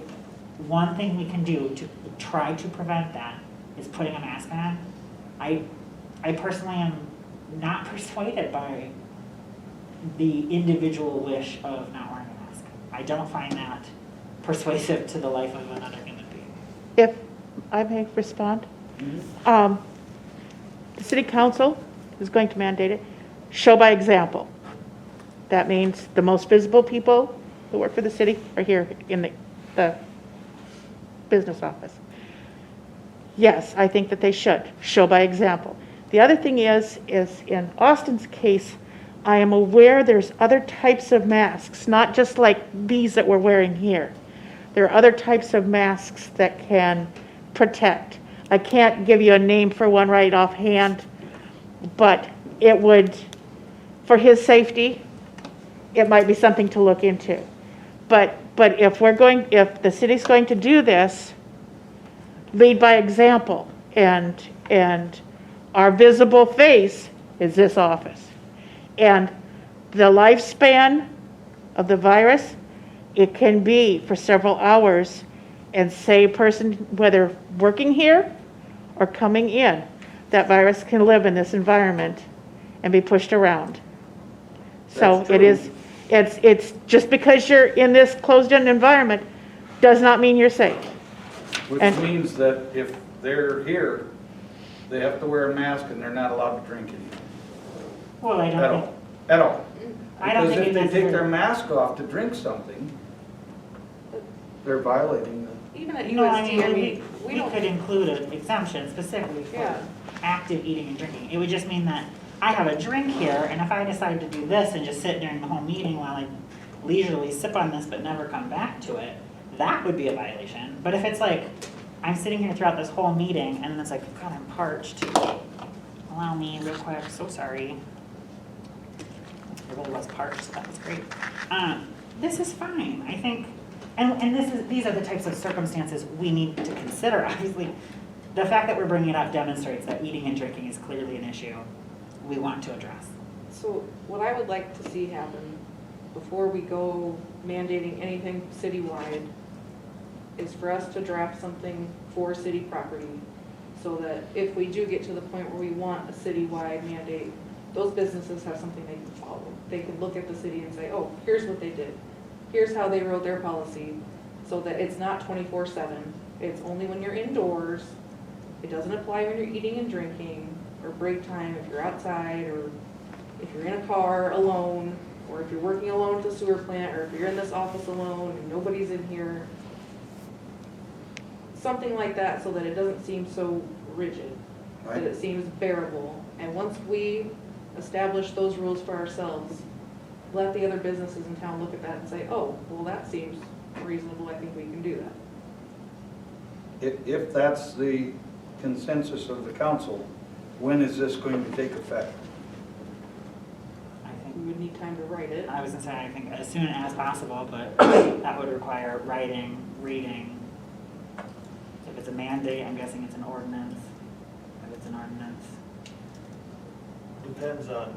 one thing we can do to try to prevent that is putting a mask on, I personally am not persuaded by the individual wish of not wearing a mask. I don't find that persuasive to the life of another human being. If I may respond? The city council is going to mandate it. Show by example. That means the most visible people who work for the city are here in the business office. Yes, I think that they should. Show by example. The other thing is in Austin's case, I am aware there's other types of masks, not just like these that we're wearing here. There are other types of masks that can protect. I can't give you a name for one right offhand, but it would, for his safety, it might be something to look into. But if the city's going to do this, lead by example, and our visible face is this office. And the lifespan of the virus, it can be for several hours, and say a person, whether working here or coming in, that virus can live in this environment and be pushed around. So it is, it's just because you're in this closed-in environment does not mean you're safe. Which And- means that if they're here, they have to wear a mask and they're not allowed to drink anymore. Well, I At don't all, think, at all. I don't Because think if it they take their necessarily. mask off to drink something, they're violating the. Even at No, I USD, mean, we we don't, could include an exemption specifically for Yeah. active eating and drinking. It would just mean that I have a drink here, and if I decide to do this and just sit during the whole meeting while I leisurely sip on this but never come back to it, that would be a violation. But if it's like, I'm sitting here throughout this whole meeting, and then it's like, God, I'm parched. Allow me real quick, so sorry. It really was parched, so that was great. This is fine, I think, and these are the types of circumstances we need to consider, obviously. The fact that we're bringing it up demonstrates that eating and drinking is clearly an issue we want to address. so what I would like to see happen before we go mandating anything citywide is for us to draft something for city property so that if we do get to the point where we want a citywide mandate, those businesses have something they can follow. They can look at the city and say, oh, here's what they did. Here's how they wrote their policy, so that it's not 24/7. It's only when you're indoors. It doesn't apply when you're eating and drinking, or break time if you're outside, or if you're in a car alone, or if you're working alone at the sewer plant, or if you're in this office alone and nobody's in here. Something like that, so that it doesn't seem so rigid, that it seems bearable. And once we establish those rules for ourselves, let the other businesses in town look at that and say, oh, well, that seems reasonable, I think we can do that. If that's the consensus of the council, when is this going to take effect? I We think, would need time to write it. I was gonna say, I think as soon as possible, but that would require writing, reading. If it's a mandate, I'm guessing it's an ordinance. If it's an ordinance. Depends on,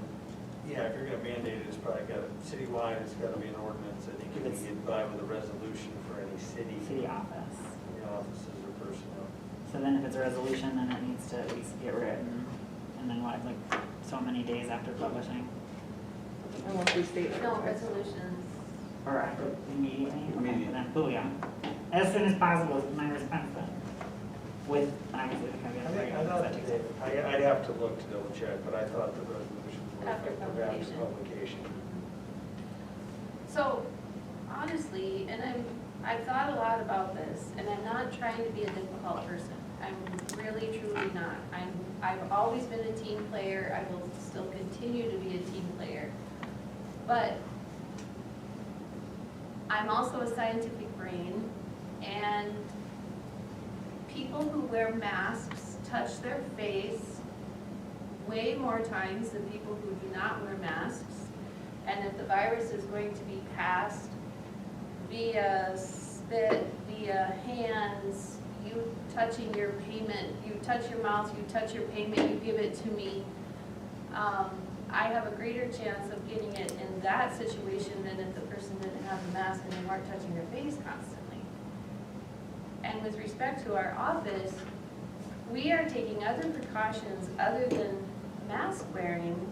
yeah, if you're gonna mandate it, it's probably got, citywide, it's gotta be an ordinance. I think you can get by with a resolution for any City office. offices or personnel. So then if it's a resolution, then it needs to at least get written, and then what, like, so many days after publishing? Unless we state. No, resolutions. Or after, immediately? Okay, Immediately. then, booyah. As soon as possible is my response then. With, obviously, the caveat. I thought that takes it. I'd have to look to double check, but I thought the resolutions were After effective after publication. publication. So honestly, and I've thought a lot about this, and I'm not trying to be a difficult person. I'm really, truly not. I've always been a team player. I will still continue to be a team player. But I'm also a scientific brain, and people who wear masks touch their face way more times than people who do not wear masks. And if the virus is going to be passed via spit, via hands, you touching your payment, you touch your mouth, you touch your payment, you give it to me, I have a greater chance of getting it in that situation than if the person didn't have a mask and they weren't touching their face constantly. And with respect to our office, we are taking other precautions other than mask wearing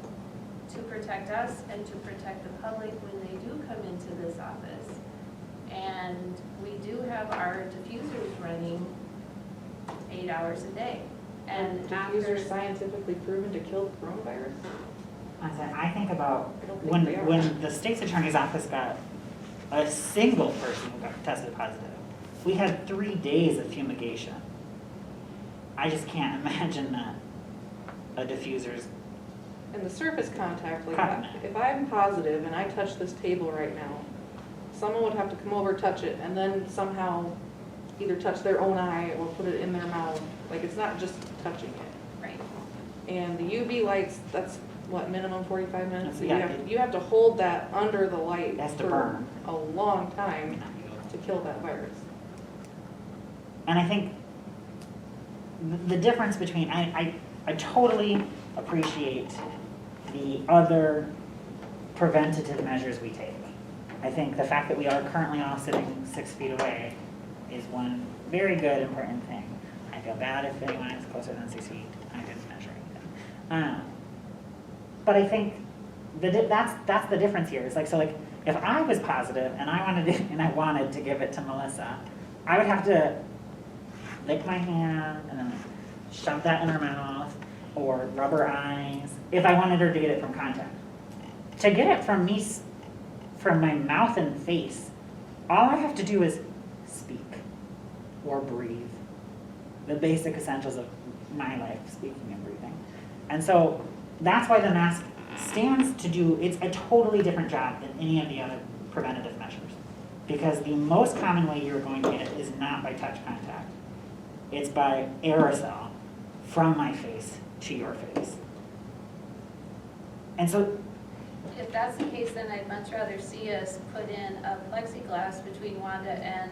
to protect us and to protect the public when they do come into this office. And we do have our diffusers running 8 hours a day. And after, Diffusers scientifically proven to kill coronavirus? I think about I don't think they are. when the state's attorney's office got a single person who got tested positive, we had 3 days of fumigation. I just can't imagine that a diffuser's, And the surface contact, like, Cotton. if I'm positive and I touch this table right now, someone would have to come over, touch it, and then somehow either touch their own eye or put it in their mouth. Like, it's not just touching it. Right. And the UV lights, that's what, minimum 45 minutes? So Yeah. you have to hold that under the light Has to for burn. a long time to kill that virus. and I think the difference between, I totally appreciate the other preventative measures we take. I think the fact that we are currently all sitting 6 feet away is one very good, important thing. I feel bad if anyone is closer than 6 feet. I didn't measure anything. But I think that's the difference here. It's like, so like, if I was positive and I wanted to give it to Melissa, I would have to lick my hand and then shove that in her mouth or rub her eyes if I wanted her to get it from contact. To get it from me, from my mouth and face, all I have to do is speak or breathe. The basic essentials of my life, speaking and breathing. And so that's why the mask stands to do, it's a totally different job than any of the other preventative measures. Because the most common way you're going to get it is not by touch contact. It's by aerosol from my face to your face. And so, If that's the case, then I'd much rather see us put in a plexiglass between Wanda and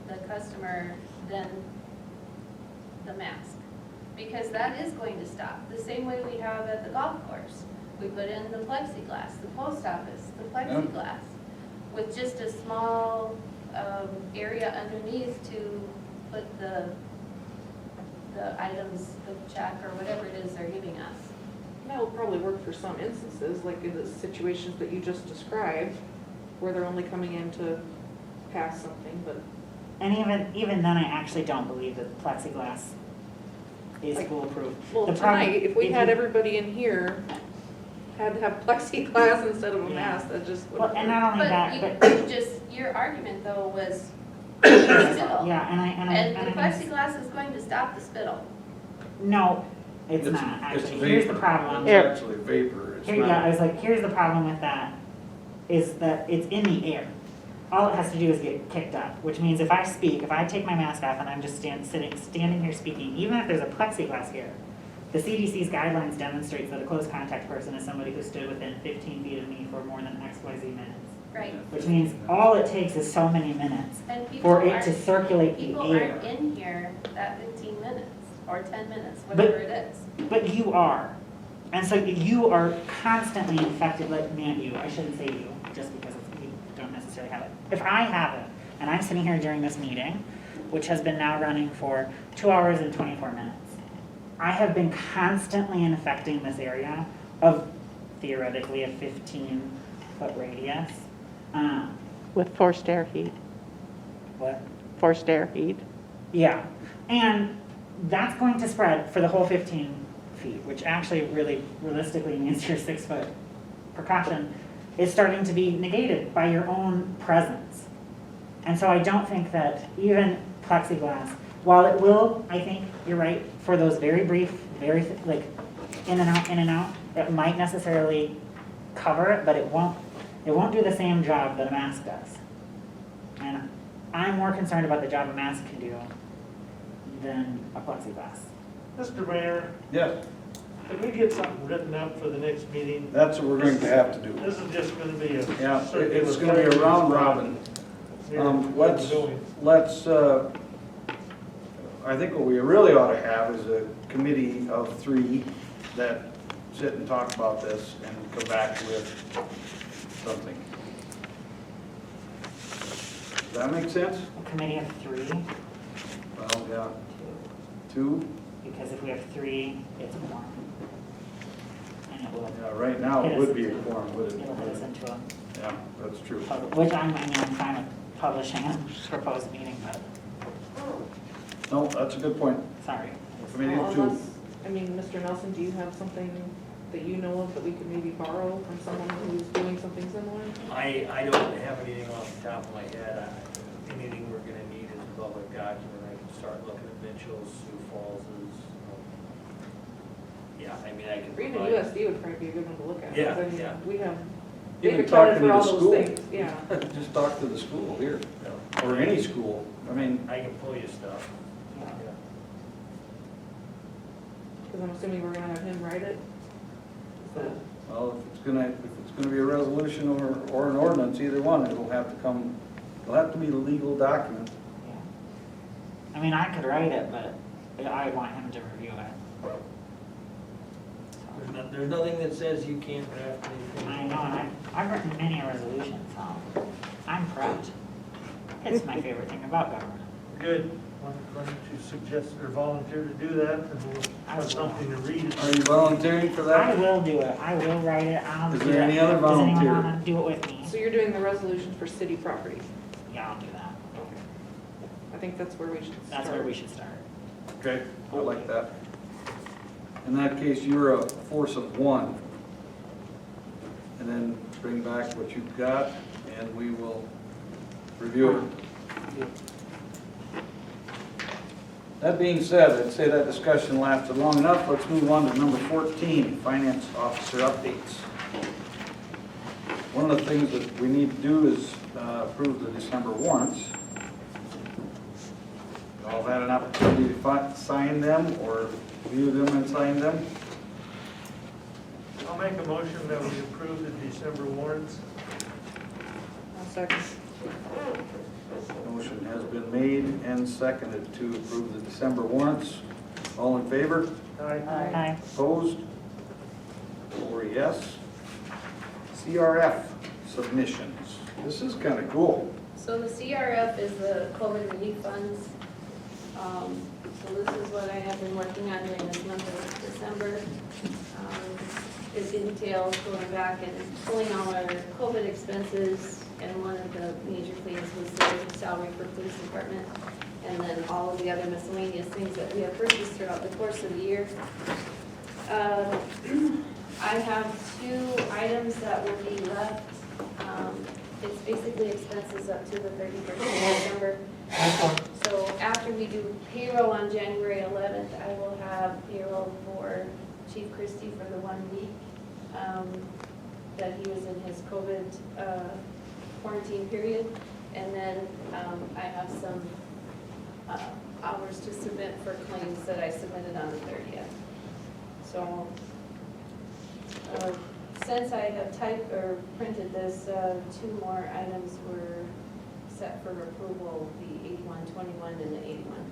the customer than the mask. Because that is going to stop, the same way we have at the golf course. We put in the plexiglass, the post office, the plexiglass, with just a small area underneath to put the items, the check or whatever it is they're giving us. That will probably work for some instances, like in the situations that you just described, where they're only coming in to pass something, but. and even then, I actually don't believe that plexiglass is Like, foolproof. Well, The problem- tonight, if we if had you- everybody in here, had to have plexiglass instead of a Yeah. mask, that just Well, wouldn't and work. not only But that, your argument though was but, spittle. yeah, And the I'm- plexiglass is going to stop the spittle. no, it's It's not, it's actually. Here's the vapor. problem. It's actually vapor. It's Here, yeah, I not. was like, here's the problem with that, is that it's in the air. All it has to do is get kicked up, which means if I speak, if I take my mask off and I'm just standing here speaking, even if there's a plexiglass here, the CDC's guidelines demonstrates that a close contact person is somebody who stood within 15 feet of me for more than XYZ minutes. Right. Which means all it takes is so many minutes And people for it aren't- to circulate the People air. aren't in here that 15 minutes or 10 minutes, But- whatever it is. But you are. And so you are constantly infected, like, man, you, I shouldn't say you, just because you don't necessarily have it. If I have it, and I'm sitting here during this meeting, which has been now running for 2 hours and 24 minutes, I have been constantly infecting this area of theoretically a 15-foot radius. With forced air heat, What? forced air heat. Yeah, and that's going to spread for the whole 15 feet, which actually really realistically means your 6-foot precaution is starting to be negated by your own presence. And so I don't think that even plexiglass, while it will, I think you're right, for those very brief, very like in and out, it might necessarily cover it, but it won't do the same job that a mask does. And I'm more concerned about the job a mask can do than a plexiglass. Mr. Mayor, Yes, could we get something written up for the next meeting? that's what we're going to have to do. This is just gonna be a. Yeah, it's going to be a round robin. Let's, I think what we really ought to have is a committee of 3 that sit and talk about this and come back with something. Does that make sense? A committee of 3, Well, yeah. 2? because if we have 3, it's more. And it will, Yeah, right now it would be a quorum, would it'll hit us it? into a, Yeah, that's true. which I'm fine with publishing a proposed meeting, but, No, that's a good point. sorry. Committee Well, of 2. unless, I mean, Mr. Nelson, do you have something that you know of that we could maybe borrow from someone who's doing something similar? I don't have anything off the top of my head. Anything we're gonna need is a public document. I can start looking at Mitchell's, Sioux Falls's. Yeah, I mean, I can Or even provide. USD would probably be a good one to look at. Yeah, I mean, yeah. We have, Even they've accounted talking for to all the those school. things, yeah. Just talk to the school here, or any school. I mean, I can pull you stuff. Yeah. Because I'm assuming we're gonna have him write it. Is that- well, if it's gonna be a resolution or an ordinance, either one, it'll have to be a legal document. Yeah. I mean, I could write it, but I want him to review it. There's nothing that says you can't draft anything. I know, and I've written many resolutions, so I'm proud. It's my favorite thing about government. Good. Why don't you suggest or volunteer to do that, and we'll have something to read. Are you volunteering for I that? will do it. I will write it. I'll Is do there it. any other Does anyone volunteer? want to do it with me? So you're doing the resolution for city property. Yeah, I'll do that. I think that's where we should start. That's where we should start. Okay, I like that. In that case, you're a force of one. And then bring back what you've got, and we will review it. That being said, I'd say that discussion lasted long enough. Let's move on to number 14, finance officer updates. One of the things that we need to do is approve the December warrants. You all had an opportunity to sign them or view them and sign them. I'll make a motion that we approve the December warrants. I'll second. Motion has been made and seconded to approve the December warrants. All in favor? Aye. Aye. Opposed? 4 yes. CRF submissions. This is kind of cool. So the CRF is the COVID relief funds. So this is what I have been working on during this month of December. It entails going back and pulling all our COVID expenses, and one of the major things was the salary for police department, and then all of the other miscellaneous things that we have purchased throughout the course of the year. I have 2 items that will be left. It's basically expenses up to the 31st of December. So after we do payroll on January 11th, I will have payroll for Chief Christie for the 1 week that he was in his COVID quarantine period. And then I have some hours to submit for claims that I submitted on the 30th. So since I have typed or printed this, 2 more items were set for approval, the 8121 and the 8151.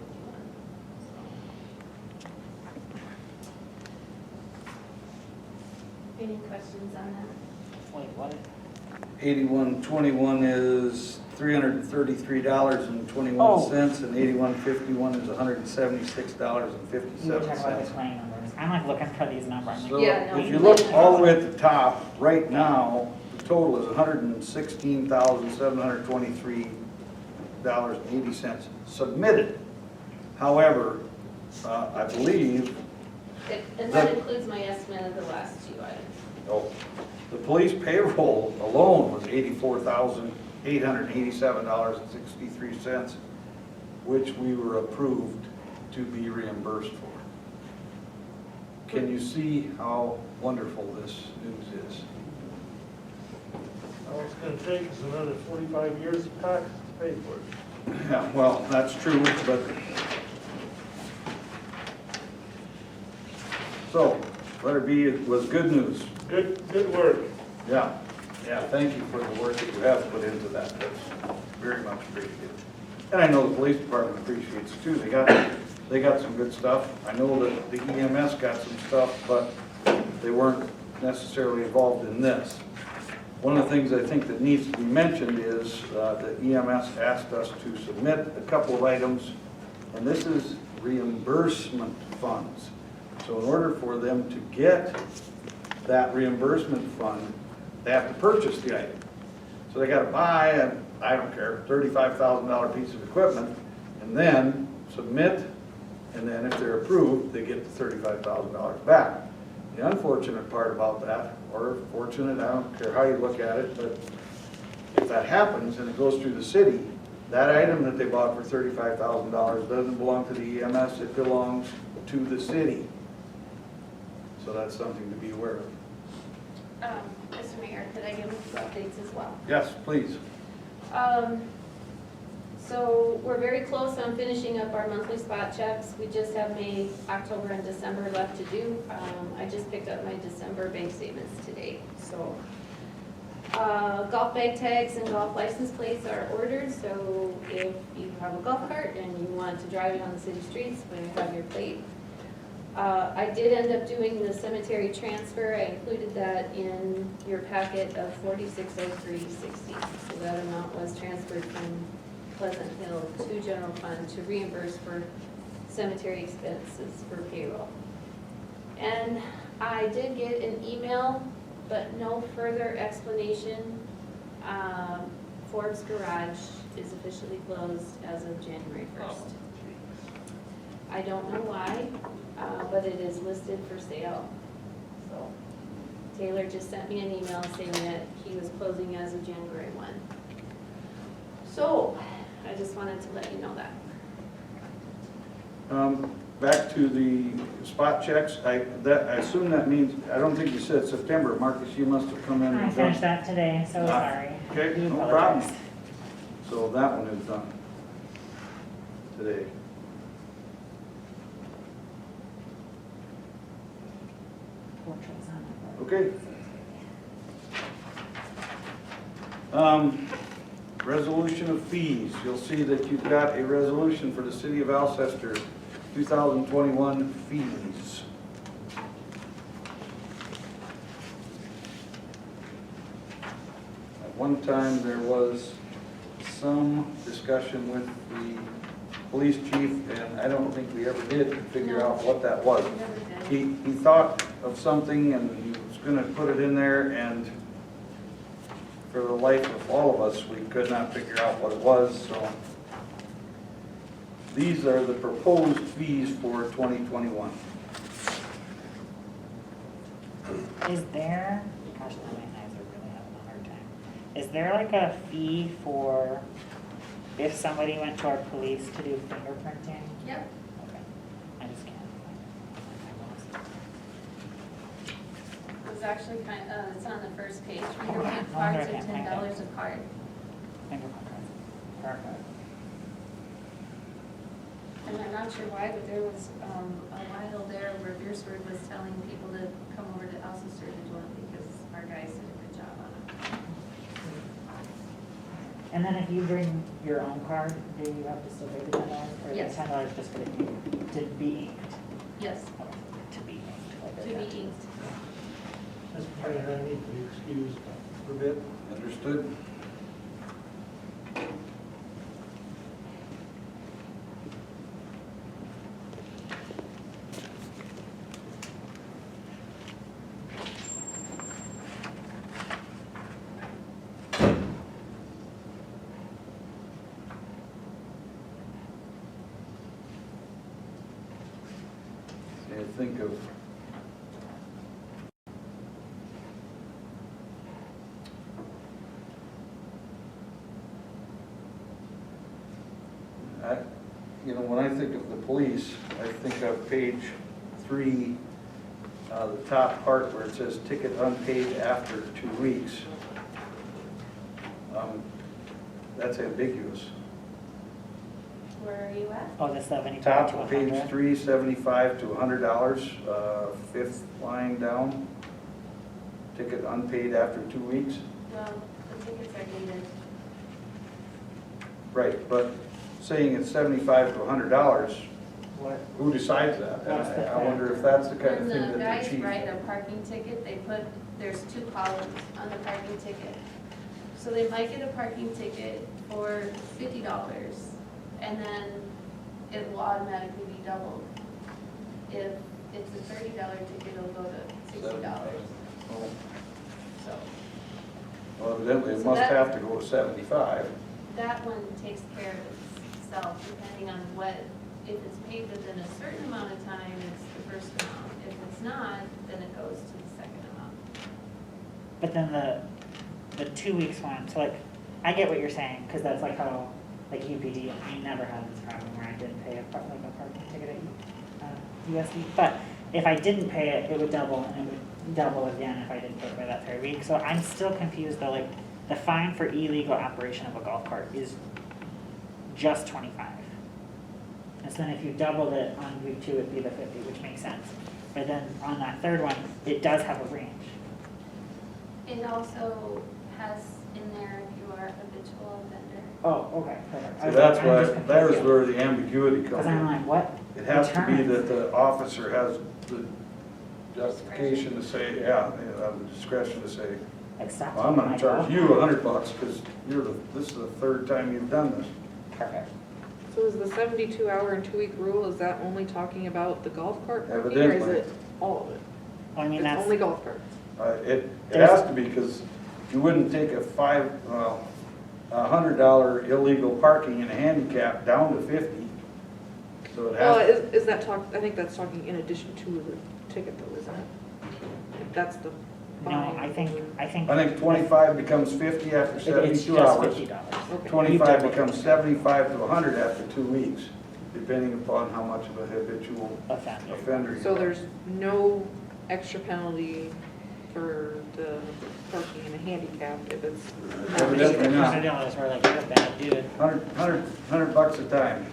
Any questions on that? Wait, what? 8121 is $333.21, and 8151 is You were talking about the $176.57. claim numbers. I'm like looking for these numbers. I'm like, So Yeah, no, if you look all the way at the top, right now, the total is $116,723.80 submitted. However, I believe, And that includes my estimate of the last 2 items. the police payroll alone was $84,887.63, which we were approved to be reimbursed for. Can you see how wonderful this news is? All it's gonna take is another 45 years of taxes to pay for it. Yeah, well, that's true, but. So, letter B was good news. Good work. Yeah, thank you for the work that you have put into that. That's very much appreciated. And I know the police department appreciates it too. They got some good stuff. I know that the EMS got some stuff, but they weren't necessarily involved in this. One of the things I think that needs to be mentioned is that EMS asked us to submit a couple of items, and this is reimbursement funds. So in order for them to get that reimbursement fund, they have to purchase the item. So they gotta buy a, I don't care, $35,000 piece of equipment, and then submit, and then if they're approved, they get the $35,000 back. The unfortunate part about that, or fortunate, I don't care how you look at it, but if that happens and it goes through the city, that item that they bought for $35,000 doesn't belong to the EMS, it belongs to the city. So so that's something to be aware of. Mr. Mayor, could I give a few updates as well? Yes, please. So we're very close on finishing up our monthly spot checks. We just have May, October, and December left to do. I just picked up my December bank statements today, so. Golf bag tags and golf license plates are ordered, so if you have a golf cart and you want to drive it on the city streets, when you have your plate. I did end up doing the cemetery transfer. I included that in your packet of 460360. So that amount was transferred from Pleasant Hill to general fund to reimburse for cemetery expenses for payroll. And I did get an email, but no further explanation. Forbes Garage is officially closed as of January 1st. I don't know why, but it is listed for sale. So Taylor just sent me an email saying that he was closing as of January 1. So I just wanted to let you know that. Back to the spot checks, I assume that means, I don't think you said September, Marcus, you must have come in. I finished that today, so sorry. Okay, Do no apologize. problem. So that one is done today. Okay. Resolution of fees. You'll see that you've got a resolution for the city of Alcester, 2021 fees. At one time, there was some discussion with the police chief, and I don't think we ever did figure out what that was. He thought of something and he was gonna put it in there, and for the life of all of us, we could not figure out what it was, so. These are the proposed fees for 2021. Is there, gosh, now my eyes are really having a hard time. Is there like a fee for if somebody went to our police to do fingerprinting? Yep. Okay. I just can't find it. It was actually it's on the first page. Oh, Fingerprint no cards wonder I are can't find $10 a card. Fingerprint cards. Perfect. And I'm not sure why, but there was a while there where Beersford was telling people to come over to Alcester to do it because our guys did a good job on it. And then if you bring your own card, do you have to still pay the $10? Or Yes. the $10 just for the ink to be inked? Yes, To be inked. like to that. be inked. Mr. Mayor, I need to be excused for a bit. Understood? I think of when I think of the police, I think of page 3, the top part where it says ticket unpaid after 2 weeks. That's ambiguous. Where are you at? Oh, the 75 Top to of page 100? 3, $75 to $100, 5th line down. Ticket unpaid after 2 weeks. Well, the tickets are dated. Right, but saying it's $75 to $100, What? who decides that? And What's the I wonder if that's the kind of When thing the that the guys chief. write a parking ticket, they put, there's 2 columns on the parking ticket. So they might get a parking ticket for $50, and then it will automatically be doubled. If it's a $30 ticket, it'll go to $60. So Well, evidently it So must that- have to go to 75. that one takes care of itself, depending on what, if it's paid within a certain amount of time, it's the first amount. If it's not, then it goes to the second amount. But then the 2 weeks one, so like, I get what you're saying, because that's like how, like UPD, I never had this problem where I didn't pay a parking ticket at USD. But if I didn't pay it, it would double, and it would double again if I didn't pay it by that third week. So I'm still confused though, like, the fine for illegal operation of a golf cart is just 25. And so then if you doubled it on week 2, it'd be the 50, which makes sense. But then on that third one, it does have a range. It also has in there if you are a habitual offender. Oh, okay, perfect. So that's I'm why, just that is confused. where the ambiguity comes Because I'm in. like, what? It has to be determines- that the officer has the justification to say, yeah, the discretion to say, Like, stop. well, I'm gonna Like, charge oh, you $100 because this is the third time you've done this. Perfect. So is the 72-hour and 2-week rule, is that only talking about the golf cart parking, or is Evidently. it all of it? Well, I mean, It's that's, only golf carts? It There's- has to be, because you wouldn't take a $100 illegal parking and a handicap down to 50. So it Well, has, is that I think that's talking in addition to the ticket though, isn't it? That's the no, fine. I think. I think 25 becomes 50 after It's 72 just hours. $50. Okay. 25 becomes 75 to 100 after 2 weeks, depending upon how much of a habitual offender you So are. there's no extra penalty for the parking and a handicap if it's. Evidently not. $100, we're like, you're a bad dude. $100 a time.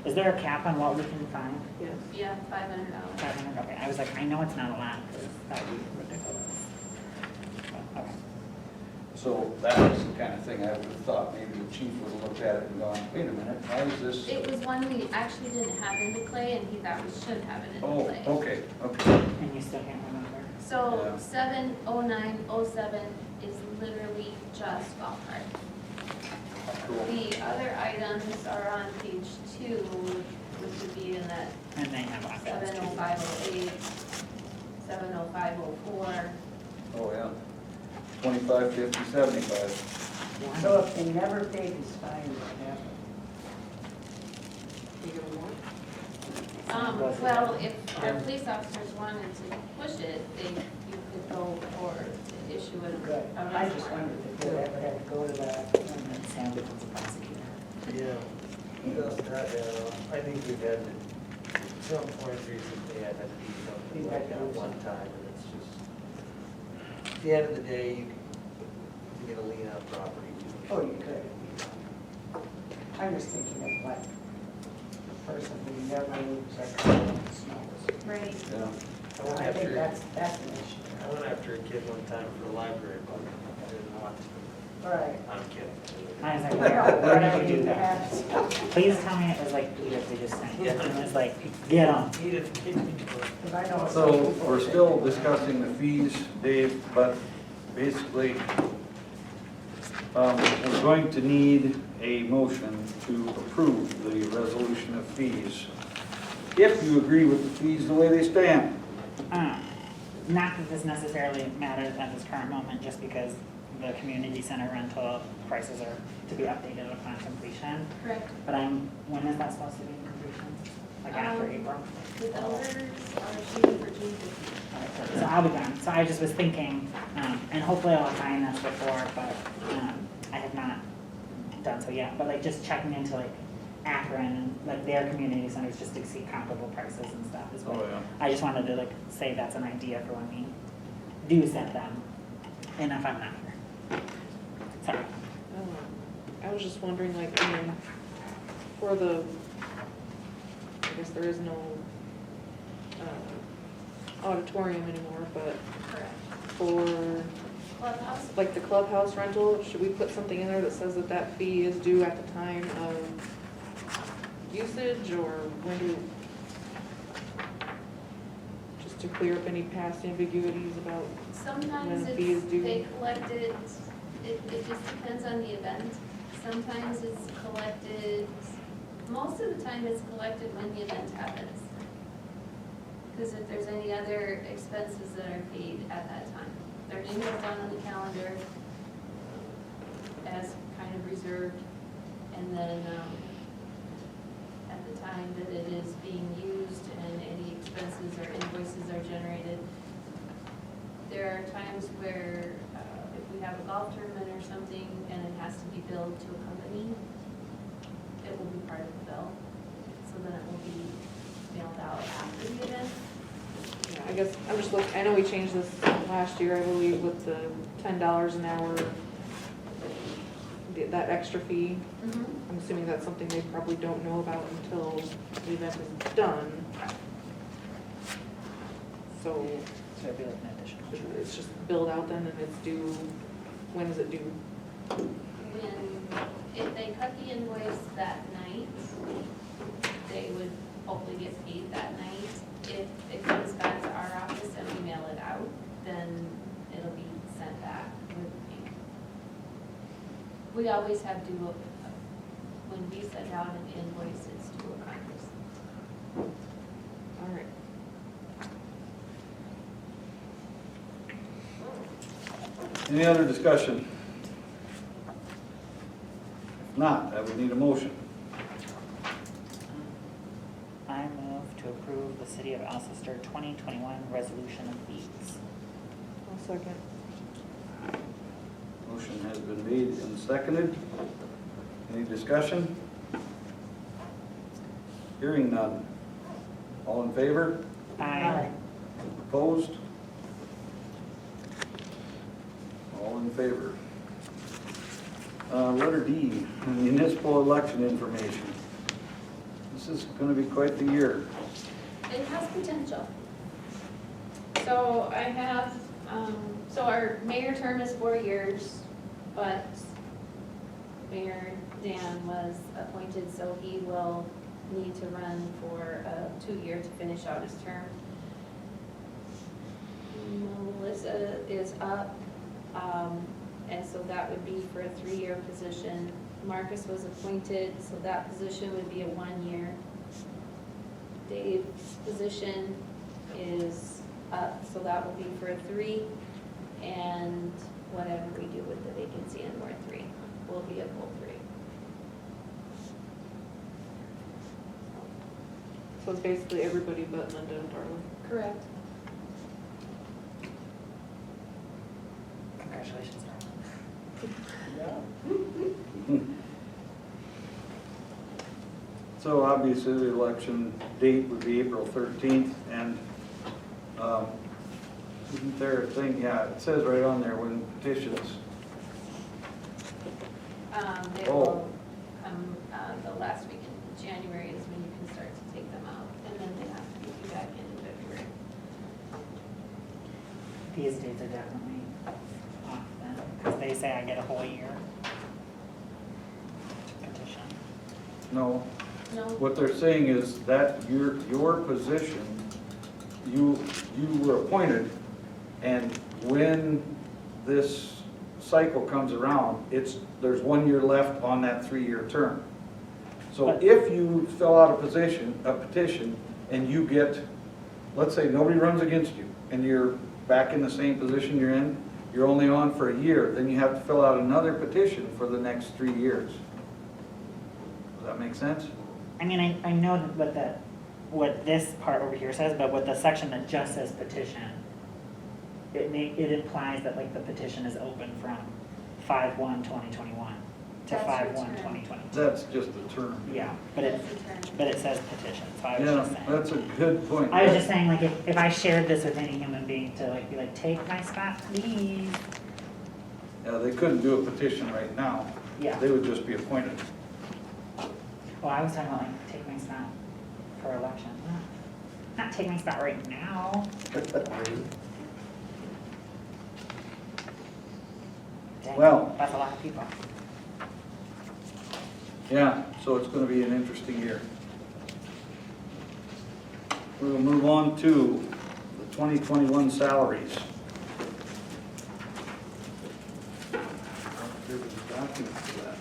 Is there a cap on what we can fine? Yes. Yeah, $500. 500, okay. I was like, I know it's not a lot, because that would be ridiculous. Okay. So that was the kind of thing I would have thought, maybe the chief would have looked at it and gone, wait a minute, why is this? It was one we actually didn't have in the clay, and he thought we should have it in the Oh, clay. okay. And you still can't remember? So Yeah. 70907 is literally just golf cart. Cool. The other items are on page 2, which would be in that And they have options. 70508, 70504. Oh, yeah. 25, 50, 75. So if they never pay his fine, what happens? You get a warrant? Well, if our police officers wanted to push it, you could go for to issue it. Good. I just wondered if they ever had to go to that. And then Sam becomes a prosecutor. Yeah, just that, I think we've had, at some point recently, I had to do something like that one time, and it's just, at the end of the day, you can get a lien on property. Oh, you could. I'm just thinking of like the person who never moves their car in the snow. Right. Yeah. I went I think after, that's an issue. I went after a kid one time for the library book, I didn't want to, Right. I'm kidding. I was like, No, where whatever did you do you that? have. Please tell me it was like Edith they just sent. And it was like, get on. Edith, get me. Because I know some So people we're that- still discussing the fees, Dave, but basically, we're going to need a motion to approve the resolution of fees. If you agree with the fees the way they stand. Not that this necessarily matters at this current moment, just because the community center rental prices are to be updated upon completion. Correct. But when is that supposed to be in completion? Like after April? The builders are shooting for June 15th. So I'll be done. So I just was thinking, and hopefully I'll find this before, but I have not done so yet. But like just checking into like Akron and like their community centers just to see comparable prices and stuff as well. Oh, yeah. I just wanted to like say that's an idea for when we do send them, and if I'm not here. Sorry. I was just wondering, like, for the, I guess there is no auditorium anymore, but Correct. for, Clubhouse? like, the clubhouse rental, should we put something in there that says that that fee is due at the time of usage, or when do, just to clear up any past ambiguities about, Sometimes When the fee is due. they collect it, it just depends on the event. Sometimes it's collected, most of the time it's collected when the event happens. Because if there's any other expenses that are paid at that time, they're in there down on the calendar as kind of reserved. And then, at the time that it is being used and any expenses or invoices are generated, there are times where if we have a golf tournament or something and it has to be billed to a company, it will be part of the bill. So then it will be mailed out after the event. just looking, I know we changed this last year, I believe, with the $10 an hour, that extra fee. Mhm. I'm assuming that's something they probably don't know about until the event is done. So So it'd be like an additional. it's just billed out then and it's due, when is it due? If they cut the invoice that night, they would hopefully get paid that night. If it comes back to our office and we mail it out, then it'll be sent back with payment. We always have due, when we send out an invoice, it's due a Congress. All right. Any other discussion? If not, I would need a motion. I move to approve the City of Alcester 2021 resolution of fees. I'll second. Motion has been made and seconded. Any discussion? Hearing none. All in favor? Aye. Opposed? All in favor. Letter D, municipal election information. This is going to be quite the year. It has potential. So I have, so our mayor term is 4 years, but Mayor Dan was appointed, so he will need to run for a 2-year to finish out his term. Melissa is up, and so that would be for a 3-year position. Marcus was appointed, so that position would be a 1-year. Dave's position is up, so that will be for a 3, and whatever we do with the vacancy in Ward 3 will be a full 3. So it's basically everybody but Linda and Darla. Correct. Congratulations, So obviously the election date would be April 13th, and isn't there a thing, yeah, it says right on there when petitions. They Oh. will come, the last week in January is when you can start to take them out, and then they have to be back in February. These dates are definitely off then, because they say I get a whole year to petition. No, No, what they're saying is that your position, you were appointed, and when this cycle comes around, there's 1 year left on that 3-year term. So But- if you fill out a petition, and you get, let's say nobody runs against you, and you're back in the same position you're in, you're only on for a year, then you have to fill out another petition for the next 3 years. Does that make sense? I mean, I know what this part over here says, but with the section that just says petition, it implies that like the petition is open from 5/1/2021 to That's your 5/1/2020. That's just the term. Yeah, but that's the term. it says petition, so I was Yeah, just saying. that's a good point. I was just saying, like, if I shared this with any human being to like be like, take my spot, please. Yeah, they couldn't do a petition right now. Yeah. They would just be appointed. Well, I was talking about like, take my spot for election. Not take my spot right now. Dang, Well- that's a lot of people. Yeah, so it's gonna be an interesting year. We'll move on to the 2021 salaries. There's a document for that.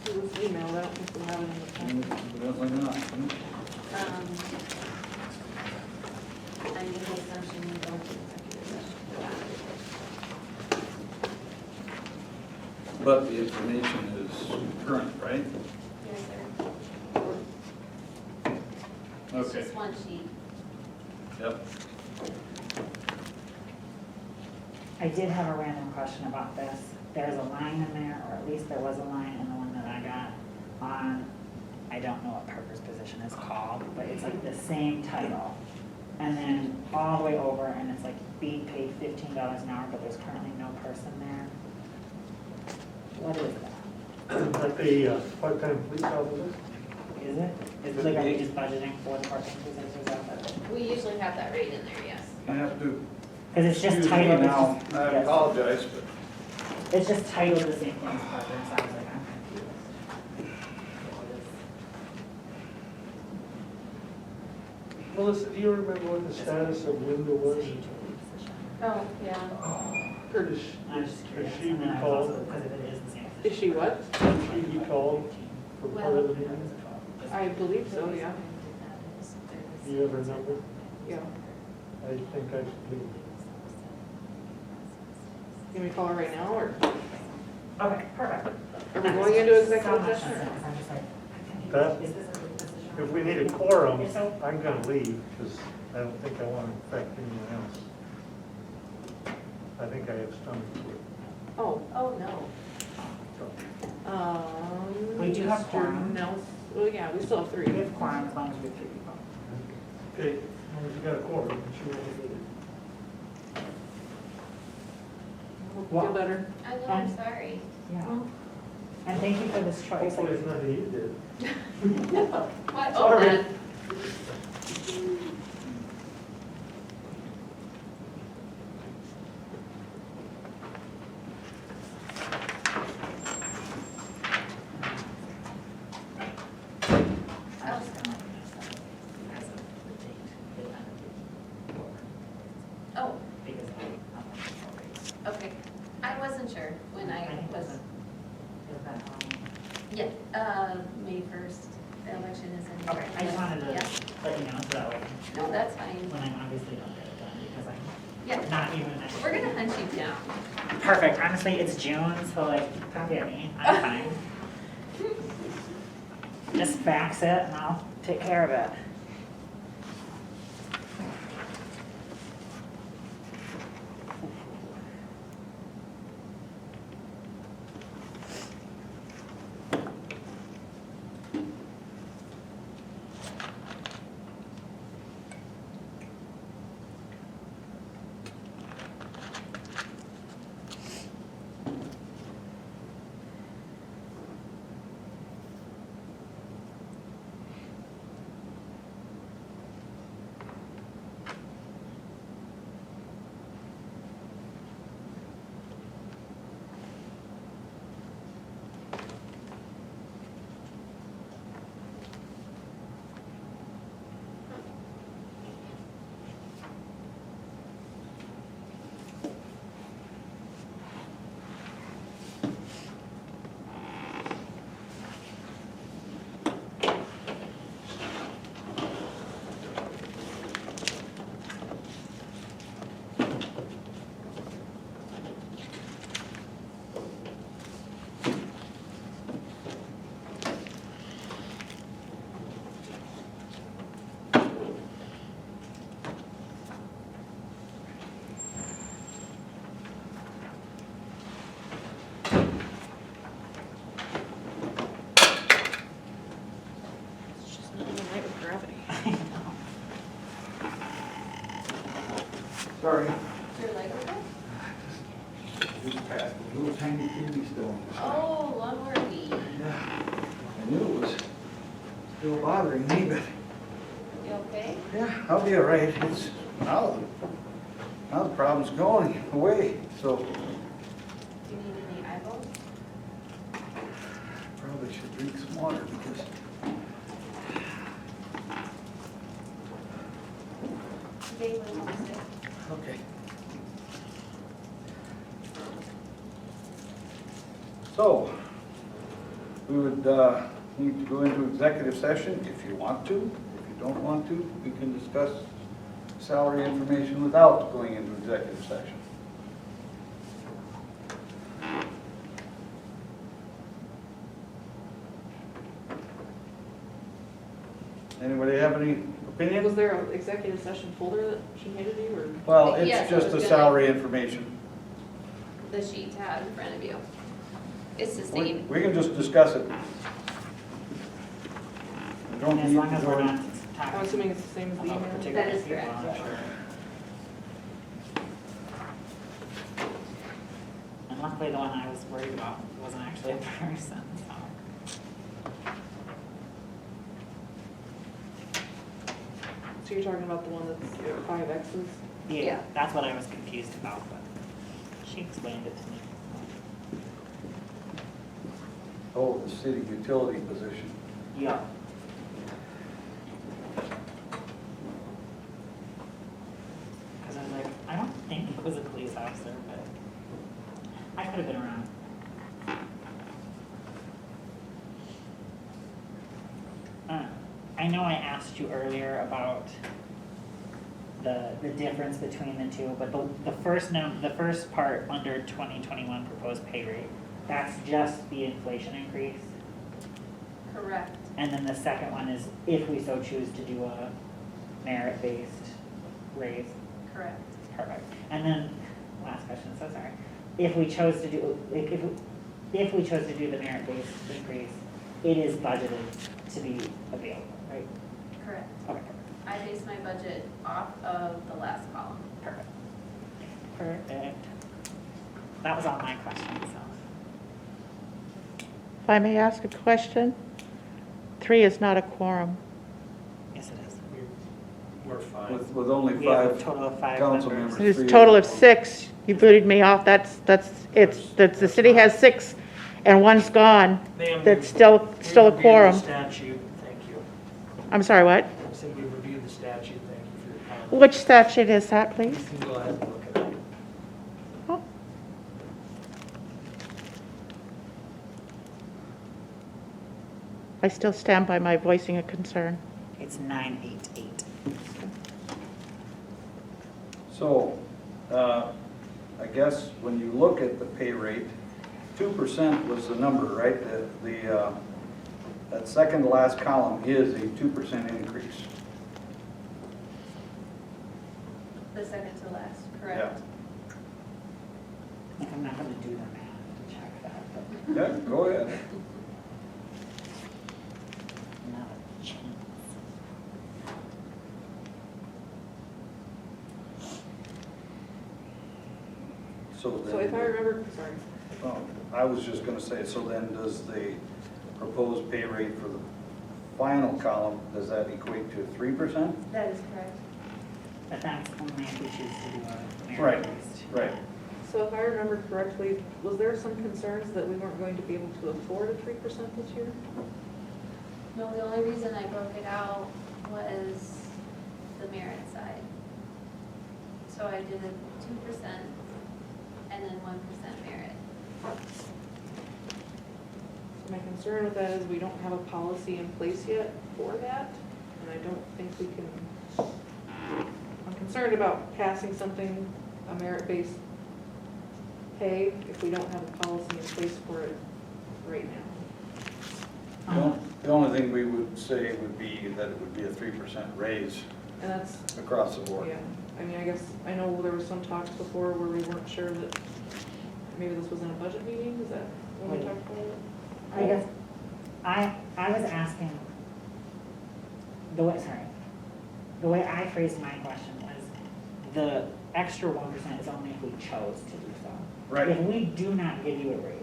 It was emailed out, if we have it in the packet. Evidently not. I made the assumption you don't do executive session for that. But the information is current, right? Yes, sir. It's Okay. just one sheet. Yep. I did have a random question about this. There's a line in there, or at least there was a line in the one that I got on I don't know what Parker's position is called, but it's like the same title. And then all the way over, and it's like being paid $15 an hour, but there's currently no person there. What is that? Like a part-time police officer? Is it? Is it like, are we just budgeting for the part-time positions out there? We usually have that rate in there, yes. I have to, Because it's just excuse me titled. now, I yes. apologize, but It's just titled the same thing as Parker, so I was like, I'm confused. Melissa, do you remember what the status of Linda was? Oh, yeah. Or is I'm just curious. she And then I was recalled? also- Because if it is the same. Is she what? Should she be called for part of the meeting? I believe so, yeah. Do you have her number? Yeah. I think I should leave. Can we call her right now, or Okay, perfect. are we going into executive session? or- I'm just like, That, is this a good position? if we need a quorum, I'm gonna leave, because I don't think I want to affect anyone else. I think I have stomach flu. Oh, Oh, no. We do have Mr. quorum. Nelson, well, yeah, we still have We three. have quorum as long as we have 3 people. Okay, as long as you got a quorum, she won't get it. Hope you feel better. I know, I'm sorry. Yeah. And thank you for this choice. Hopefully it's nothing you did. What? Sorry. Oh, Oh, okay. I wasn't sure when I was, yeah, May 1st, the election is in. Okay, I just wanted to Yeah. let you know so that way, No, that's fine. when I obviously don't get it done, because I'm Yeah, not even. we're gonna hunt you down. Perfect, honestly, it's June, so like, come get me, I'm fine. Just fax it and I'll take care of it. It's just not the night with gravity. sorry. Your leg okay? Just passed a little tiny kidney stone. Oh, Longworthy. Yeah, I knew it was still bothering me, but You okay? yeah, I'll be all right. It's, now the problem's going away, so Do you need any eyeballs? probably should drink some water because Dave went home sick. okay. So, we would need to go into executive session if you want to. If you don't want to, we can discuss salary information without going into executive session. Anybody have any opinion? Was there an executive session folder that she handed you, or? Well, Yes, it's I just was the gonna- salary information. The sheet you have in front of you. It's the We same. we can just discuss it. Don't And as need long to as go we're in- not I'm talking assuming it's the same as the about email. particular That is people, correct. I'm sure. And luckily the one I was worried about wasn't actually a person, so. So you're talking about the one that's 5 X's? Yeah, that's what I was confused about, but she explained it to me. Oh, the city utility position. Yeah. Because I was like, I don't think it was a police officer, but I could have been wrong. I know I asked you earlier about the difference between the two, but the first part under 2021 proposed pay rate, that's just the inflation increase. Correct. And then the second one is if we so choose to do a merit-based raise. Correct. Perfect. And then, last question, so sorry. If we chose to do, like, if we chose to do the merit-based increase, it is budgeted to be available, right? Correct. Okay, I base my budget off of the last column. perfect. Perfect. That was all my questions, so. If I may ask a question, 3 is not a quorum. Yes, it is. We're fine. With only We have a 5 total of 5 council members. members. There's a total of 6. You booted me off. The city has 6 and 1's gone. Ma'am, That's we still a reviewed quorum. the statute, thank you. I'm sorry, what? I said we reviewed the statute, thank you for your comment. Which statute is that, You please? can go ahead and look at it. Oh. I still stand by my voicing a concern. It's 988. So, I guess when you look at the pay rate, 2% was the number, right? That second to last column is a 2% increase. The second to last, correct? I'm not gonna do the math to check that, but Yeah, go ahead. not a chance. So So if I then, remember, sorry. I was just gonna say, so then does the proposed pay rate for the final column, does that equate to 3%? That is correct. But that's only if we choose to do a Right, merit-based. right. So if I remember correctly, was there some concerns that we weren't going to be able to afford a 3% this year? No, the only reason I broke it out was the merit side. So I did a 2% and then 1% merit. My concern with that is we don't have a policy in place yet for that, and I don't think we can, I'm concerned about passing something, a merit-based pay, if we don't have a policy in place for it right now. The only thing we would say would be that it would be a 3% raise And that's, across the board. yeah, I mean, I guess, I know there was some talks before where we weren't sure that, maybe this was in a budget meeting, is that when we talked about it? I guess, I was asking, the way I phrased my question was, the extra 1% is only if we chose to do so. Right. If we do not give you a raise,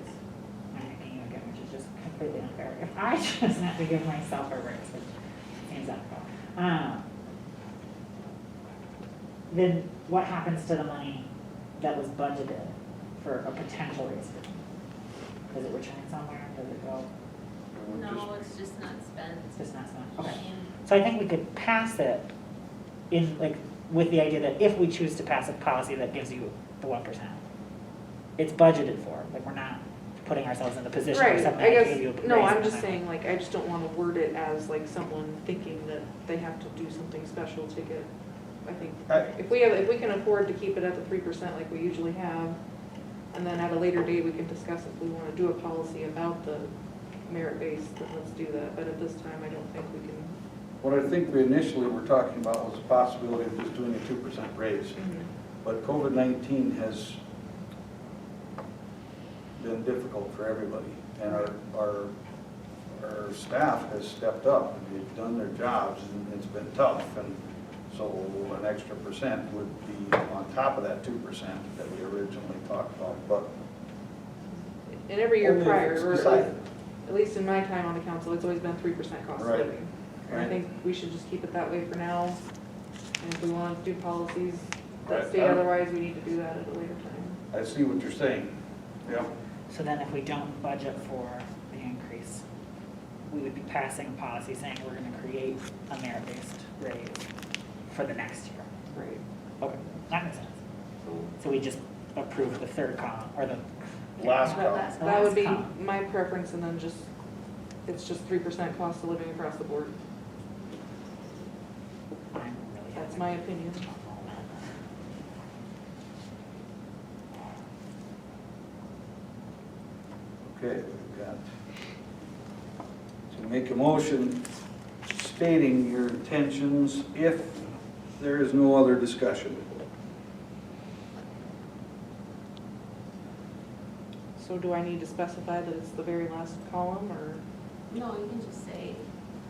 I'm picking you again, which is just completely unfair. If I choose not to give myself a raise, which seems unfair, then what happens to the money that was budgeted for a potential raise? Does it return somewhere? Does it go? No, it's just not spent. It's just not spent. Okay. So I think we could pass it in, like, with the idea that if we choose to pass a policy that gives you the 1%, it's budgeted for. Like, we're not putting ourselves in the position of Right, something I that guess, gave you a raise. no, I'm and just then- saying, like, I just don't wanna word it as like someone thinking that they have to do something special to get, I think, if we can afford to keep it at the 3% like we usually have, and then at a later date, we can discuss if we wanna do a policy about the merit base, then let's do that, but at this time, I don't think we can. What I think we initially were talking about was the possibility of just doing a 2% raise. But COVID-19 has been difficult for everybody, and our our staff has stepped up and they've done their jobs and it's been tough. And so an extra percent would be on top of that 2% that we originally talked about, but. And every year Only if prior, it's or decided. at least in my time on the council, it's always been 3% cost of Right. living. And I Right. think we should just keep it that way for now. And if we want to do policies that Right. state otherwise, we need to do that at a later time. I see what you're saying. Yeah. So then if we don't budget for the increase, we would be passing a policy saying we're gonna create a merit-based raise for the next year. Right. Okay, that makes sense. So we just approve the third column, or the Last That column. last The That would last be column. my preference, and then just, it's just 3% cost of living across the board. I'm really That's having my opinion. trouble on that. Okay, we've got to make a motion stating your intentions if there is no other discussion. So do I need to specify that it's the very last column, or No, you can just say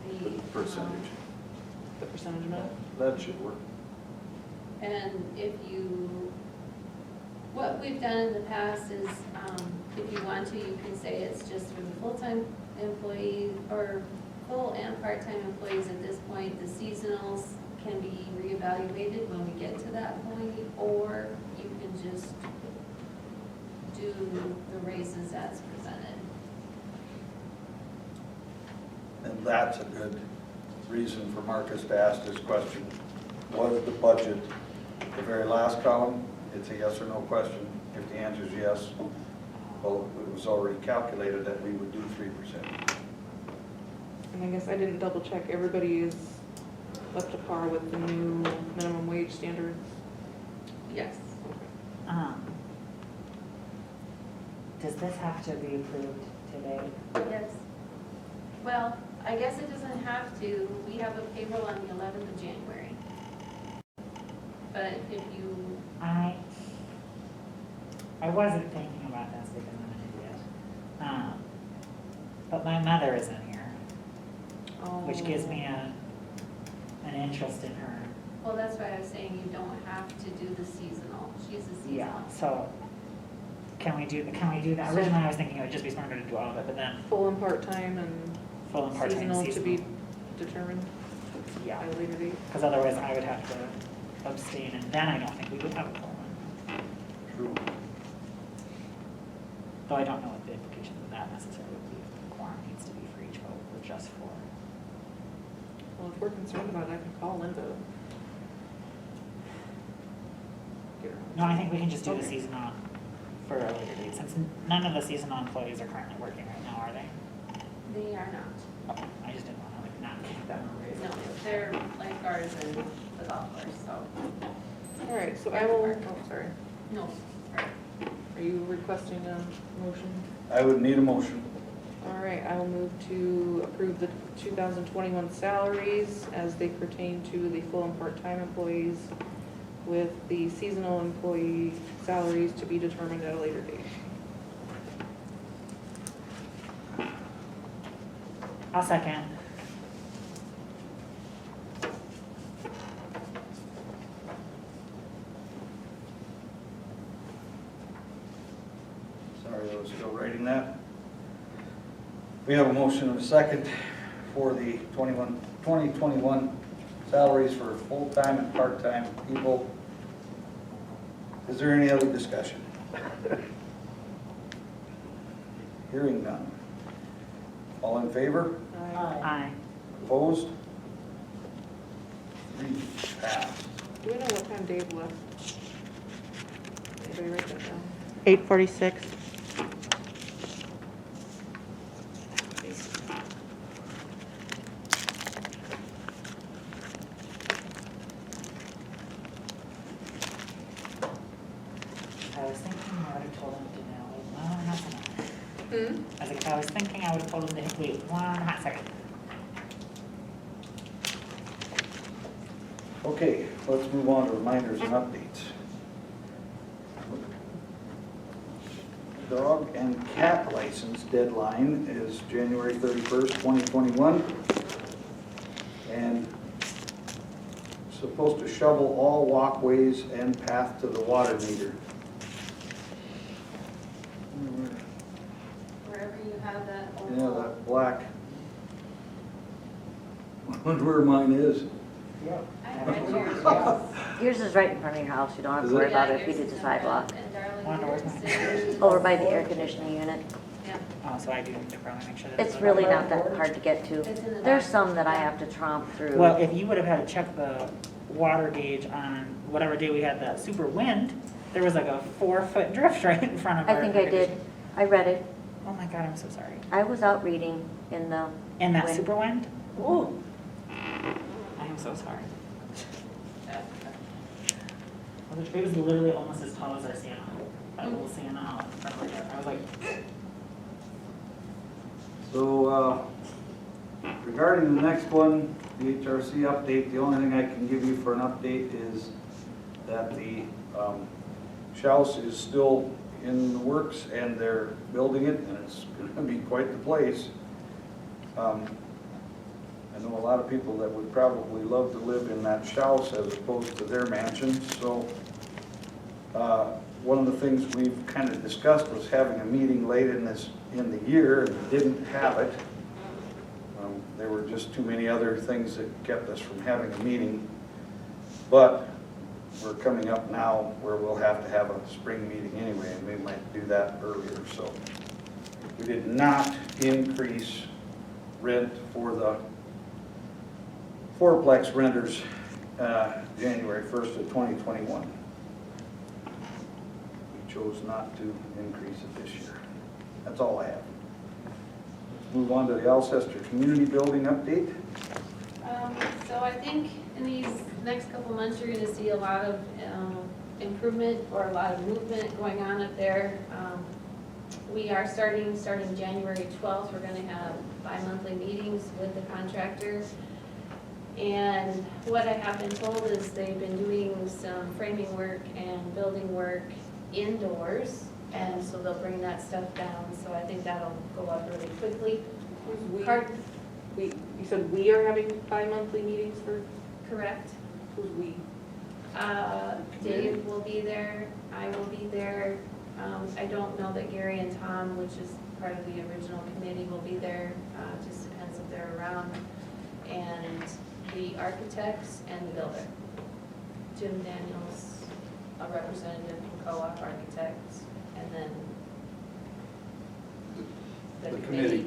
the. Percentage. the percentage amount? That should work. And if you, what we've done in the past is, if you want to, you can say it's just for the full-time employee or full and part-time employees at this point. The seasonals can be reevaluated when we get to that point, or you can just do the raises as presented. And that's a good reason for Marcus to ask this question. What is the budget? The very last column, it's a yes or no question. If the answer is yes, well, it was already calculated that we would do 3%. And I guess I didn't double check, everybody is up to par with the new minimum wage standards? Yes. Does this have to be approved today? Yes. Well, I guess it doesn't have to. We have a payroll on the 11th of January. But if you, I wasn't thinking about this because I'm an idiot. But my mother is in here, which gives me an interest in her. well, that's why I was saying you don't have to do the seasonal. She's a seasonal. Yeah, so can we do that? Originally, I was thinking it would just be smarter to do all of it, but then Full and part-time and full and part-time seasonal seasonal. to be determined Yeah, at a later date. because otherwise I would have to abstain, and then I don't think we would have a quorum. True. Though I don't know what the implications of that necessarily would be, if the quorum needs to be for each vote or just for. Well, if we're concerned about it, I can call Linda. Get her on. No, I think we can just do the Okay. seasonal for a later date, since none of the seasonal employees are currently working right now, are they? They are not. Okay, I just didn't want to like not keep that raise. No, they're lifeguards and the golf course, so. All right, so I will, oh, sorry. No, sorry. Are you requesting a motion? I would need a motion. All right, I will move to approve the 2021 salaries as they pertain to the full and part-time employees with the seasonal employee salaries to be determined at a later date. I'll second. Sorry, I was still writing that. We have a motion and a second for the 2021 salaries for full-time and part-time people. Is there any other discussion? Hearing none. All in favor? Aye. Opposed? 3 passed. Do we know what time Dave left? Anybody write that down? 8:46. I was thinking I would have told him to now wait 1.5 seconds. Hmm? I was like, I was thinking I would have told him to wait 1.5 seconds. Okay, let's move on to reminders and updates. dog and cat license deadline is January 31st, 2021. And supposed to shovel all walkways and path to the water meter. Wherever you have that. Yeah, that black. I wonder where mine is. I read yours, yes. Yours is right in front of your house, you don't have Is to worry it? about Yeah, it if we yours did the is sidewalk. And Darling, Wonder yours where's is. Over by the air conditioning unit. Yeah. Oh, so I do need to probably make sure that. It's really not that hard to get to. It's in the There's back. some that I have to tromp through. Well, if you would have had to check the water gauge on whatever day we had that super wind, there was like a 4-foot drift right in front of our. I think I did. I read it. Oh my God, I'm so sorry. I was out reading in the. And that wind. super wind? Ooh. I am so sorry. It was literally almost as tall as our Sienna. That little Sienna out in front of our door. I was like, So regarding the next one, the HRC update, the only thing I can give you for an update is that the house is still in the works and they're building it and it's going to be quite the place. I know a lot of people that would probably love to live in that house as opposed to their mansion. So one of the things we've kind of discussed was having a meeting late in the year, and we didn't have it. There were just too many other things that kept us from having a meeting. But we're coming up now where we'll have to have a spring meeting anyway, and we might do that earlier. So we did not increase rent for the fourplex renters January 1st of 2021. We chose not to increase it this year. That's all I have. Let's move on to the Alcester Community Building update. So I think in these next couple months, you're gonna see a lot of improvement or a lot of movement going on up there. We are starting January 12th, we're gonna have bi-monthly meetings with the contractor. And what I have been told is they've been doing some framing work and building work indoors, and so they'll bring that stuff down, so I think that'll go up really quickly. You said we are having bi-monthly meetings for, Correct. who's we? Dave will be there, I will be there. I don't know that Gary and Tom, which is part of the original committee, will be there, just depends if they're around. And the architects and the builder. Jim Daniels, a representative from Co-op Architects, and then the committee.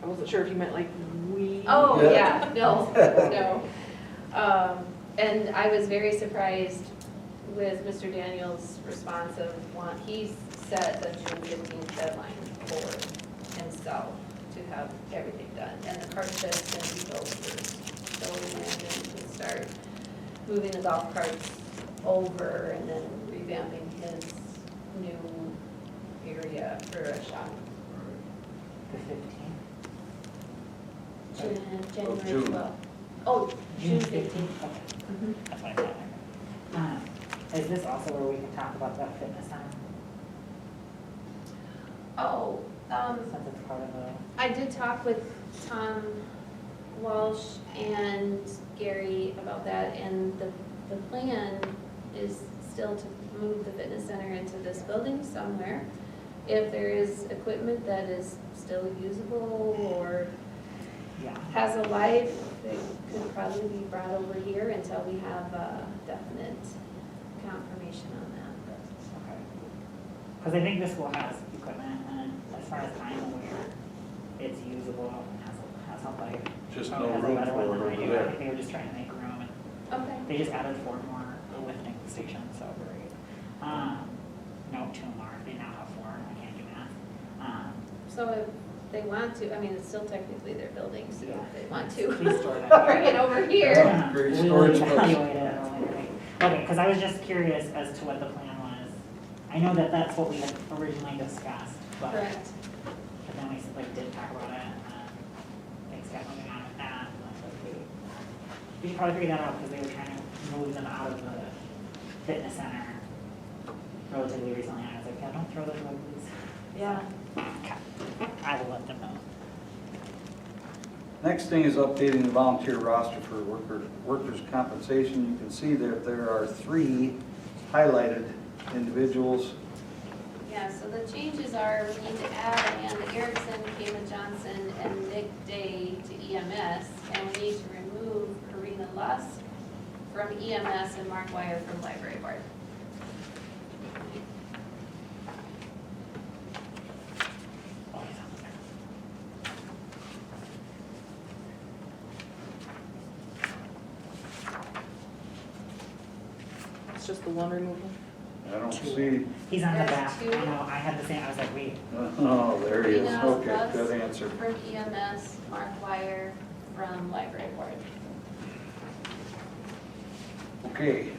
I wasn't sure if you meant like we. Oh, yeah, no, no. And I was very surprised with Mr. Daniels' response of he set a June 15th deadline for himself to have everything done. And the cart shed's gonna be built first. So we can start moving the golf carts over and then revamping his new area for a shop. the 15th. January June. 12th. Oh, June June 15th. Okay. That's what I thought. Is this also where we can talk about that fitness center? Oh, Since it's part of the. I did talk with Tom Walsh and Gary about that, and the plan is still to move the fitness center into this building somewhere. If there is equipment that is still usable or Yeah. has a life, it could probably be brought over here until we have a definite confirmation on that. Okay. Because I think this school has equipment, and as far as I'm aware, it's usable and has a life. Just Probably no has a room better one for than it I over do. I there. think they were just trying to make room, and Okay. they just added 4 more lifting stations, so great. No, 2 more. They now have 4. I can't do math. So if they want to, I mean, it's still technically their building, so Yeah. if they want to Please store that. bring it over here. Yeah. Great We will storage space. evaluate it at a later date. Okay, because I was just curious as to what the plan was. I know that that's what we had originally discussed, but Correct. then we did talk about it, and things got moving on with that. And I was like, wait, we should probably figure that out because they were trying to move them out of the fitness center relatively recently. And I was like, throw those away, please? Yeah. Okay. I will let them know. Next thing is updating the volunteer roster for workers' compensation. You can see that there are 3 highlighted individuals. Yeah, so the changes are, we need to add Amanda Erickson, Kayla Johnson, and Nick Day to EMS, and we need to remove Karina Lusk from EMS and Mark Wire from Library Board. It's just the one removal. I don't see, He's on the There's back. 2. I know, I had the same, I was like, wait. oh, there he is. Karina Okay, Lusk good answer. from EMS, Mark Wire from Library Board. Okay,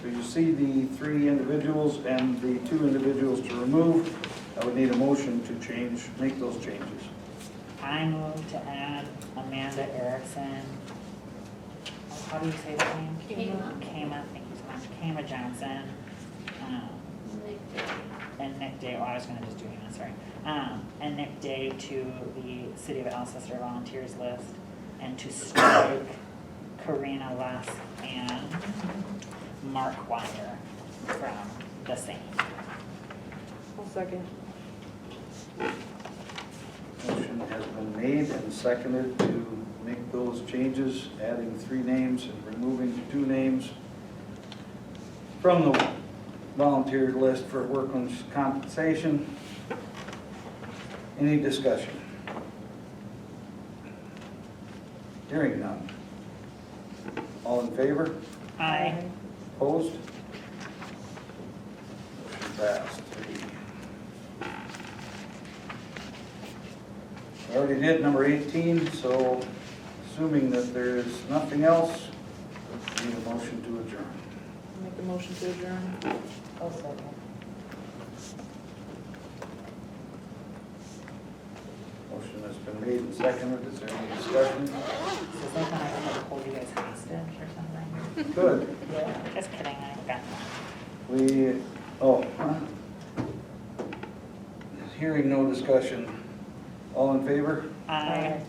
so you see the 3 individuals and the 2 individuals to remove. I would need a motion to change, make those changes. I move to add Amanda Erickson. How do you say that name? Kayma, thank you so much. Kayma Johnson. Nick Day. And Nick Day, oh, I was gonna just do him, sorry. And Nick Day to the City of Alcester volunteers list, and to strike Karina Lusk and Mark Wire from the same. I'll second. Motion has been made and seconded to make those changes, adding 3 names and removing 2 names from the volunteer list for workers' compensation. Any discussion? Hearing none. All in favor? Aye. Opposed? Motion passed. We already did number 18, so assuming that there is nothing else, need a motion to adjourn. I'll make the motion to adjourn. I'll second. Motion has been made and seconded. Is there any discussion? So it's like when I had to hold you guys hostage or something. Good. Just kidding, I got that. We, hearing no discussion. All in favor? Aye.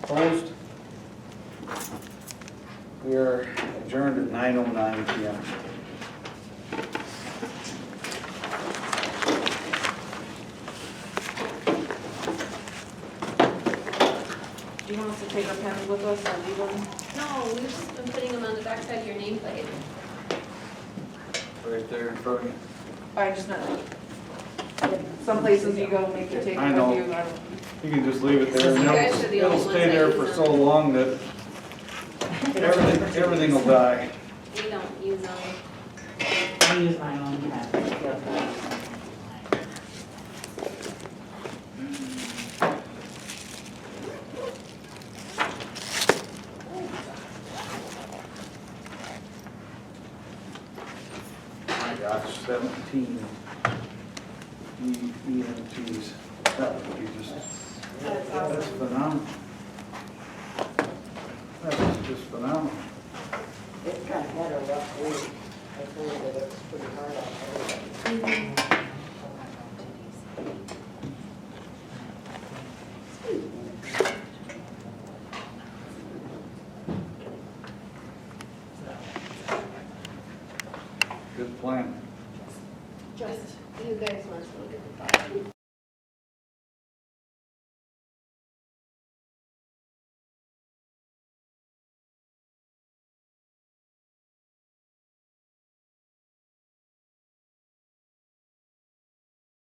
Opposed? We are adjourned at 9:09 PM. Do you want us to take our pens with us or leave them? No, we've just been putting them on the backside of your nameplate. Right there in front of you. I just meant, some places you go make you take I it know. with you. I don't. You can just leave it there. You guys are the It'll only stay ones there that for use so them. long that everything will die. We don't use them. I use my own pen. My gosh, 17 EMTs. That would be just, that's phenomenal. That is just phenomenal. It's kind of had a rough week. I've heard that it's pretty hard on everybody. Good plan. Just, you guys must look at the bottom.